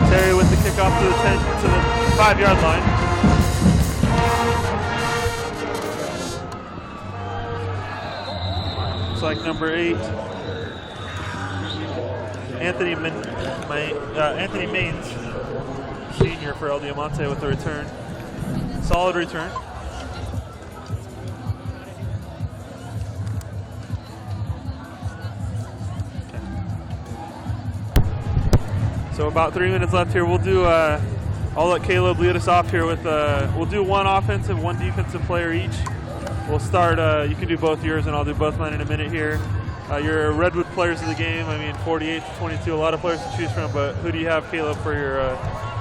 Terry with the kickoff to the 5-yard line. Looks like number 8, Anthony Maines, senior for El Diamante with the return. Solid return. So about 3 minutes left here. We'll do, I'll let Caleb lead us off here with, we'll do one offensive, one defensive player each. We'll start, you can do both yours and I'll do both mine in a minute here. Your Redwood players of the game, 48-22, a lot of players to choose from, but who do you have, Caleb, for your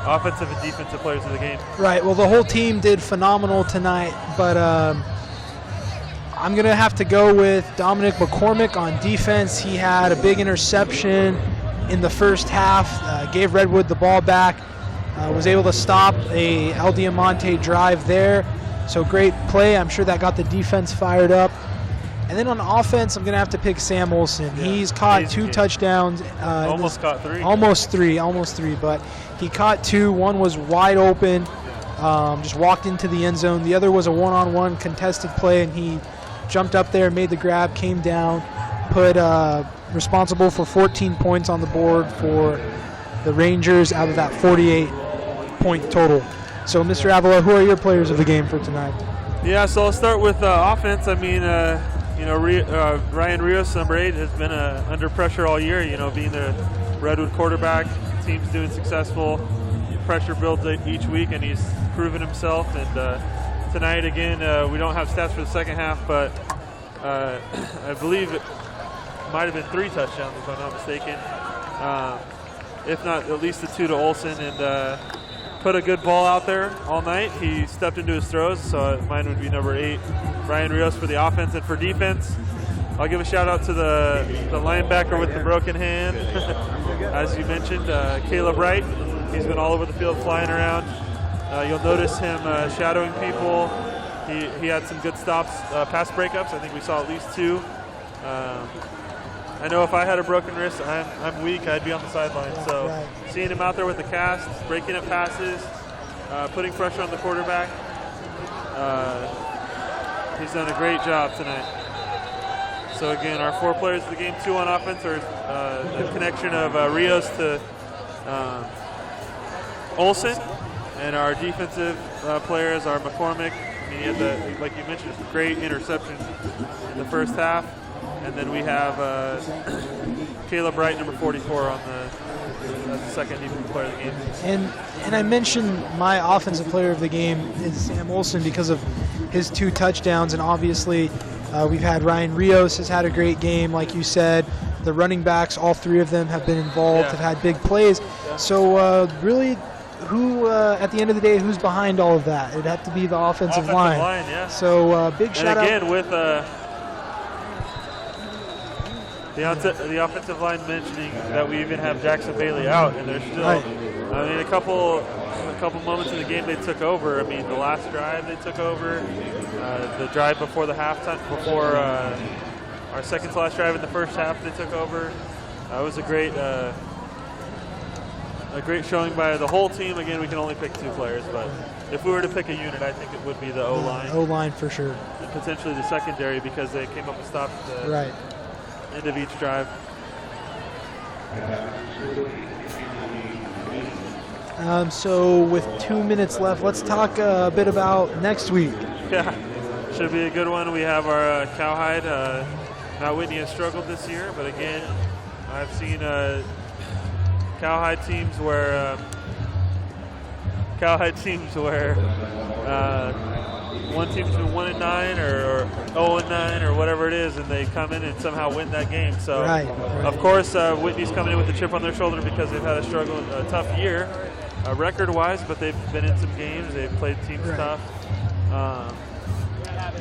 offensive and defensive players of the game? Right, well the whole team did phenomenal tonight, but I'm going to have to go with Dominic McCormick on defense. He had a big interception in the first half, gave Redwood the ball back, was able to stop a El Diamante drive there. So great play. I'm sure that got the defense fired up. And then on offense, I'm going to have to pick Sam Olsen. Yeah, he's caught 2 touchdowns. Almost caught 3. Almost three, but he caught 2. One was wide open. just walked into the end zone. The other was a one-on-one contested play, and he jumped up there, made the grab, came down, put responsible for 14 points on the board for the Rangers out of that 48-point total. So, Mr. Avila, who are your players of the game for tonight? Yeah, so I'll start with offense. I mean, Ryan Rios, number 8, has been under pressure all year, being the Redwood quarterback. Team's doing successful pressure builds each week, and he's proven himself. And tonight, again, we don't have stats for the second half, but I believe it might have been 3 touchdowns, if I'm not mistaken. If not, at least the 2 to Olsen, and put a good ball out there all night. He stepped into his throws, so mine would be number 8, Ryan Rios, for the offense. And for defense, I'll give a shout out to the linebacker with the broken hand, as you mentioned, Caleb Wright. He's been all over the field flying around. You'll notice him shadowing people. He had some good stops, pass breakups. I think we saw at least 2. I know if I had a broken wrist, I'm weak, I'd be on the sideline. So seeing him out there with the cast, breaking up passes, putting pressure on the quarterback, he's done a great job tonight. So again, our 4 players of the game, 2 on offense, are the connection of Rios to Olsen, and our defensive players are McCormick. I mean, he had like you mentioned, great interception in the first half. And then we have Caleb Wright, number 44, on the second defensive player of the game. And I mentioned my offensive player of the game is Sam Olsen because of his 2 touchdowns, and obviously we've had Ryan Rios has had a great game, like you said. The running backs, all 3 of them have been involved, have had big plays. So really, who at the end of the day, who's behind all of that? It'd have to be the offensive line. Yeah. So big shout out. And again, with the offensive line mentioning that we even have Jackson Bailey out, and there's still, I mean, a couple moments in the game they took over. I mean, the last drive they took over, the drive before the halftime, before our second to last drive in the first half they took over. It was a great showing by the whole team. Again, we can only pick 2 players, but if we were to pick a unit, I think it would be the O-line. O-line for sure. And potentially the secondary, because they came up and stopped the end of each drive. So with 2 minutes left, let's talk a bit about next week. Yeah, should be a good one. We have our Cowhide. Mount Whitney has struggled this year, but again, I've seen Cowhide teams where one team's been 1-9 or 0-9 or whatever it is, and they come in and somehow win that game. So, of course, Whitney's coming in with a chip on their shoulder because they've had a tough year, record-wise, but they've been in some games. They've played teams tough.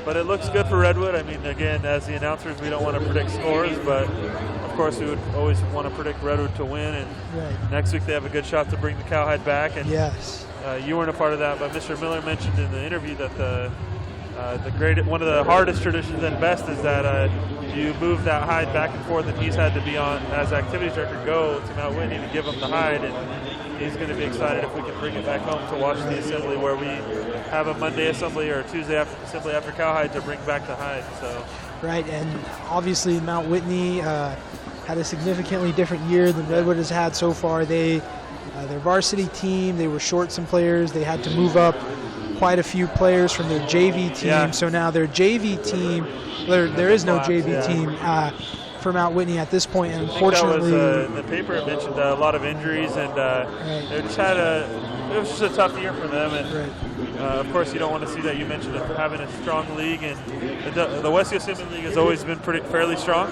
But it looks good for Redwood. I mean, again, as the announcers, we don't want to predict scores, but of course we would always want to predict Redwood to win. And next week they have a good shot to bring the Cowhide back. And you weren't a part of that, but Mr. Miller mentioned in the interview that one of the hardest traditions and best is that you move that hide back and forth, and he's had to be on, as activities director, go to Mount Whitney to give him the hide, and he's going to be excited if we can bring it back home to watch the assembly, where we have a Monday assembly or Tuesday assembly after Cowhide to bring back the hide. So. Right, and obviously Mount Whitney had a significantly different year than Redwood has had so far. Their varsity team, they were short some players. They had to move up quite a few players from their JV team. So now their JV team, there is no JV team for Mount Whitney at this point. And unfortunately, the paper mentioned a lot of injuries, and they just had it was just a tough year for them. And of course, you don't want to see that. You mentioned having a strong league, and the West Coast Assembly League has always been fairly strong.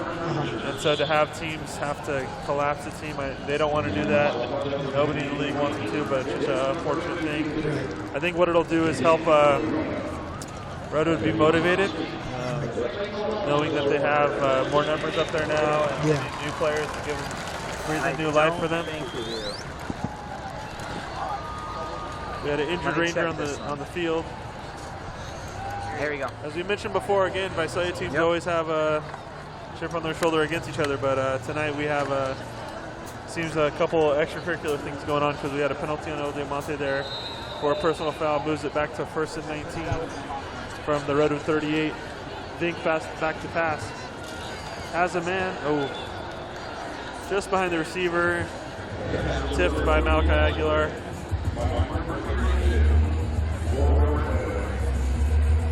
And so to have teams have to collapse the team, they don't want to do that. Nobody in the league wants them to, but it's just an unfortunate thing. I think what it'll do is help Redwood be motivated, knowing that they have more numbers up there now and new players to give them breathe new life for them. We had an injured Ranger on the field. There we go. As we mentioned before, again, Visalia teams always have a chip on their shoulder against each other, but tonight we have seems a couple extracurricular things going on because we had a penalty on El Diamante there. for a personal foul, moves it back to 1st and 19 from the Redwood 38. Vink pass back to pass. Has a man. Oh, just behind the receiver. Tipped by Malachi Aguilar.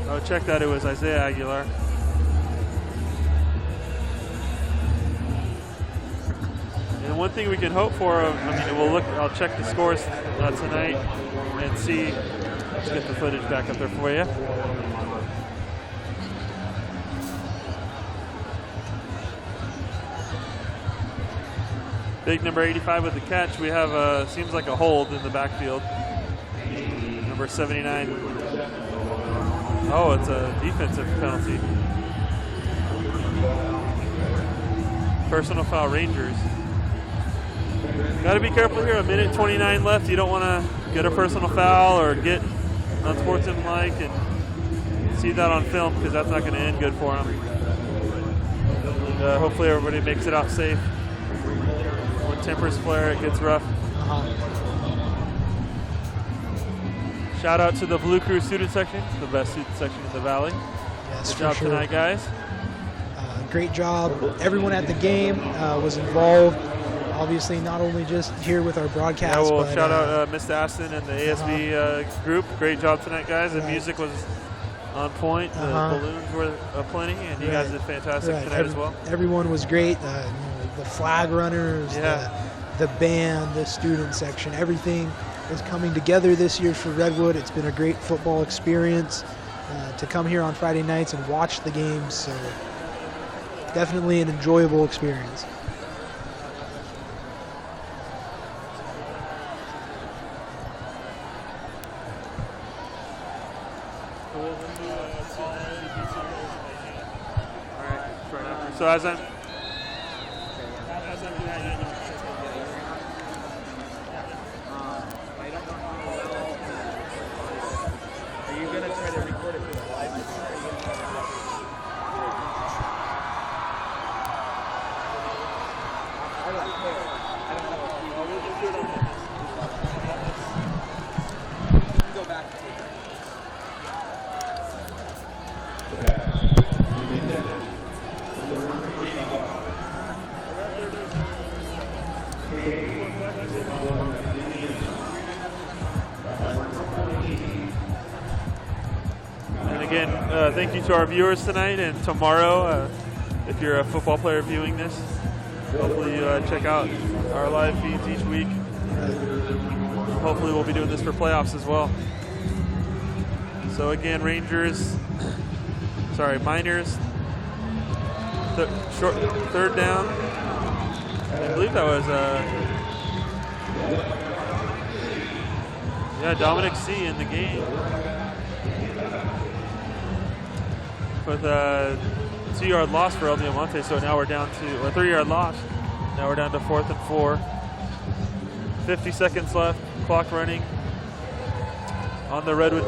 Oh, check that. It was Isaiah Aguilar. And one thing we can hope for, I'll check the scores tonight and see. Let's get the footage back up there for you. Big number 85 with the catch. We have, seems like a hold in the backfield. Number 79. Oh, it's a defensive penalty. Personal foul, Rangers. Got to be careful here. 1:29 left. You don't want to get a personal foul or get unsportsmanlike and see that on film, because that's not going to end good for them. And, hopefully everybody makes it out safe. When tempers flare, it gets rough. Shout out to the Blue Crew student section, the best student section in the Valley. Yes, good job sure. tonight, guys. Great job. Everyone at the game was involved. Obviously, not only just here with our broadcast. Yeah, well, but, shout out Mr. Aston and the ASB group. Great job tonight, guys. The music was on point. The balloons were plenty, and you guys did fantastic tonight as well. Everyone was great. The flag runners, the band, the student section, everything is coming together this year for Redwood. It's been a great football experience to come here on Friday nights and watch the games. So definitely an enjoyable experience. So as I'm Are you gonna try to record it for the live? I don't care. I don't know. We'll just do it on this. Go back to it. And again, thank you to our viewers tonight and tomorrow. If you're a football player viewing this, hopefully you check out our live feeds each week. Hopefully we'll be doing this for playoffs as well. So again, Miners, third down. I believe that was Dominic C in the game with a 2-yard loss for El Diamante. So now we're down to a 3-yard loss. Now we're down to 4th and 4. 50 seconds left. Clock running on the Redwood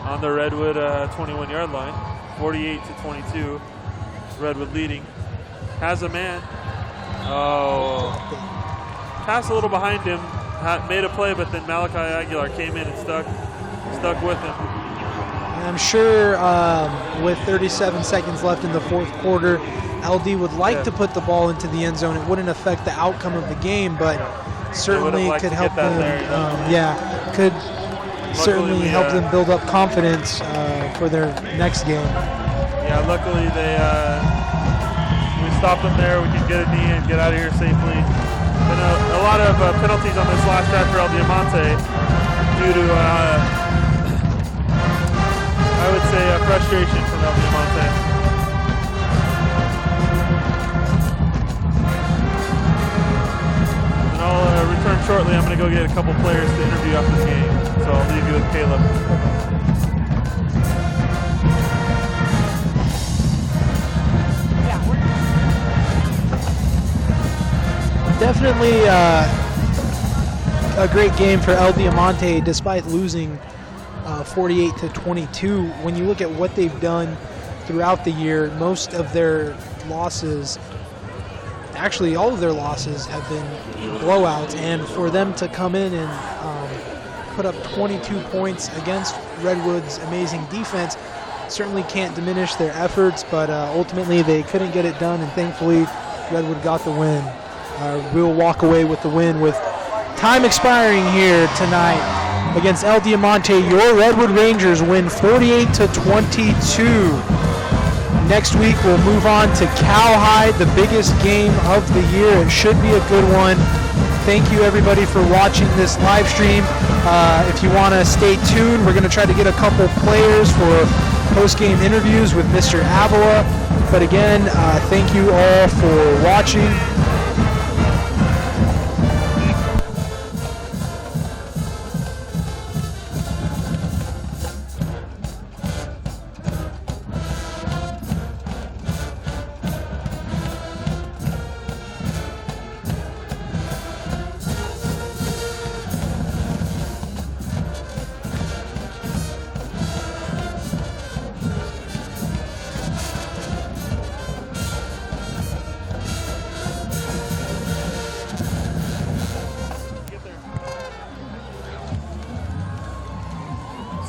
21-yard line. 48-22. Redwood leading. Has a man. Oh, pass a little behind him. Made a play, but then Malachi Aguilar came in and stuck with him. And I'm sure with 37 seconds left in the fourth quarter, LD would like to put the ball into the end zone. It wouldn't affect the outcome of the game, but certainly could help them. Could certainly help them build up confidence for their next game. Yeah, luckily we stopped them there. We can get a knee and get out of here safely. Been a lot of penalties on this last drive for El Diamante due to, I would say, frustration from El Diamante. And I'll return shortly. I'm going to go get a couple players to interview after the game. So I'll leave you with Caleb. Definitely a great game for El Diamante, despite losing 48-22. When you look at what they've done throughout the year, most of their losses, actually all of their losses, have been blowouts. And for them to come in and put up 22 points against Redwood's amazing defense. Certainly can't diminish their efforts, but ultimately they couldn't get it done, and thankfully Redwood got the win. We'll walk away with the win with time expiring here tonight against El Diamante. Your Redwood Rangers win 48-22. Next week we'll move on to Cowhide, the biggest game of the year. It should be a good one. Thank you everybody for watching this live stream. If you want to stay tuned, we're going to try to get a couple players for post-game interviews with Mr. Avila. But again, thank you all for watching.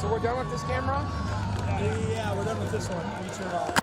So we're done with this camera? Yeah, we're done with this one. You turn it off.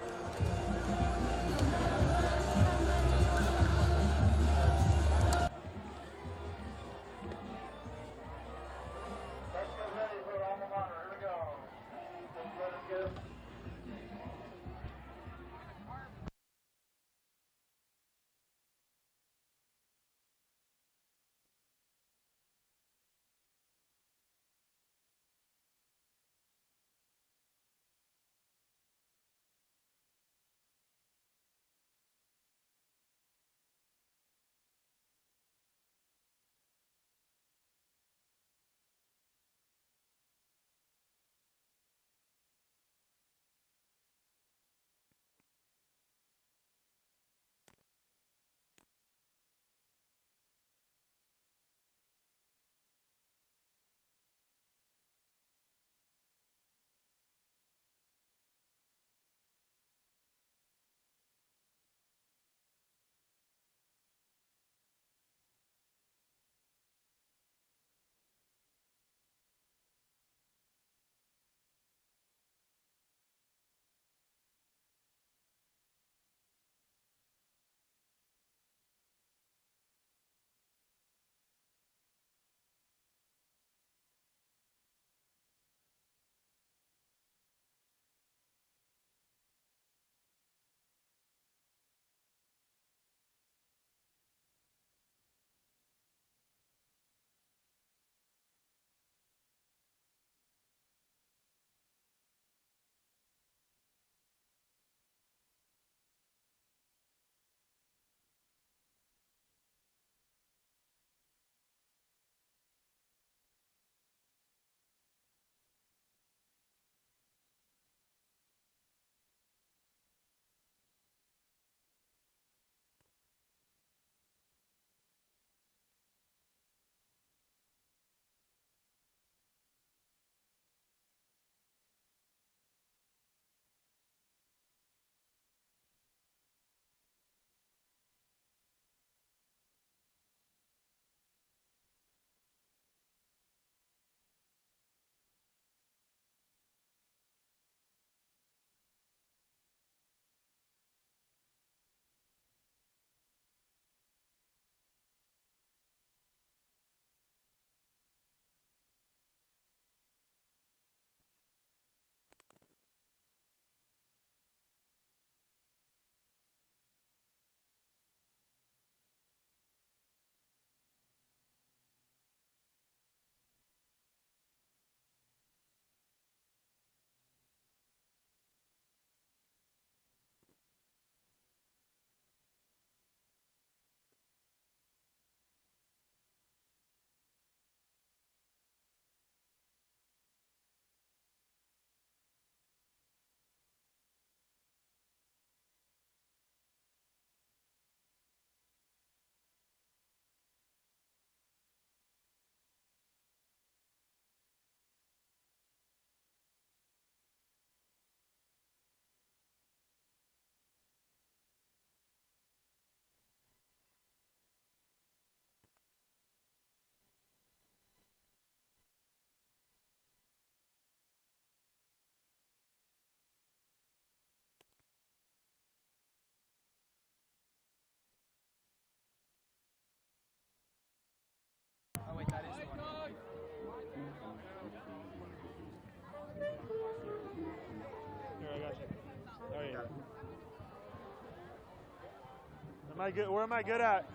I good? Where am I good at?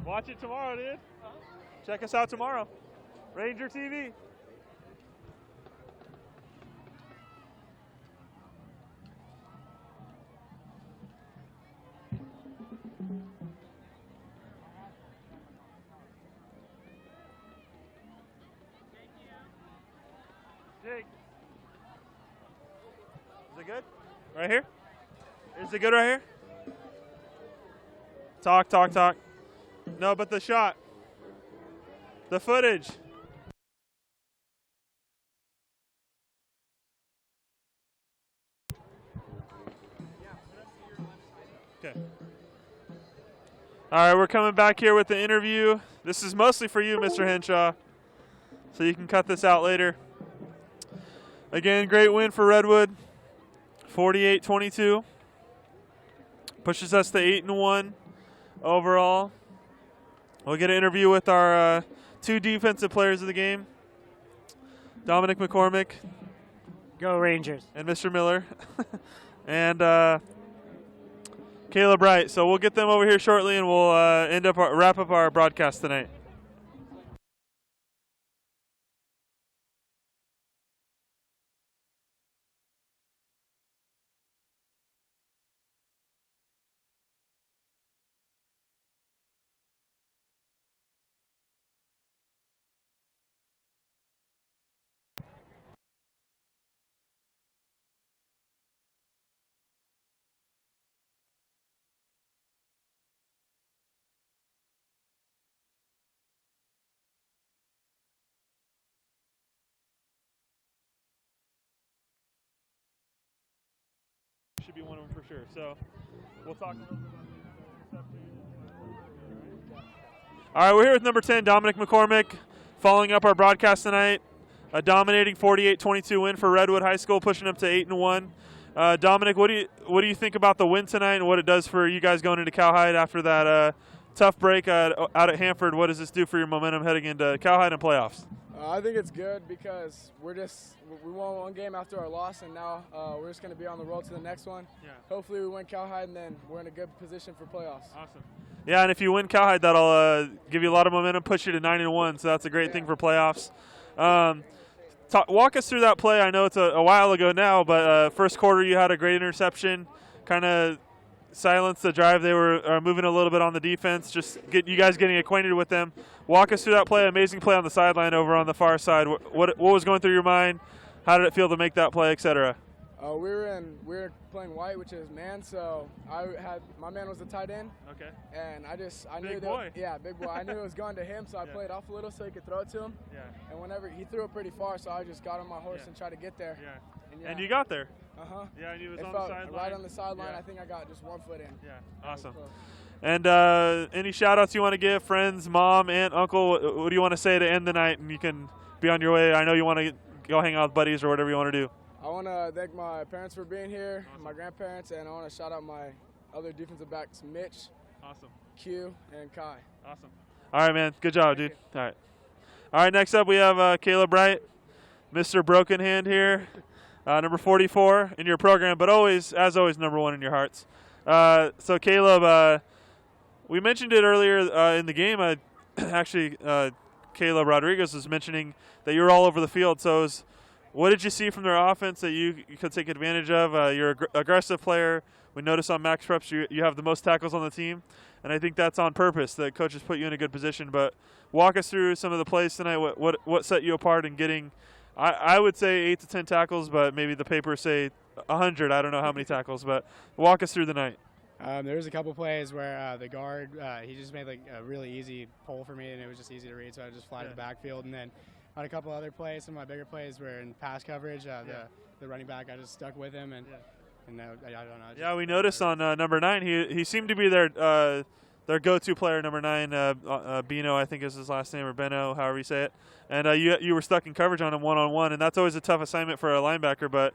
Watch it tomorrow, dude. Check us out tomorrow. Ranger TV. Jake. Is it good? Right here? Is it good right here? Talk, talk, talk. No, but the shot. The footage. Okay. All right, we're coming back here with the interview. This is mostly for you, Mr. Henshaw, so you can cut this out later. Again, great win for Redwood, 48-22. Pushes us to 8-1 overall. We'll get an interview with our two defensive players of the game, Dominic McCormick. Go Rangers. And Mr. Miller. And Caleb Wright. So we'll get them over here shortly, and we'll wrap up our broadcast tonight. Should be one of them for sure. So we'll talk a little bit about the interception. All right, we're here with number 10, Dominic McCormick, following up our broadcast tonight. A dominating 48-22 win for Redwood High School, pushing up to 8-1. Dominic, what do you think about the win tonight and what it does for you guys going into Cowhide after that tough break out at Hanford? What does this do for your momentum heading into Cowhide and playoffs? I think it's good because we won one game after our loss, and now we're just going to be on the road to the next one. Yeah. Hopefully we win Cowhide, and then we're in a good position for playoffs. Awesome. Yeah, and if you win Cowhide, that'll give you a lot of momentum, push you to 9-1, so that's a great thing for playoffs. Walk us through that play. I know it's a while ago now, but first quarter you had a great interception, kind of silenced the drive. They were moving a little bit on the defense, just get you guys getting acquainted with them. Walk us through that play. Amazing play on the sideline over on the far side. What was going through your mind? How did it feel to make that play, etc.? We were playing white, which is man. So my man was the tight end. Okay. And I knew big boy. Big boy. I knew it was going to him, so I played off a little so he could throw it to him. Yeah. And whenever he threw it pretty far, so I just got on my horse and tried to get there. Yeah. And you got there. Yeah, and he was on the sideline. Right on the sideline. Yeah. I think I got just 1 foot in. Yeah. Awesome. And any shout outs you want to give, friends, mom, aunt, uncle? What do you want to say to end the night? And you can be on your way. I know you want to go hang out with buddies or whatever you want to do. I want to thank my parents for being here, my grandparents, and I want to shout out my other defensive backs, Mitch, Q, and Kai. Awesome. All right, man. Good job, dude. All right, next up we have Caleb Wright, Mr. Broken Hand here, number 44 in your program, but as always, number 1 in your hearts. So, Caleb, we mentioned it earlier in the game. Actually, Caleb Rodriguez was mentioning that you were all over the field. So, what did you see from their offense that you could take advantage of? You're an aggressive player. We noticed on max reps you have the most tackles on the team, and I think that's on purpose. The coaches put you in a good position. But walk us through some of the plays tonight. What set you apart in getting, I would say 8 to 10 tackles, but maybe the papers say 100. I don't know how many tackles, but walk us through the night. There was a couple plays where the guard, he just made like a really easy pull for me, and it was just easy to read, so I just fly to the backfield. And then on a couple other plays, some of my bigger plays were in pass coverage. The running back, I just stuck with him, and I don't know. Yeah, we noticed on number 9, he seemed to be their go-to player, number 9, Bino, I think is his last name, or Beno, however you say it. And you were stuck in coverage on him one-on-one, and that's always a tough assignment for a linebacker. But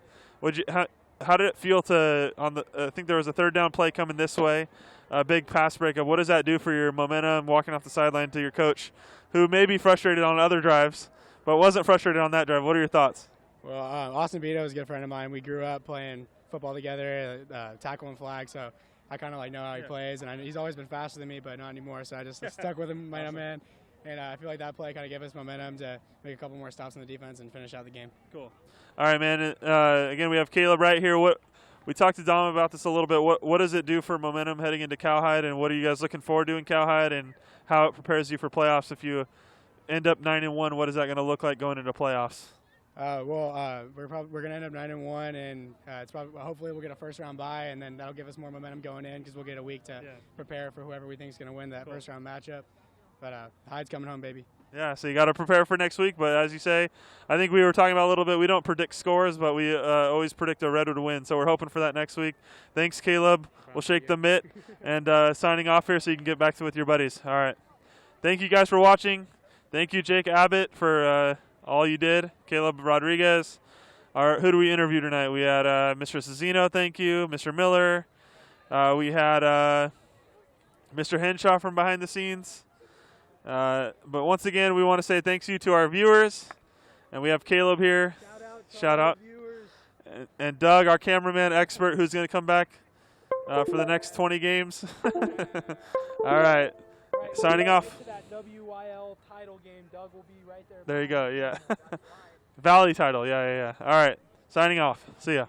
how did it feel to I think there was a third down play coming this way, a big pass breakup. What does that do for your momentum walking off the sideline to your coach, who may be frustrated on other drives, but wasn't frustrated on that drive. What are your thoughts? Well, Austin Beto is a good friend of mine. We grew up playing football together, tackle and flag, so I kind of like know how he plays, and he's always been faster than me, but not anymore, so I just stuck with him, man. And I feel like that play kind of gave us momentum to make a couple more stops on the defense and finish out the game. Cool. All right, man. Again, we have Caleb right here. We talked to Dom about this a little bit. What does it do for momentum heading into Cowhide, and what are you guys looking forward to in Cowhide, and how it prepares you for playoffs? If you end up 9-1, what is that going to look like going into playoffs? We're going to end up 9-1, and it's probably hopefully we'll get a first-round bye, and then that'll give us more momentum going in because we'll get a week to prepare for whoever we think is going to win that first-round matchup. But Hyde's coming home, baby. Yeah, so you got to prepare for next week. But as you say, I think we were talking about a little bit. We don't predict scores, but we always predict a Redwood win. So we're hoping for that next week. Thanks, Caleb. We'll shake the mitt and signing off here so you can get back with your buddies. All right. Thank you guys for watching. Thank you, Jake Abbott, for all you did. Caleb Rodriguez. Who do we interview tonight? We had Mr. Suziño, thank you. Mr. Miller. We had Mr. Henshaw from behind the scenes. But once again, we want to say thanks you to our viewers. And we have Caleb here. Shout out. And Doug, our cameraman expert, who's going to come back for the next 20 games. All right. Signing off. That WYL title game, Doug will be right there. There you go, yeah. Valley title, yeah. All right. Signing off. See ya.